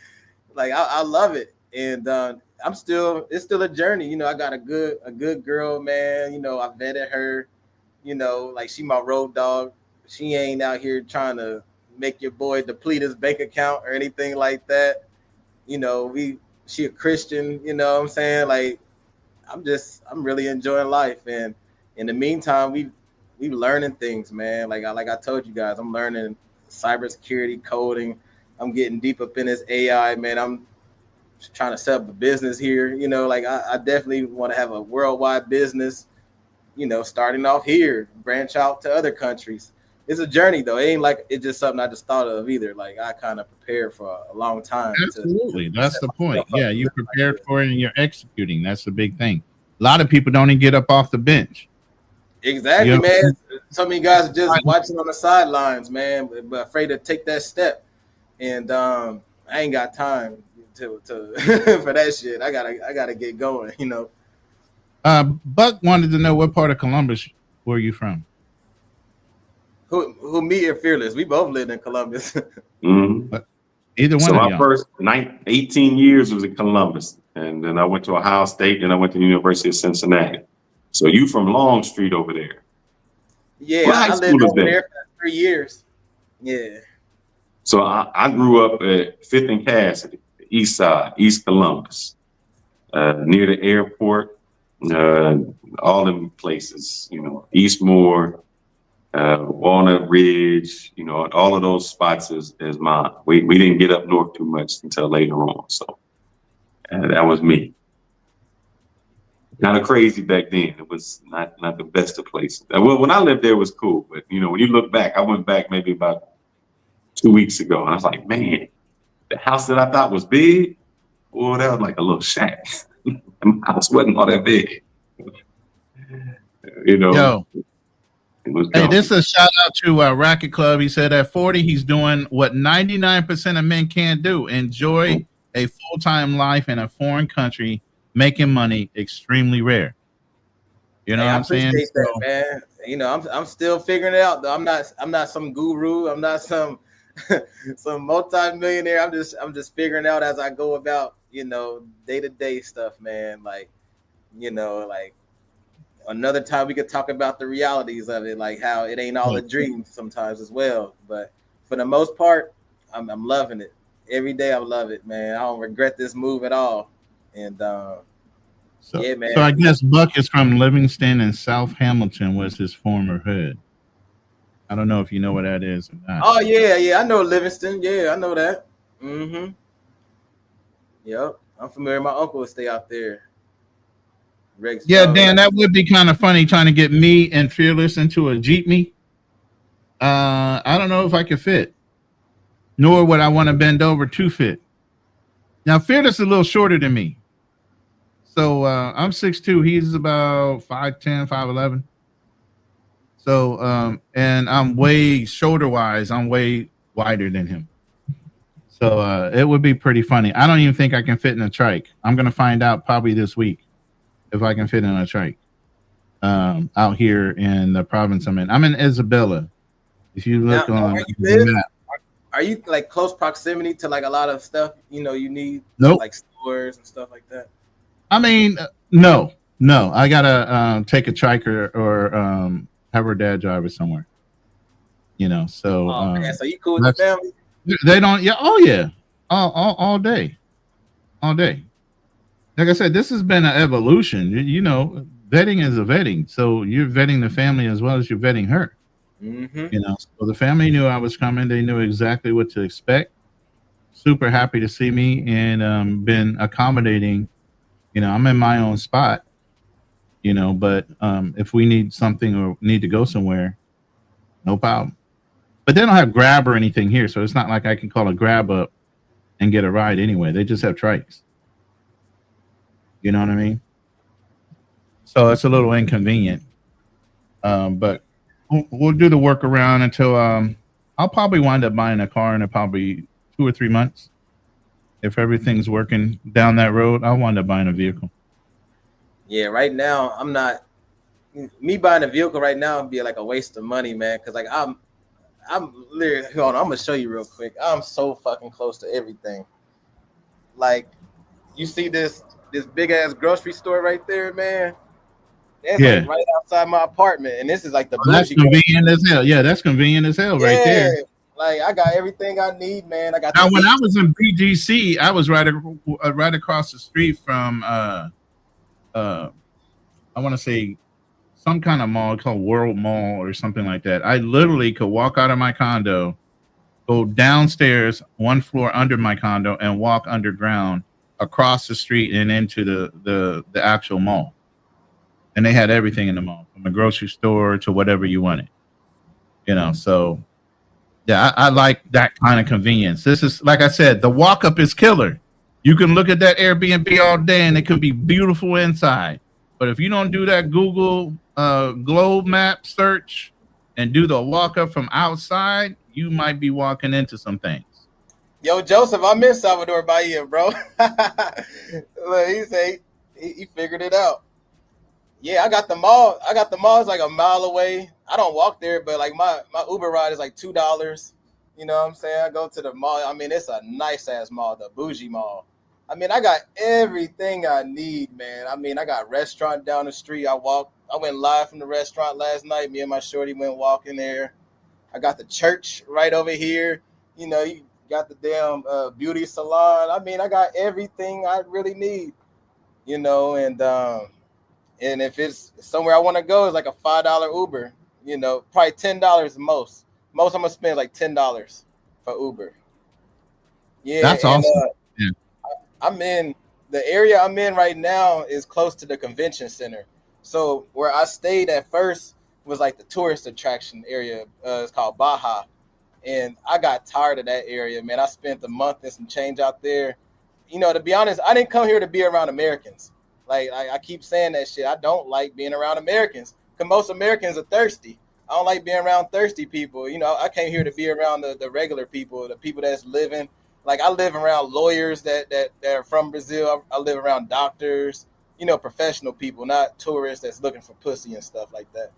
D: I love it. And it's still a journey. I got a good girl, man. I vetted her, like she my road dog. She ain't out here trying to make your boy deplete his bank account or anything like that. She a Christian, you know what I'm saying? Like I'm really enjoying life. And in the meantime, we learning things, man. Like I told you guys, I'm learning cybersecurity, coding. I'm getting deep up in this AI, man. I'm trying to set up a business here. Like I definitely want to have a worldwide business, starting off here, branch out to other countries. It's a journey though. It ain't like it's just something I just thought of either. Like I kind of prepared for a long time.
C: Absolutely. That's the point. Yeah, you prepared for it and you're executing. That's the big thing. A lot of people don't even get up off the bench.
D: Exactly, man. Some of you guys are just watching on the sidelines, man, but afraid to take that step. And I ain't got time to for that shit. I gotta get going,
C: Buck wanted to know what part of Columbus were you from?
D: Who me or Fearless? We both lived in Columbus.
B: Mm-hmm.
C: Either one.
B: So
C: of
B: my
C: y'all.
B: first 18 years was in Columbus, and then I went to Ohio State, and I went to the University of Cincinnati. So you from Long Street over there?
D: Yeah, I lived over there for 3 years. Yeah.
B: So I grew up at 5th and Cassidy, the East Side, East Columbus, near the airport, all them places, Eastmore. Walnut Ridge, all of those spots is mine. We didn't get up north too much until later on. So that was me. Kind of crazy back then. It was not the best of places. Well, when I lived there, it was cool. But, when you look back, I went back maybe about 2 weeks ago. And I was like, man, the house that I thought was big, well, that was like a little shack. The house wasn't all that big.
C: Yo. Hey, this is a shout out to Racket Club. He said at 40, he's doing what 99% of men can't do. Enjoy a full-time life in a foreign country, making money extremely rare. You know what I'm saying?
D: That, man. I'm still figuring it out though. I'm not some guru. I'm not some multi-millionaire. I'm just figuring out as I go about, day-to-day stuff, man. Like, like another time we could talk about the realities of it, like how it ain't all a dream sometimes as well. But for the most part, I'm loving it. Every day I love it, man. I don't regret this move at all. And yeah, man.
C: So I guess Buck is from Livingston, and South Hamilton was his former hood. I don't know if you know what that is or not.
D: Oh yeah, I know Livingston. Yeah, I know that. Mm-hmm. Yep, I'm familiar. My uncle would stay out there. Rex
C: Dan, that would be kind of funny trying to get me and Fearless into a Jeepney. I don't know if I could fit, nor would I want to bend over to fit. Now, Fearless is a little shorter than me. So I'm 6'2". He's about 5'10", 5'11". So, and I'm way shoulder-wise, I'm way wider than him. So it would be pretty funny. I don't even think I can fit in a trike. I'm going to find out probably this week if I can fit in a trike out here in the province I'm in. I'm in Isabella. If you look on the map.
D: Are you like close proximity to like a lot of stuff, you need like stores and stuff like that?
C: I mean, no. I got to take a trike or have her dad drive us somewhere. So.
D: Oh, man. So you cool with the family?
C: They don't. Yeah. Oh, yeah. All day. All day. Like I said, this has been an evolution. Vetting is a vetting. So you're vetting the family as well as you're vetting her.
D: Mm-hmm.
C: So the family knew I was coming. They knew exactly what to expect. Super happy to see me and been accommodating. I'm in my own spot. But if we need something or need to go somewhere, no problem. But they don't have Grab or anything here, so it's not like I can call a Grab up and get a ride anyway. They just have trikes. You know what I mean? So it's a little inconvenient. But we'll do the workaround until I'll probably wind up buying a car in probably 2 or 3 months. If everything's working down that road, I'll wind up buying a vehicle.
D: Yeah, right now I'm not. Me buying a vehicle right now would be like a waste of money, man. Because like I'm literally. Hold on, I'm gonna show you real quick. I'm so fucking close to everything. Like, you see this big ass grocery store right there, man. That's like right outside my apartment, and this is like the
C: that's convenient as hell. Yeah, that's convenient as hell right there.
D: Like, I got everything I need, man. I got.
C: Now, when I was in BGC, I was right across the street from I want to say some kind of mall called World Mall or something like that. I literally could walk out of my condo, go downstairs 1 floor under my condo, and walk underground across the street and into the actual mall. And they had everything in the mall, from a grocery store to whatever you wanted. So yeah, I like that kind of convenience. This is, like I said, the walk up is killer. You can look at that Airbnb all day and it could be beautiful inside. But if you don't do that Google globe map search and do the walk up from outside, you might be walking into some things.
D: Yo, Joseph, I'm in Salvador Bahia, bro. Look, he say he figured it out. Yeah, I got the mall. It's like a mile away. I don't walk there, but like my Uber ride is like $2. You know what I'm saying? I go to the mall. I mean, it's a nice ass mall, the bougie mall. I mean, I got everything I need, man. I mean, I got restaurant down the street. I went live from the restaurant last night. Me and my shorty went walking there. I got the church right over here. You got the damn beauty salon. I mean, I got everything I really need. And if it's somewhere I want to go, it's like a $5 Uber. Probably $10 most. Most I'm gonna spend like $10 for Uber. Yeah,
C: that's awesome.
D: I'm in the area I'm in right now is close to the convention center. So where I stayed at first was like the tourist attraction area. It's called Baja, and I got tired of that area, man. I spent a month and some change out there. To be honest, I didn't come here to be around Americans. Like I keep saying that shit. I don't like being around Americans because most Americans are thirsty. I don't like being around thirsty people. I came here to be around the regular people, the people that's living. Like, I live around lawyers that are from Brazil. I live around doctors, professional people, not tourists that's looking for pussy and stuff like that.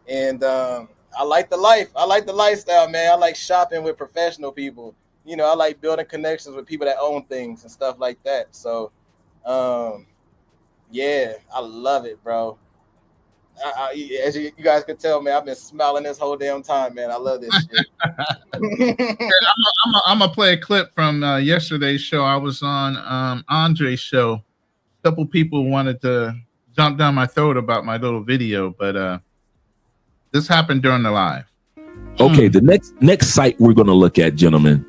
D: And I like the life. I like the lifestyle, man. I like shopping with professional people. I like building connections with people that own things and stuff like that. So, yeah, I love it, bro. As you guys can tell, man, I've been smiling this whole damn time, man. I love this shit.
C: I'm gonna play a clip from yesterday's show. I was on Andre's show. A couple people wanted to jump down my throat about my little video, but this happened during the live.
E: Okay, the next site we're gonna look at, gentlemen.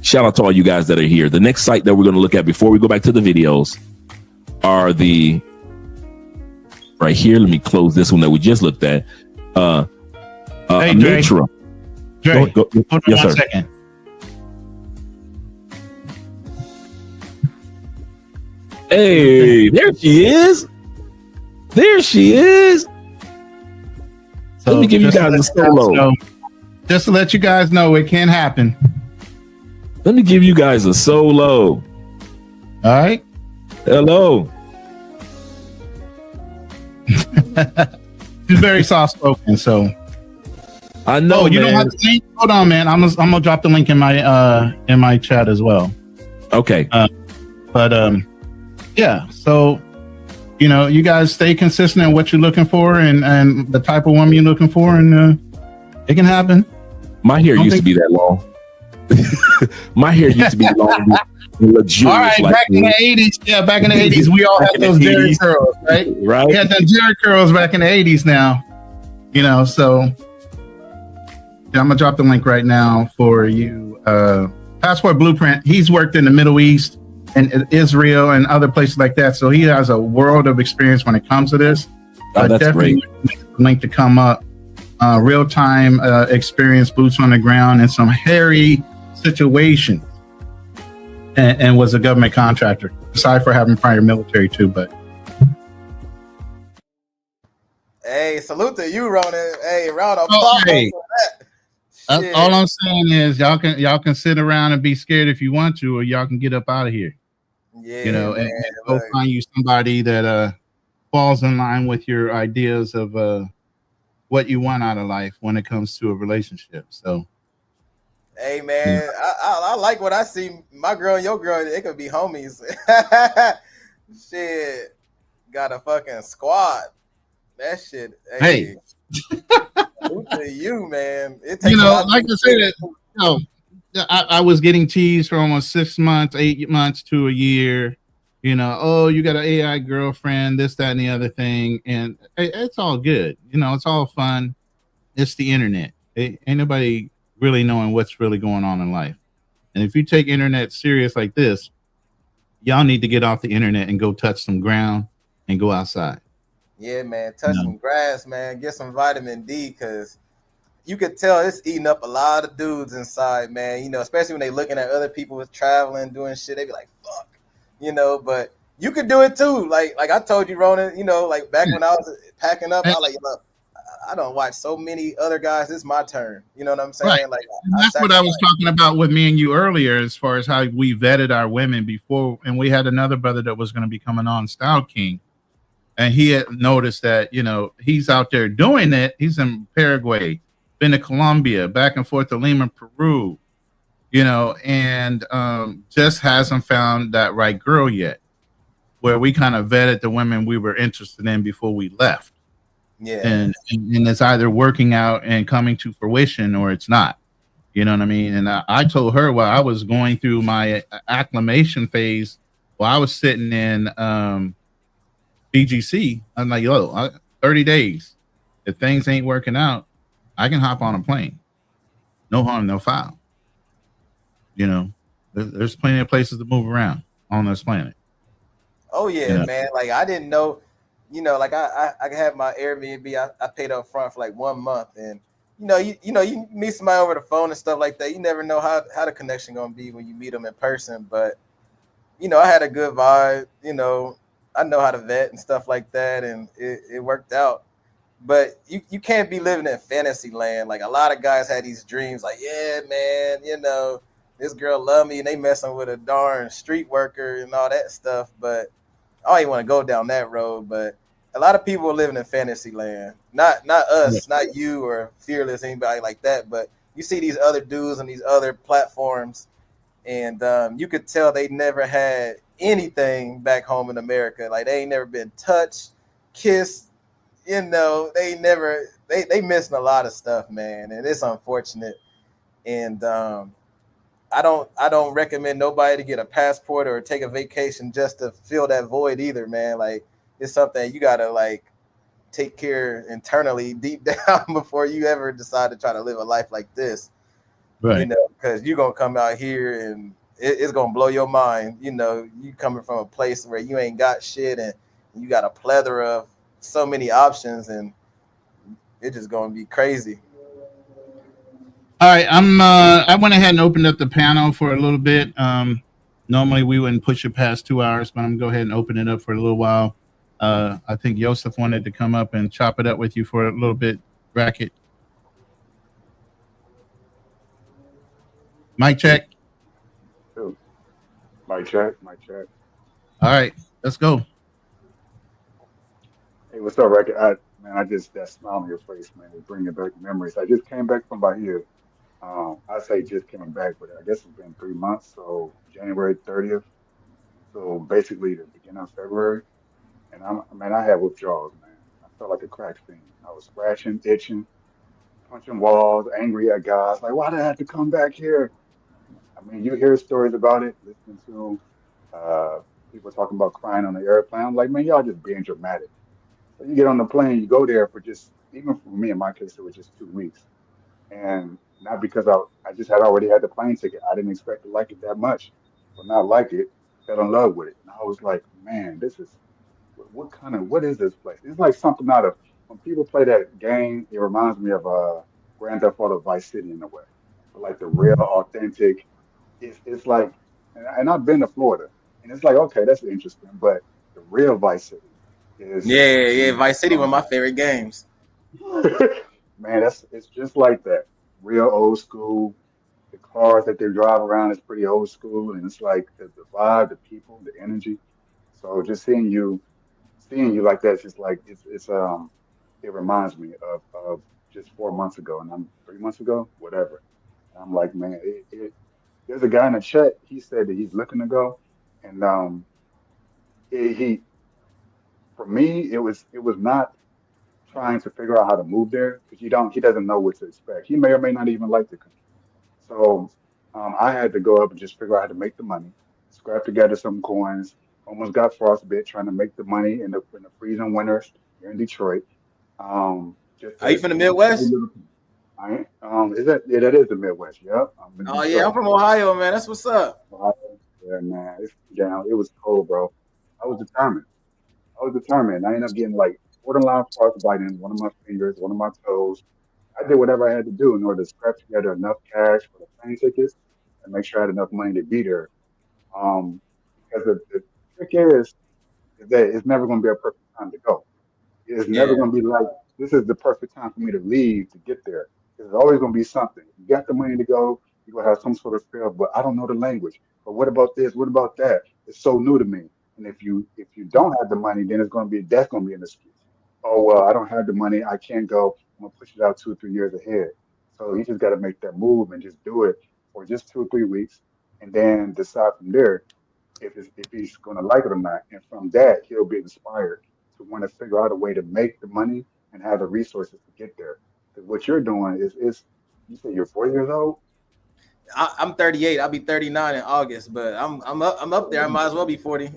E: Shout out to all you guys that are here. The next site that we're gonna look at before we go back to the videos are the right here. Let me close this one that we just looked at.
C: Hey, Dre. Dre,
E: go.
C: Hold on
E: yes,
C: one
E: sir.
C: second.
E: Hey, there she is. There she is.
C: So
E: let me give you guys a solo.
C: Just to let you guys know, it can happen.
E: Let me give you guys a solo.
C: All right.
E: Hello.
C: She's very soft spoken, so
E: I know.
C: Oh, you don't have the link? Hold on, man. I'm gonna drop the link in my chat as well.
E: Okay.
C: Yeah. So, you guys stay consistent in what you're looking for and the type of woman you're looking for, and it can happen.
E: My hair used to be that long. My hair used to be long. Luxurious,
C: all right, back in the 80s. Yeah, back in the 80s, we all had those Jerry curls, right?
E: Right.
C: We had the Jerry curls back in the 80s now. So yeah, I'm gonna drop the link right now for you. Passport Blueprint. He's worked in the Middle East and Israel and other places like that. So he has a world of experience when it comes to this.
E: Oh, that's
C: definitely link to come up. Real time experience, boots on the ground, in some hairy situations, and was a government contractor. Aside for having prior military too, but
D: Hey, salute to you, Ronan. Hey, round of
C: oh,
D: applause
C: hey,
D: for that. Shit.
C: all I'm saying is y'all can sit around and be scared if you want to, or y'all can get up out of here.
D: Yeah,
C: You know,
D: man.
C: and go find you somebody that falls in line with your ideas of what you want out of life when it comes to a relationship. So,
D: hey, man, I like what I see. My girl and your girl, they could be homies. Shit, got a fucking squad. That shit.
C: hey,
D: Salute to you, man. It
C: you
D: takes a
C: know,
D: lot.
C: like I said, you know, I was getting teased for almost 6 months, 8 months to a year. You know, oh, you got an AI girlfriend, this, that, and the other thing, and it's all good. You know, it's all fun. It's the internet. Ain't nobody really knowing what's really going on in life. And if you take internet serious like this, y'all need to get off the internet and go touch some ground and go outside.
D: Yeah, man. Touch some grass, man. Get some vitamin D, because you could tell it's eating up a lot of dudes inside, man. You know, especially when they looking at other people with traveling, doing shit. They be like, fuck, you know, but you could do it too. Like I told you, Ronan, you know, like back when I was packing up, I was like, look, I don't watch so many other guys. It's my turn. You know what I'm saying?
C: Right.
D: Like,
C: And that's what I was talking about with me and you earlier, as far as how we vetted our women before. And we had another brother that was going to be coming on, Style King. And he had noticed that, you know, he's out there doing it. He's in Paraguay, been to Colombia, back and forth to Lima, Peru, you know, and just hasn't found that right girl yet, where we kind of vetted the women we were interested in before we left.
D: Yeah.
C: And it's either working out and coming to fruition or it's not. You know what I mean? And I told her while I was going through my acclimation phase, while I was sitting in BGC, I'm like, yo, 30 days. If things ain't working out, I can hop on a plane. No harm, no foul. You know, there's plenty of places to move around on this planet.
D: Oh yeah,
C: You know?
D: man. Like I didn't know, you know, like I had my Airbnb. I paid up front for like 1 month, and you meet somebody over the phone and stuff like that. You never know how the connection gonna be when you meet them in person. But you know, I had a good vibe. You know, I know how to vet and stuff like that, and it worked out. But you can't be living in fantasy land. Like a lot of guys had these dreams, like, yeah, man, you know, this girl love me, and they messing with a darn street worker and all that stuff. But I don't even want to go down that road. But a lot of people are living in fantasy land. Not us, not you or Fearless, anybody like that. But you see these other dudes on these other platforms, and you could tell they never had anything back home in America. Like they ain't never been touched, kissed. You know, they missing a lot of stuff, man, and it's unfortunate. And I don't recommend nobody to get a passport or take a vacation just to fill that void either, man. Like it's something you gotta like take care internally deep down before you ever decide to try to live a life like this.
C: Right.
D: You know, because you're gonna come out here and it's gonna blow your mind. You know, you coming from a place where you ain't got shit and you got a plethora of so many options, and it's just gonna be crazy.
C: All right, I went ahead and opened up the panel for a little bit. Normally we wouldn't push it past 2 hours, but I'm gonna go ahead and open it up for a little while. I think Joseph wanted to come up and chop it up with you for a little bit. Bracket. Mic check.
F: Mic check, mic check.
C: All right, let's go.
F: Hey, what's up, Racket? Man, I just that smile on your face, man, is bringing back memories. I just came back from Bahia. I say just came back, but I guess it's been 3 months. So January 30th. So basically the beginning of February. And man, I had withdrawals, man. I felt like a crack fiend. I was scratching, itching, punching walls, angry at guys. Like, why did I have to come back here? I mean, you hear stories about it, listening to uh, people talking about crying on the airplane. I'm like, man, y'all just being dramatic. So you get on the plane, you go there for just, even for me in my case, it was just 2 weeks. And not because I just had already had the plane ticket. I didn't expect to like it that much, but not like it, fell in love with it. And I was like, man, what is this place? It's like something out of when people play that game. It reminds me of Grand Theft Auto Vice City in a way, but like the real authentic. It's like, and I've been to Florida, and it's like okay, that's interesting, but the real Vice City is,
D: Yeah. Vice City, one of my favorite games.
F: man, it's just like that, real old school. The cars that they drive around is pretty old school, and it's like the vibe, the people, the energy. So just seeing you like that, it's just like it reminds me of just 4 months ago, and I'm 3 months ago, whatever. And I'm like, man, there's a guy in the chat. He said that he's looking to go, and he for me it was not trying to figure out how to move there because he doesn't know what to expect. He may or may not even like the country. So I had to go up and just figure out how to make the money, scrap together some coins. Almost got frostbit trying to make the money in the freezing winters here in Detroit. Just
D: Are you
F: to
D: from the
F: make every
D: Midwest?
F: little. I ain't, is that yeah, that is the Midwest. Yep, I'm in
D: Oh yeah, I'm
F: Detroit.
D: from Ohio, man. That's what's up.
F: Ohio. Yeah, man, it's down. It was cold, bro. I was determined. I was determined. I ended up getting like borderline frostbite in one of my fingers, one of my toes. I did whatever I had to do in order to scrap together enough cash for the plane tickets and make sure I had enough money to be there. Because the trick is that it's never going to be a perfect time to go. It's never
D: Yeah.
F: going to be like this is the perfect time for me to leave to get there. There's always going to be something. You got the money to go. You're going to have some sort of fear, but I don't know the language. But what about this? What about that? It's so new to me. And if you don't have the money, then it's going to be that's going to be an excuse. Oh well, I don't have the money. I can't go. I'm gonna push it out 2 or 3 years ahead. So you just got to make that move and just do it for just 2 or 3 weeks, and then decide from there if he's going to like it or not. And from that, he'll be inspired to want to figure out a way to make the money and have the resources to get there. Because what you're doing is you say you're 40 years old.
D: I'm 38. I'll be 39 in August, but I'm up there. I might as well be 40.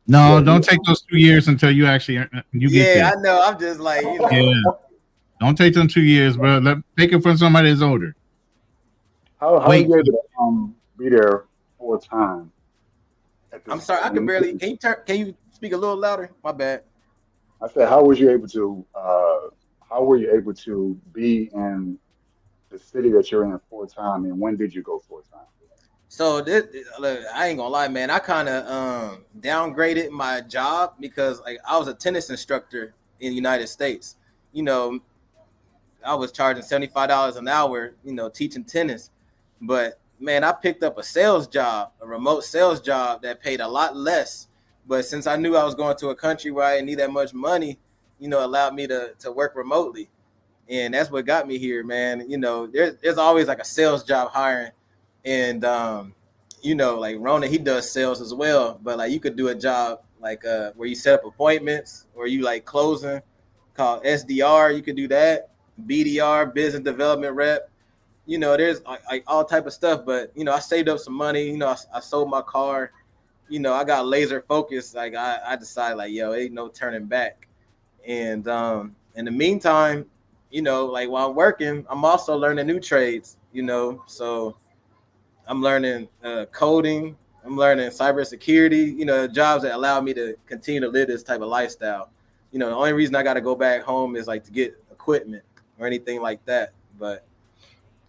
C: No,
F: Yeah,
C: don't take those 2 years until you actually you get
D: Yeah,
C: there.
D: I know. I'm just like,
C: Yeah, don't take them 2 years, bro. Take it from somebody that's older.
F: how are
C: Wait,
F: you able to be there full time at
D: I'm
F: this?
D: sorry. I
F: When
D: could
F: you
D: barely.
F: couldn't,
D: Can you speak a little louder? My bad.
F: I said, how was you able to? How were you able to be in the city that you're in full time, and when did you go full time?
D: So this, look, I ain't gonna lie, man. I kind of downgraded my job because like I was a tennis instructor in the United States. You know, I was charging $75 an hour. Teaching tennis, but man, I picked up a sales job, a remote sales job that paid a lot less. But since I knew I was going to a country where I didn't need that much money, allowed me to work remotely, and that's what got me here, man. There's always like a sales job hiring, and like Rona, he does sales as well, but like you could do a job like where you set up appointments or you like closing, called SDR. You could do that. BDR, business development rep. There's like all type of stuff, but I saved up some money. I sold my car. I got laser focused. Like I decided, like, yo, ain't no turning back. And in the meantime, like while I'm working, I'm also learning new trades. So I'm learning coding. I'm learning cybersecurity. Jobs that allow me to continue to live this type of lifestyle. The only reason I got to go back home is like to get equipment or anything like that. But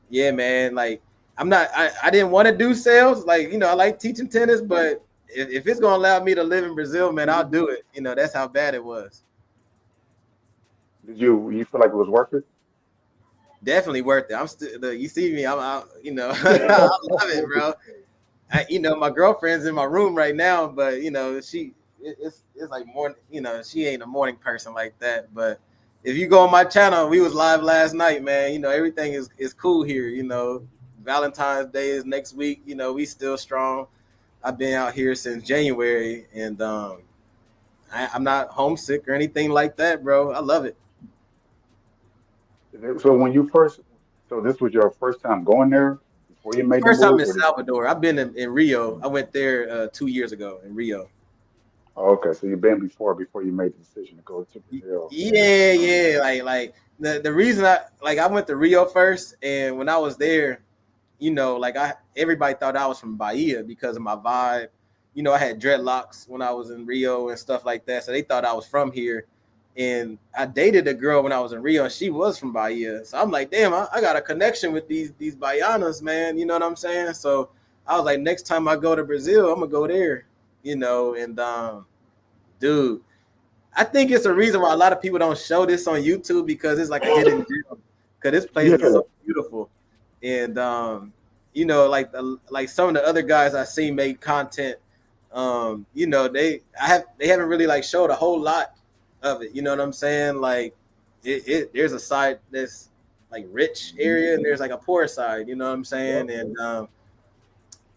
D: yeah, man, like I didn't want to do sales. Like, I like teaching tennis, but if it's gonna allow me to live in Brazil, man, I'll do it. That's how bad it was.
F: Did you feel like it was worth it?
D: Definitely worth it. I'm still, you see me, I'm out, I love it, bro. My girlfriend's in my room right now, but it's like more, she ain't a morning person like that. But if you go on my channel, we was live last night, man. Everything is cool here. Valentine's Day is next week. We still strong. I've been out here since January, and I'm not homesick or anything like that, bro. I love it.
F: So when you first, so this was your first time going there before you made the
D: First time
F: move,
D: in
F: or did
D: Salvador. I've been in Rio. I went there 2 years ago in Rio.
F: oh, okay, so you've been before you made the decision to go to Brazil.
D: Yeah. Like the reason I went to Rio first, and when I was there, like everybody thought I was from Bahia because of my vibe, you know, I had dreadlocks when I was in Rio and stuff like that. So they thought I was from here. And I dated a girl when I was in Rio, and she was from Bahia. So I'm like, damn, I got a connection with these Baianas, man. You know what I'm saying? So I was like, next time I go to Brazil, I'm gonna go there. You know, and dude, I think it's a reason why a lot of people don't show this on YouTube because it's like a hidden gem. Because this place
F: Yeah.
D: is so beautiful, and you know, like some of the other guys I see make content, you know, they haven't really like showed a whole lot of it. You know what I'm saying? Like, there's a side that's like rich area, and there's like a poor side. You know what I'm saying? And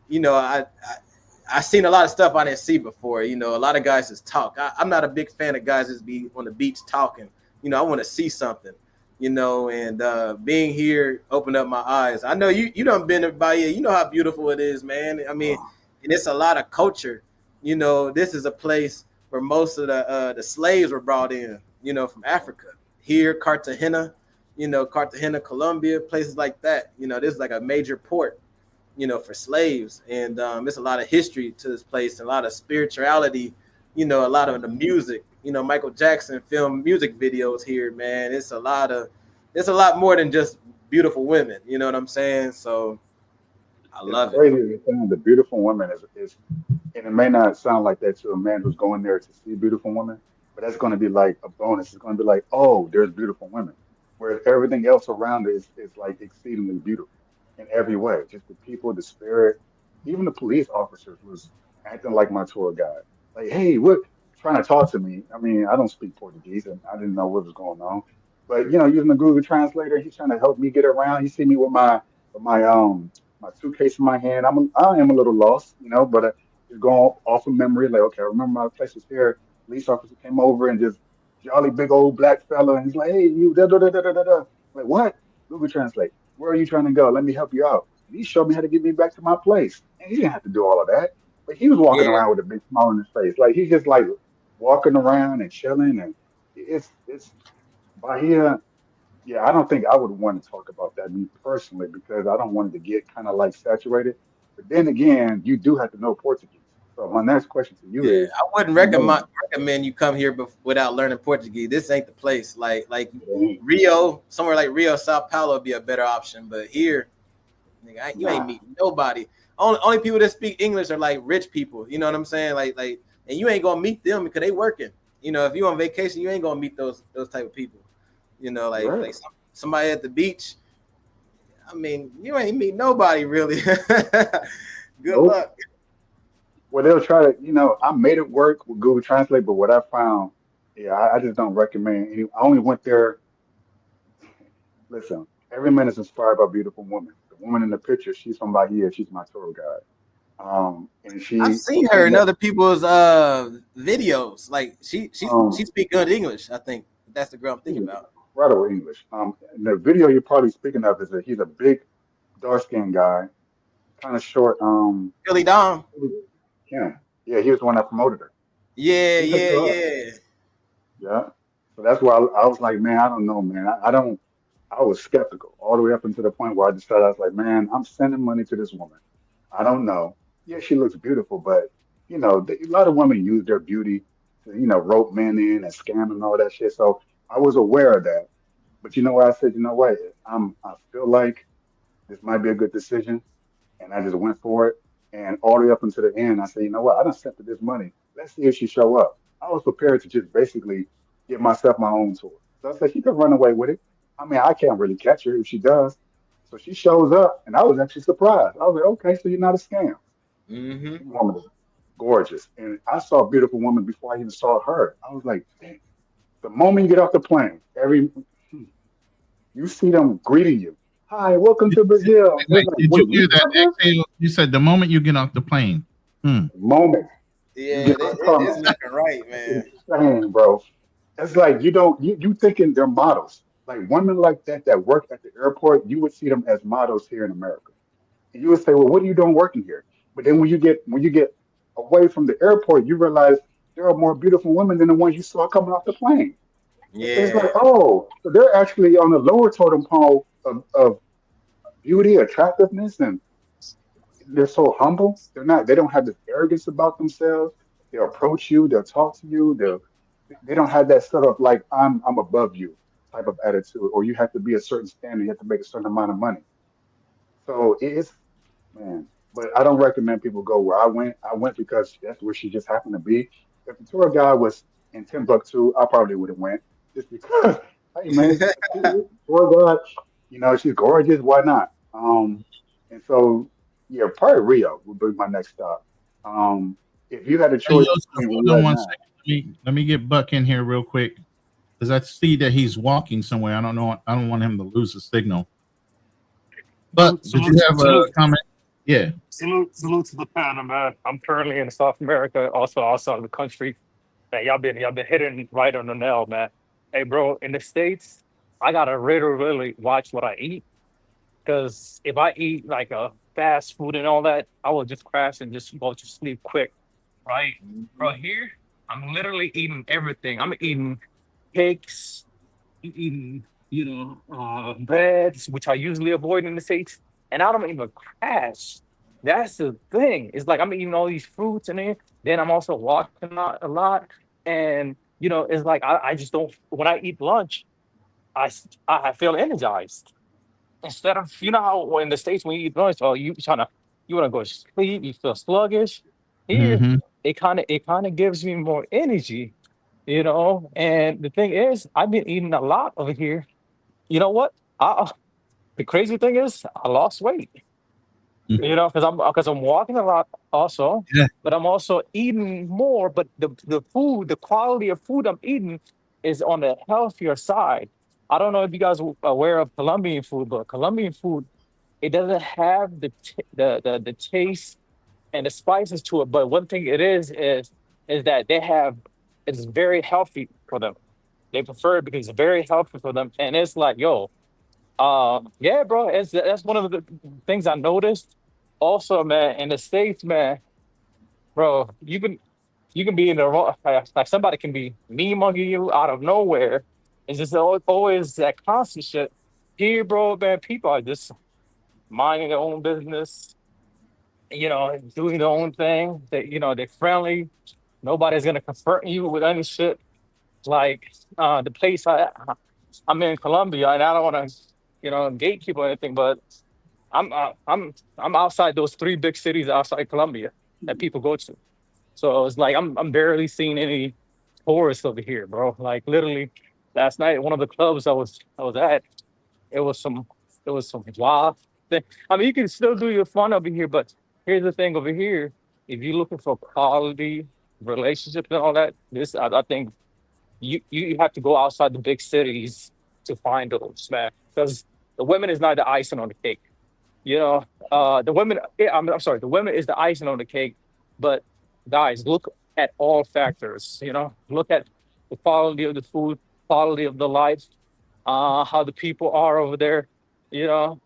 D: you know, I seen a lot of stuff I didn't see before. You know, a lot of guys just talk. I'm not a big fan of guys just be on the beach talking. You know, I want to see something. You know, and being here opened up my eyes. I know you done been to Bahia. You know how beautiful it is, man. I mean, and it's a lot of culture. You know, this is a place where most of the slaves were brought in. You know, from Africa. Here, Cartagena. You know, Cartagena, Colombia, places like that. You know, this is like a major port, you know, for slaves. And there's a lot of history to this place, and a lot of spirituality, you know, a lot of the music. You know, Michael Jackson filmed music videos here, man. It's a lot more than just beautiful women. You know what I'm saying? So I
F: It's
D: love it.
F: crazy to think the beautiful woman is, and it may not sound like that to a man who's going there to see beautiful women, but that's going to be like a bonus. It's going to be like, oh, there's beautiful women, whereas everything else around it is like exceedingly beautiful in every way. Just the people, the spirit, even the police officers was acting like my tour guide. Like, hey, what? Trying to talk to me. I mean, I don't speak Portuguese, and I didn't know what was going on. But using the Google Translator, he's trying to help me get around. He see me with my suitcase in my hand. I am a little lost, but just going off of memory. Like, okay, I remember my place was here. Police officer came over and just jolly big old black fella, and he's like, "Hey, you da da da da da da da." Like, what? Google Translate. Where are you trying to go? Let me help you out. And he showed me how to get me back to my place, and he didn't have to do all of that. But he was walking
D: Yeah,
F: around with a big smile on his face, like he's just like walking around and chilling, and it's Bahia. Yeah, I don't think I would want to talk about that me personally because I don't want it to get kind of like saturated. But then again, you do have to know Portuguese. So my next question to you
D: yeah.
F: is,
D: I wouldn't
F: do you know
D: recommend you come here without learning Portuguese. This ain't the place. Like
F: it?
D: Rio, somewhere like Rio, Sao Paulo would be a better option. But here, nigga, you ain't
F: Nah,
D: meeting nobody. Only people that speak English are like rich people. You know what I'm saying? And you ain't gonna meet them because they working. You know, if you on vacation, you ain't gonna meet those type of people. You know,
F: you're right.
D: somebody at the beach. I mean, you ain't meet nobody really. Good
F: Nope.
D: luck.
F: Well, they'll try to, I made it work with Google Translate, but what I found, yeah, I just don't recommend any. I only went there. Listen, every man is inspired by beautiful women. The woman in the picture, she's from Bahia. She's my tour guide. And
D: I've
F: she,
D: seen
F: she,
D: her in other people's videos. Like she
F: um,
D: speak good English. I think that's the girl I'm
F: she's
D: thinking about.
F: incredible English. And the video you're probably speaking of is that he's a big, dark-skinned guy, kind of short.
D: Billy Dom.
F: Yeah, yeah, he was the one that promoted her.
D: Yeah,
F: He hooked
D: yeah,
F: her up.
D: yeah.
F: Yeah. So that's why I was like, man, I don't know, man. I don't. I was skeptical all the way up until the point where I decided I was like, man, I'm sending money to this woman. I don't know. Yeah, she looks beautiful, but a lot of women use their beauty to rope men in and scam and all that shit. So I was aware of that. But you know what? I said, you know what? I feel like this might be a good decision. And I just went for it. And all the way up until the end, I said, you know what? I done sent her this money. Let's see if she show up. I was prepared to just basically give myself my own tour. So I said, she could run away with it. I mean, I can't really catch her if she does. So she shows up, and I was actually surprised. I was like, okay, so you're not a scam.
D: Mm-hmm.
F: This woman is gorgeous. And I saw a beautiful woman before I even saw her. I was like, dang. The moment you get off the plane, you see them greeting you. Hi, welcome to Brazil. It's
C: Like,
F: like,
C: did you
F: wait, you
C: hear that
F: from here?
C: exhale? You said the moment you get off the plane. Hmm.
F: The moment you
D: Yeah,
F: get off the
D: it's
F: plane,
D: left and right,
F: it's
D: man.
F: insane, bro. It's like you thinking they're models. Like women like that work at the airport, you would see them as models here in America. And you would say, well, what are you doing working here? But then when you get away from the airport, you realize there are more beautiful women than the ones you saw coming off the plane. It's
D: Yeah,
F: like, oh, so they're actually on the lower totem pole of beauty, attractiveness, and they're so humble. They don't have this arrogance about themselves. They'll approach you, they'll talk to you, they don't have that sort of like I'm above you type of attitude, or you have to be a certain standard, you have to make a certain amount of money. So it's man, but I don't recommend people go where I went. I went because that's where she just happened to be. If the tour guide was in Timbuktu, I probably would have went just because. Hey man, tour guide, she's gorgeous. Why not? And so yeah, probably Rio would be my next stop. If you had a
C: Hey,
F: choice
C: Yosef,
F: between
C: hold
F: Rio
C: on
F: and
C: one
F: Nine,
C: second. Let me get Buck in here real quick because I see that he's walking somewhere. I don't know. I don't want him to lose the signal. But did you have a comment? Yeah.
G: Salute to the panel, man. I'm currently in South America, also outside of the country. Man, y'all been hitting right on the nail, man. Hey, bro, in the States, I gotta really watch what I eat. Because if I eat like a fast food and all that, I will just crash and just go to sleep quick, right? Bro, here, I'm literally eating everything. I'm eating cakes, eating, breads, which I usually avoid in the States, and I don't even crash. That's the thing. It's like I'm eating all these fruits and then I'm also walking a lot. And, it's like I just don't, when I eat lunch, I feel energized. Instead of, how in the States when you eat lunch, oh, you want to go to sleep, you feel sluggish. Here,
C: Mm-hmm.
G: it kind of gives me more energy. And the thing is, I've been eating a lot over here. You know what? The crazy thing is, I lost weight. Because I'm walking a lot also,
C: Yeah.
G: but I'm also eating more. But the quality of food I'm eating is on the healthier side. I don't know if you guys are aware of Colombian food, but Colombian food, it doesn't have the taste and the spices to it. But one thing it is that it's very healthy for them. They prefer it because it's very healthy for them. And it's like, yo, yeah, bro, that's one of the things I noticed. Also, man, in the States, man, bro, you can be in the wrong, like somebody can be mean mugging you out of nowhere. It's just always that constant shit. Here, bro, man, people are just minding their own business, doing their own thing. They're friendly. Nobody's gonna confront you with any shit. Like the place I'm in Colombia, and I don't want to, gatekeep or anything, but I'm outside those three big cities outside Colombia that people go to. So it's like I'm barely seeing any tourists over here, bro. Like literally, last night one of the clubs I was at, it was some it was some wild thing. I mean, you can still do your fun over here, but here's the thing over here: if you're looking for quality relationships and all that, I think you have to go outside the big cities to find those, man. Because the women is not the icing on the cake. You know, the women. I'm sorry, the women is the icing on the cake. But guys, look at all factors. Look at the quality of the food, quality of the life, how the people are over there. You know,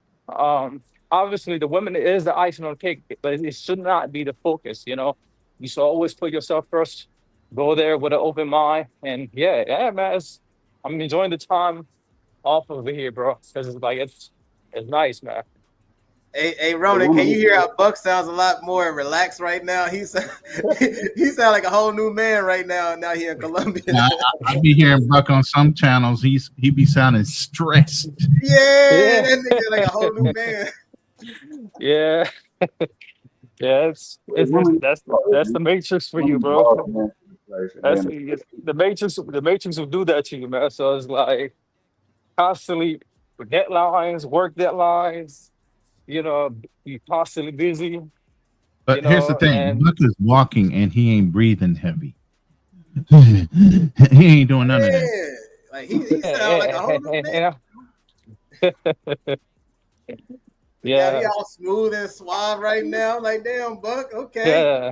G: obviously the women is the icing on the cake, but it should not be the focus. You should always put yourself first. Go there with an open mind, and yeah, man, I'm enjoying the time off over here, bro, because it's nice, man.
D: Hey,
F: the
D: Ronan, can
F: woman
D: you hear how Buck sounds a lot more relaxed right now? He sound like a whole new man right now. Now here in Colombia.
C: Yeah, I be hearing Buck on some channels. He be sounding stressed.
D: Yeah,
G: Yeah,
D: that nigga like a whole new man.
G: yeah, yeah. It's,
F: the
G: it's, it's
F: woman
G: that's the matrix for you,
F: woman
G: bro.
F: brought a man to the place, and
G: That's
F: then
G: the matrix. The matrix will do that to you, man. So it's like constantly with deadlines, work deadlines. You constantly busy.
C: But here's the thing:
G: And
C: Buck is walking and he ain't breathing heavy. He ain't doing none of that.
D: Yeah, like he sound like a whole new man.
G: yeah,
D: Yeah, he
G: yeah.
D: all smooth and suave right now. Like, damn, Buck. Okay.
G: Yeah,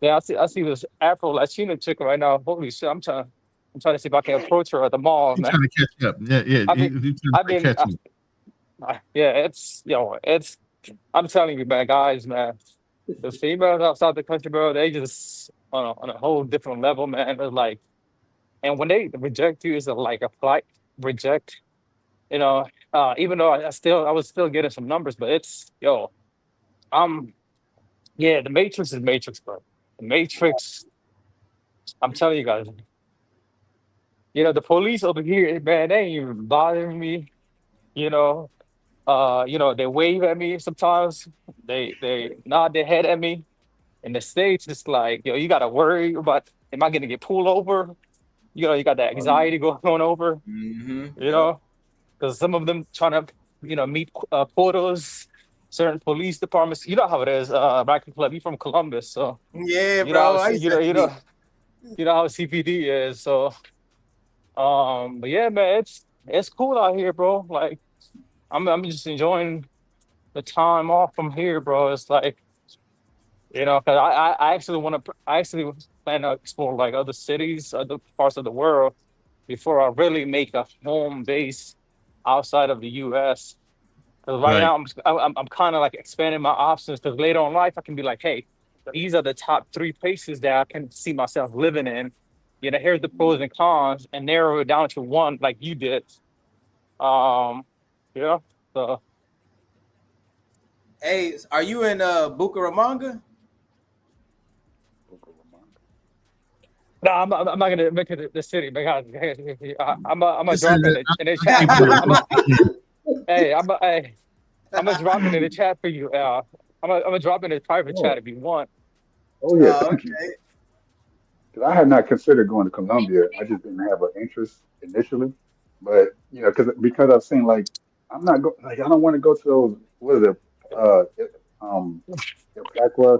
G: yeah. I see this Afro Latina chick right now. Holy shit! I'm trying to see if I can approach her at the mall,
C: He
G: man.
C: trying to catch up. Yeah, yeah.
G: I mean,
C: He trying to
G: I've
C: play
G: been,
C: catch up.
G: yeah. It's. I'm telling you, man, guys, man. The females outside the country, bro, they just on a whole different level, man. It's like, and when they reject you, it's like a polite reject. You know, even though I was still getting some numbers, but it's yo. I'm Yeah, the Matrix is Matrix, bro. The Matrix. I'm telling you guys. The police over here, man, they ain't even bothering me. You know, they wave at me sometimes. They nod their head at me. In the States, it's like, you gotta worry about, am I gonna get pulled over? You got that
F: Oh, yeah.
G: anxiety going over,
D: Mm-hmm.
G: you
D: Yep.
G: know, because some of them trying to, meet quotas, certain police departments. You know how it is, Racket Club. You from Columbus, so
D: Yeah,
G: you know how
D: bro. I used to be.
G: CPD is. So, but yeah, man, it's cool out here, bro. Like, I'm just enjoying the time off from here, bro. It's like, because I actually I actually plan to explore like other cities, other parts of the world before I really make a home base outside of the U.S. Because right
C: Right.
G: now I'm kind of like expanding my options. Because later on in life I can be like, hey, these are the top three places that I can see myself living in. Here's the pros and cons, and narrow it down to one, like you did. Um, yeah. So
D: Hey, are you in Bucaramanga?
G: no, I'm not gonna make it the city because I'm gonna
C: This is
G: drop
C: a,
G: in the
C: I
G: chat.
C: keep it
G: I'm a,
C: real.
G: hey, I'm gonna drop it in the chat for you. I'm gonna drop it in the private chat
F: Oh,
G: if you want.
F: oh yeah,
D: Oh,
F: thank you.
D: okay.
F: Because I had not considered going to Colombia. I just didn't have an interest initially. But because I've seen like I'm not go like I don't want to go to those what is it um El Pacua,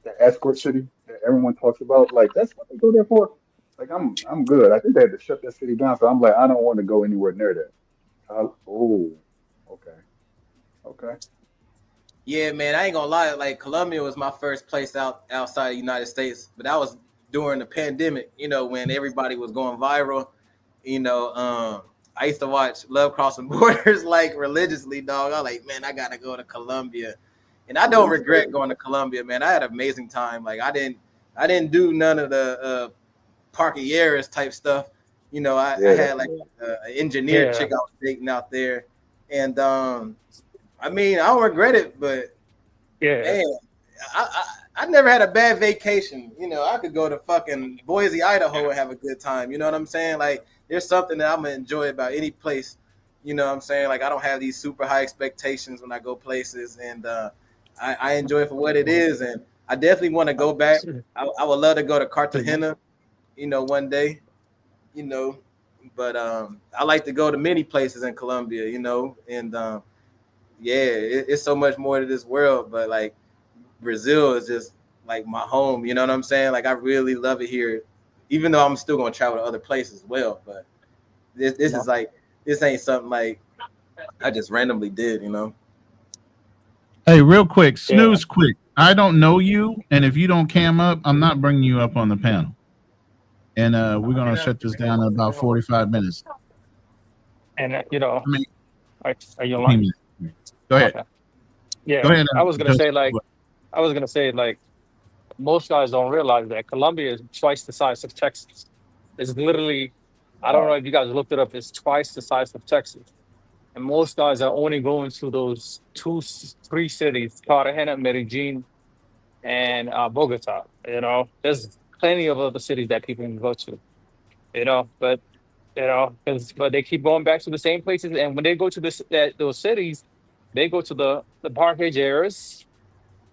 F: that escort city that everyone talks about. Like that's what they go there for. Like I'm good. I think they had to shut that city down. So I'm like I don't want to go anywhere near that. Oh, okay, okay.
D: Yeah, man. I ain't gonna lie. Like Colombia was my first place outside the United States, but that was during the pandemic. When everybody was going viral. I used to watch Love Crossing Borders like religiously, dog. I was like, man, I gotta go to Colombia, and I don't
F: Yes,
D: regret
F: sir.
D: going to Colombia, man. I had an amazing time. Like I didn't do none of the Parquilleras type stuff. I
F: Yeah, that's
D: had like
F: good.
D: an engineer
G: Yeah,
D: chick I was dating out there, and I mean, I don't regret it, but
G: yeah,
D: man, I never had a bad vacation. I could go to fucking Boise, Idaho, and have a good time. You know what I'm saying? Like, there's something that I'm gonna enjoy about any place. You know what I'm saying? Like, I don't have these super high expectations when I go places, and I enjoy it for what it is. And I definitely want to go back. I would love to go to Cartagena. One day. You know, but I like to go to many places in Colombia. And yeah, it's so much more to this world. But like Brazil is just like my home. You know what I'm saying? Like I really love it here, even though I'm still gonna travel to other places as well. But this is like this ain't something like I just randomly did.
C: Hey, real quick,
G: yeah.
C: snooze quick. I don't know you, and if you don't cam up, I'm not bringing you up on the panel. And we're gonna shut this down in about 45 minutes.
G: And
C: I mean,
G: are you
C: 15
G: online?
C: minutes. Go ahead.
G: Okay.
C: Go
G: Yeah,
C: ahead
G: I
C: and
G: was gonna
C: just
G: say like I was gonna say like most guys don't realize that Colombia is twice the size of Texas. It's literally, I don't know if you guys looked it up. It's twice the size of Texas, and most guys are only going to those three cities: Cartagena, Medellin, and Bogota. There's plenty of other cities that people can go to. But but they keep going back to the same places, and when they go to those cities, they go to the Parque Jarris,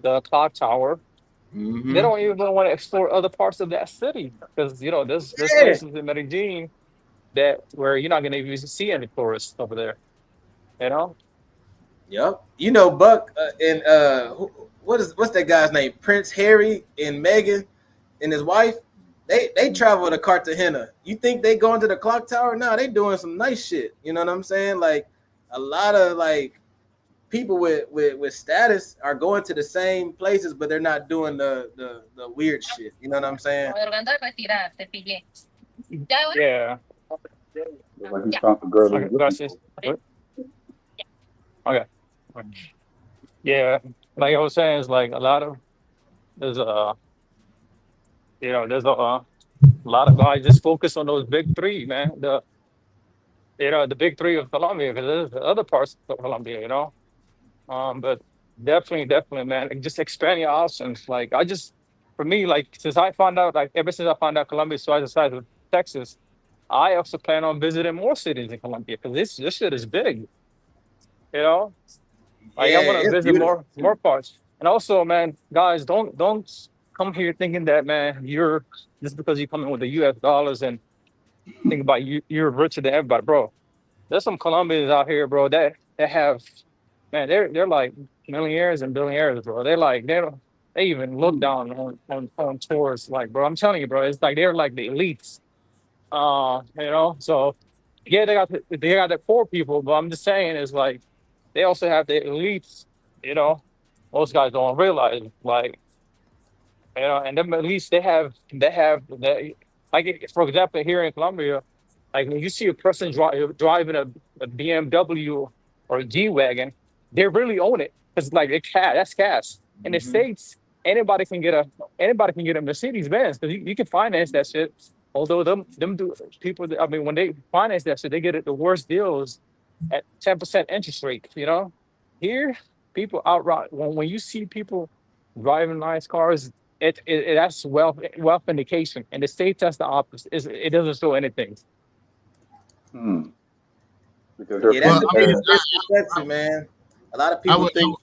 G: the clock tower. They
D: Mm-hmm.
G: don't even want to explore other parts of that city because there's
D: Yeah.
G: places in Medellin that where you're not gonna even see any tourists over there. You know?
D: Yep. Buck and what's that guy's name? Prince Harry and Meghan and his wife. They travel to Cartagena. You think they going to the clock tower? No, they doing some nice shit. You know what I'm saying? Like a lot of like people with status are going to the same places, but they're not doing the weird shit. You know what I'm saying?
G: Yeah.
F: Looks like he found the girl he
G: Okay,
F: was looking
G: gracias.
F: for.
G: What? Okay. Yeah. Like I was saying, it's like a lot of there's there's a lot of guys just focus on those big three, man. The big three of Colombia, because there's the other parts of Colombia. But definitely, man, like, just expand your options. Like I just, for me, like since I found out, like ever since I found out Colombia is twice the size of Texas, I also plan on visiting more cities in Colombia because this shit is big. You know, like I
D: Yeah,
G: want to
D: it's
G: visit
D: beautiful
G: more
D: too.
G: parts. And also, man, guys, don't come here thinking that, man, you're just because you come in with the U.S. dollars and think about you're richer than everybody, bro. There's some Colombians out here, bro, that have, man, they're like millionaires and billionaires, bro. They're like they even look
F: Hmm.
G: down on tourists, like, bro. I'm telling you, bro, it's like they're like the elites. So yeah, they got the poor people, but I'm just saying is like they also have the elites, you know. Most guys don't realize, like, and them at least they have the like for example here in Colombia, like when you see a person driving a BMW or a G wagon, they really own it because like it's cash. That's cash. In the
F: Hmm.
G: states, anybody can get a Mercedes Benz because you can finance that shit. Although them do people, I mean, when they finance that shit, they get it the worst deals at 10% interest rate. Here people outright when you see people driving nice cars, that's wealth indication. And the states that's the opposite. It doesn't show anything.
F: Hmm. Because they're
D: Yeah, that's
C: Well,
F: paying
D: the
C: I mean,
F: cash.
D: biggest misconception, man. A lot of
C: I
D: people
C: would.
D: think.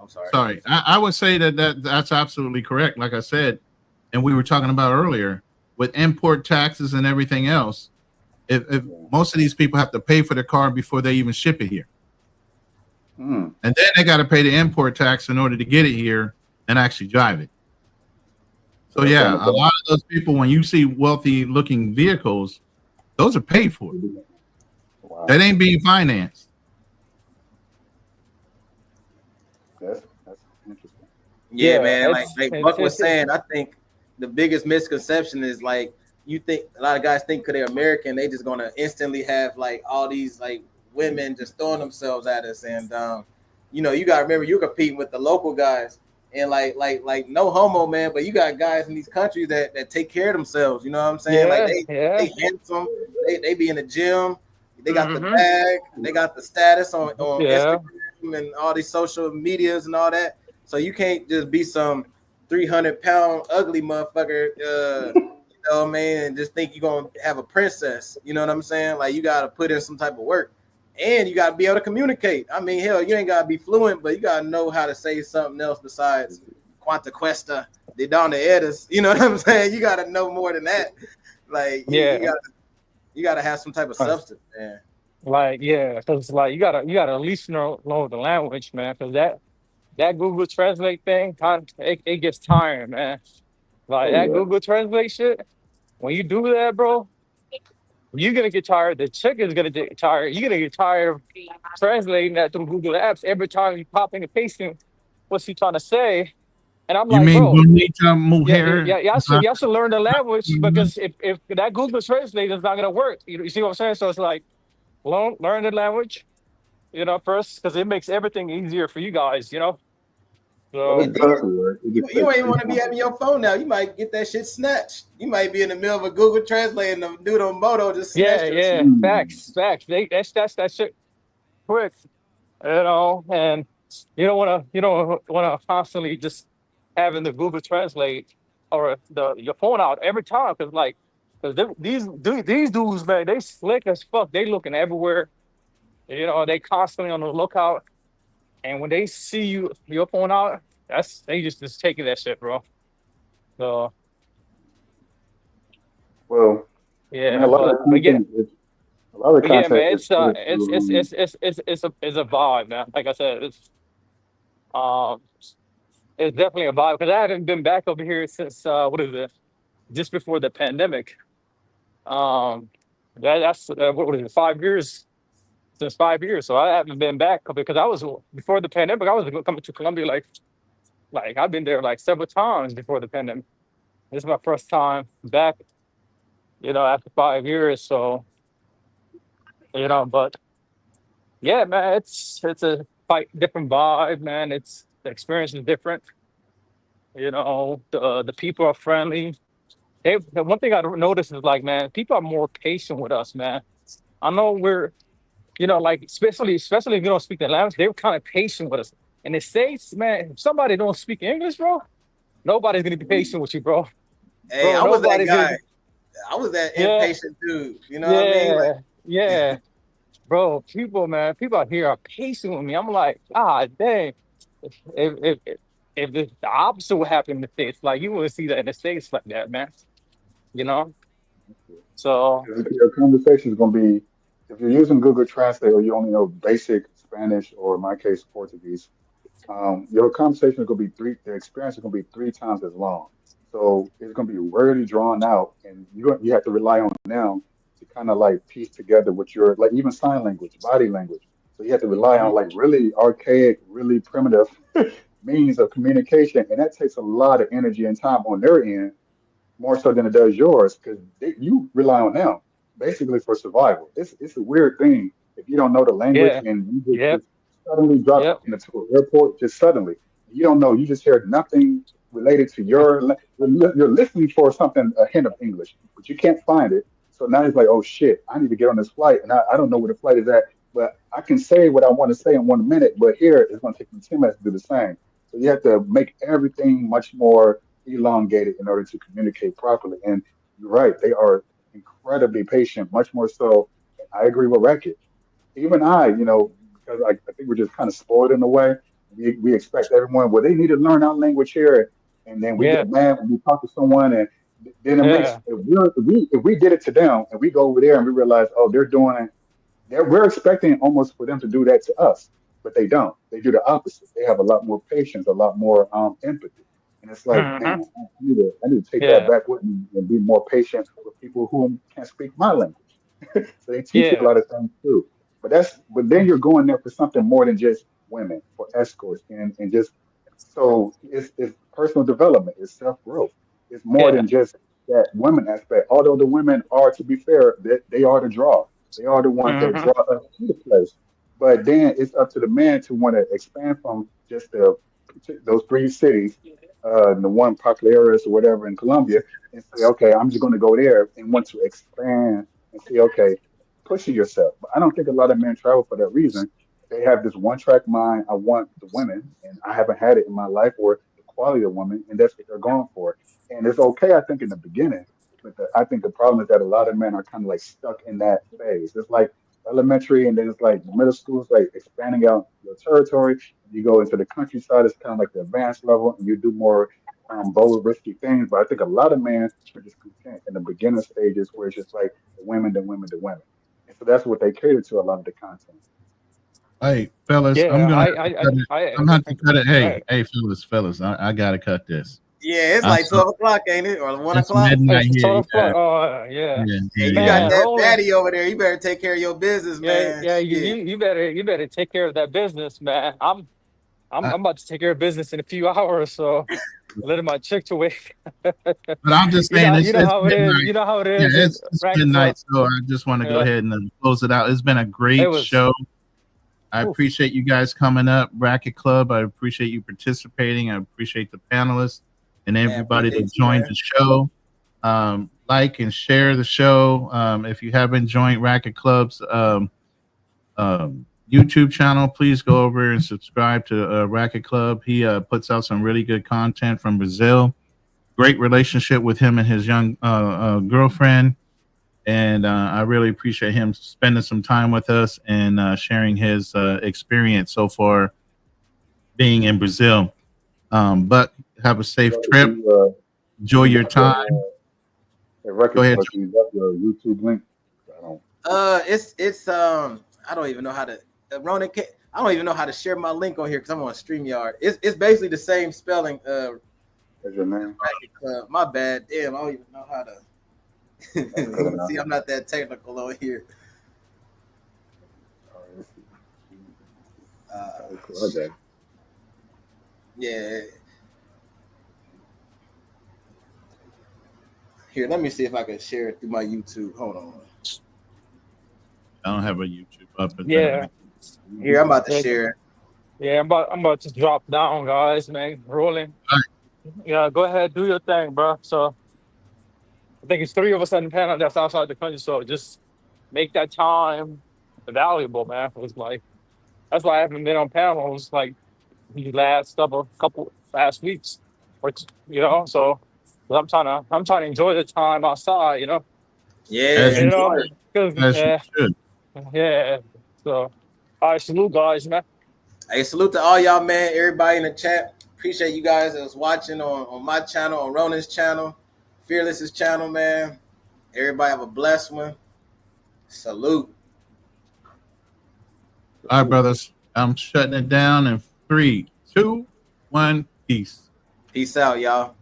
D: I'm sorry.
C: Sorry, I would say that's absolutely correct. Like I said, and we were talking about earlier with import taxes and everything else. If
F: Yeah.
C: most of these people have to pay for their car before they even ship it here,
F: Hmm.
C: and then they got to pay the import tax in order to get it here and actually drive it.
F: So
C: So
F: they're paying
C: yeah,
F: the
C: a lot of those people, when you see wealthy looking vehicles, those are paid for.
F: cash. Wow.
C: That ain't being financed.
F: That's interesting.
D: Yeah,
G: Yeah,
D: man. Like
G: it's
D: like
G: it's
D: Buck
G: it's,
D: was
G: it's
D: saying, I think the biggest misconception is like you think a lot of guys think because they're American, they just gonna instantly have like all these like women just throwing themselves at us, and you gotta remember you're competing with the local guys, and like no homo, man, but you got guys in these countries that take care of themselves. You know what I'm saying? Like
G: yeah,
D: they
G: yeah.
D: they handsome, they be in the gym, they got the
G: Hmm.
D: bag, they got the status on
G: Yeah.
D: Instagram and all these social medias and all that. So you can't just be some 300-pound ugly motherfucker, what I mean, and just think you're gonna have a princess. You know what I'm saying? Like you gotta put in some type of work. And you gotta be able to communicate. I mean, hell, you ain't gotta be fluent, but you gotta know how to say something else besides Quanta Cuesta, de Donde Eres. You know what I'm saying? You gotta know more than that. Like
G: Yeah.
D: you gotta have some type of substance, man.
G: Like, yeah, because like you gotta at least know the language, man. Because that Google Translate thing, it gets tiring, man. Like
F: Oh
G: that
F: yeah.
G: Google Translate shit. When you do that, bro, you're gonna get tired. The chick is gonna get tired. You're gonna get tired of translating that through Google Apps every time you pop in and pasting what's he trying to say. And I'm
C: You
G: like,
C: mean
G: bro,
C: bonita
G: yeah, yeah,
C: mujer?
G: yeah, y'all should learn the language because if that Google Translate is not gonna work, you see what I'm saying? So it's like learn the language, first because it makes everything easier for you guys,
F: Well,
G: So
F: it does work. It gets
D: You
F: that
D: ain't
F: free
D: want to be having
F: time.
D: your phone now. You might get that shit snatched. You might be in the middle of a Google Translate and the dude on Moto just
G: yeah,
D: snatched your shit.
G: yeah,
F: Hmm.
G: facts. That's that shit quick, and you don't want to constantly just having the Google Translate or your phone out every time because these dudes, man, they slick as fuck. They looking everywhere. They constantly on the lookout, and when they see your phone out, they just taking that shit, bro. So
F: Well, I mean, a
G: yeah,
F: lot of
G: but yeah,
F: content is a lot of
G: but yeah,
F: content
G: man,
F: is
G: it's
F: catered
G: it's a vibe, man. Like I said, um it's definitely a vibe because I haven't been back over here since what is it? Just before the pandemic. Um, that's what is it? 5 years since 5 years. So I haven't been back because I was before the pandemic. I was coming to Colombia like I've been there like several times before the pandemic. This is my first time back, after 5 years. So but yeah, man, it's a quite different vibe, man. The experience is different. The people are friendly. The one thing I noticed is like, man, people are more patient with us, man. I know like especially if you don't speak the language, they were kind of patient with us. In the States, man, if somebody don't speak English, bro, nobody's gonna be patient with you, bro.
D: Hey,
G: Bro,
D: I was that
G: nobody's gonna
D: guy.
G: be.
D: I was that
G: Yeah,
D: impatient dude. You know what I mean? Like,
G: yeah, yeah, bro. People out here are patient with me. I'm like, ah, dang. If the opposite would happen in the States, like you wouldn't see that in the States like that, man. You know. So
F: Because your conversation is going to be, if you're using Google Translate or you only know basic Spanish or in my case Portuguese, your conversation is going to be the experience is going to be 3 times as long. So it's going to be really drawn out, and you have to rely on them to kind of like piece together what your like even sign language, body language. So you have to rely on
G: mhm.
F: like really archaic, really primitive means of communication, and that takes a lot of energy and time on their end more so than it does yours because you rely on them basically for survival. It's a weird thing if you don't know the language
G: Yeah,
F: and you
G: yep,
F: just suddenly drop
G: yep.
F: into an airport just suddenly. You don't know. You just heard nothing related to you're listening for something a hint of English, but you can't find it. So now it's like, oh shit, I need to get on this flight, and I don't know where the flight is at, but I can say what I want to say in 1 minute. But here it's going to take me 10 minutes to do the same. So you have to make everything much more elongated in order to communicate properly. And you're right, they are incredibly patient, much more so. I agree with Racket. Even because I think we're just kind of spoiled in a way. We expect everyone, well, they need to learn our language here. And then we
G: Yeah,
F: get mad when we talk to someone. And then it makes,
G: yeah.
F: if we did it to them and we go over there and we realize, oh, they're doing it we're expecting almost for them to do that to us, but they don't. They do the opposite. They have a lot more patience, a lot more empathy, and it's like,
G: Hmm.
F: man, I need to take that
G: Yeah,
F: back with me and be more patient with people who can't speak my language. So they teach you a
G: yeah,
F: lot of things too. But then you're going there for something more than just women, for escorts and just so it's personal development, it's self growth. It's more
G: yeah.
F: than just that women aspect. Although the women are, to be fair, they are the draw. They are the ones that
G: Hmm.
F: draw us to the place. But then it's up to the man to want to expand from just those 3 cities, the one popular areas or whatever in Colombia, and say, okay, I'm just going to go there and want to expand and say, okay, pushing yourself. But I don't think a lot of men travel for that reason. They have this one track mind. I want the women, and I haven't had it in my life, or the quality of women, and that's what they're going for. And it's okay, I think, in the beginning. But I think the problem is that a lot of men are kind of like stuck in that phase. It's like elementary, and then it's like the middle school is like expanding out your territory. You go into the countryside, it's kind of like the advanced level, and you do more bold, risky things. But I think a lot of men are just content in the beginner stages where it's just like the women, the women, the women. And so that's what they cater to a lot of the content.
C: Hey, fellas, I'm
G: Yeah,
C: gonna have to cut it. I'm gonna have to cut it.
G: right.
C: Hey, fellas, I gotta cut this.
D: yeah, it's
C: I'm
D: like
C: so
D: 12 o'clock, ain't it, or one
C: it's
D: o'clock?
C: midnight
G: It's
C: here.
G: 12
C: Yeah,
G: o'clock. Oh, yeah.
D: Hey, you got
C: yeah.
G: Man,
D: that
G: rolling.
D: baddie over there. You better take care of your business,
G: Yeah,
D: man.
G: yeah.
D: Shit.
G: You better take care of that business, man. I'm
C: I,
G: I'm about to take care of business in a few hours, so letting my chick to wait.
C: but I'm just
G: You
C: saying,
G: know,
C: it's
G: how it is.
C: midnight.
G: You know how it
C: Yeah,
G: is in
C: it's
G: Racket Club.
C: midnight, so I just want to go
G: Yeah,
C: ahead and close it out. It's been a
G: it
C: great
G: was.
C: show. I
G: Oof.
C: appreciate you guys coming up, Bracket Club. I appreciate you participating. I appreciate the panelists and
D: Man,
C: everybody that
D: appreciate you,
C: joined
D: man.
C: the show. Like and share the show. If you haven't joined Racket Club's YouTube channel, please go over and subscribe to Racket Club. He puts out some really good content from Brazil. Great relationship with him and his young girlfriend. And I really appreciate him spending some time with us and sharing his experience so far being in Brazil. But have a safe
F: Brother,
C: trip. Enjoy
F: can you
C: your
F: drop your
C: time.
F: record
C: Go ahead.
F: color? Can you drop your YouTube link? I don't.
D: It's I don't even know how to Ronan. I don't even know how to share my link on here because I'm on StreamYard. It's basically the same spelling.
F: Is your name?
D: Racket Club. My bad. Damn, I don't even know how
F: That's really
D: to.
F: not.
D: See, I'm not that technical on here.
F: All right, let's see.
D: Uh,
F: Oh, cool. Okay.
D: yeah. Here, let me see if I can share it through my YouTube. Hold on.
C: I don't have a YouTube up, but
G: Yeah,
D: Here, I'm about to
G: yeah,
D: share it.
G: yeah. I'm about to drop down, guys. Man, rolling. Yeah, go ahead, do your thing, bro. So I think it's three of us on the panel that's outside the country. So just make that time. valuable, man. It was like that's why I haven't been on panels like the last weeks, or So I'm trying to enjoy the time outside,
D: Yeah,
C: As
G: you
C: you
G: know,
D: enjoy it.
C: should.
G: because
C: As you should.
G: yeah. So, all right, salute, guys, man.
D: Hey, salute to all y'all, man. Everybody in the chat. Appreciate you guys that was watching on my channel, on Ronan's channel, Fearless's channel, man. Everybody have a blessed one. Salute.
C: All right, brothers. I'm shutting it down in 3, 2, 1. Peace.
D: Peace out, y'all.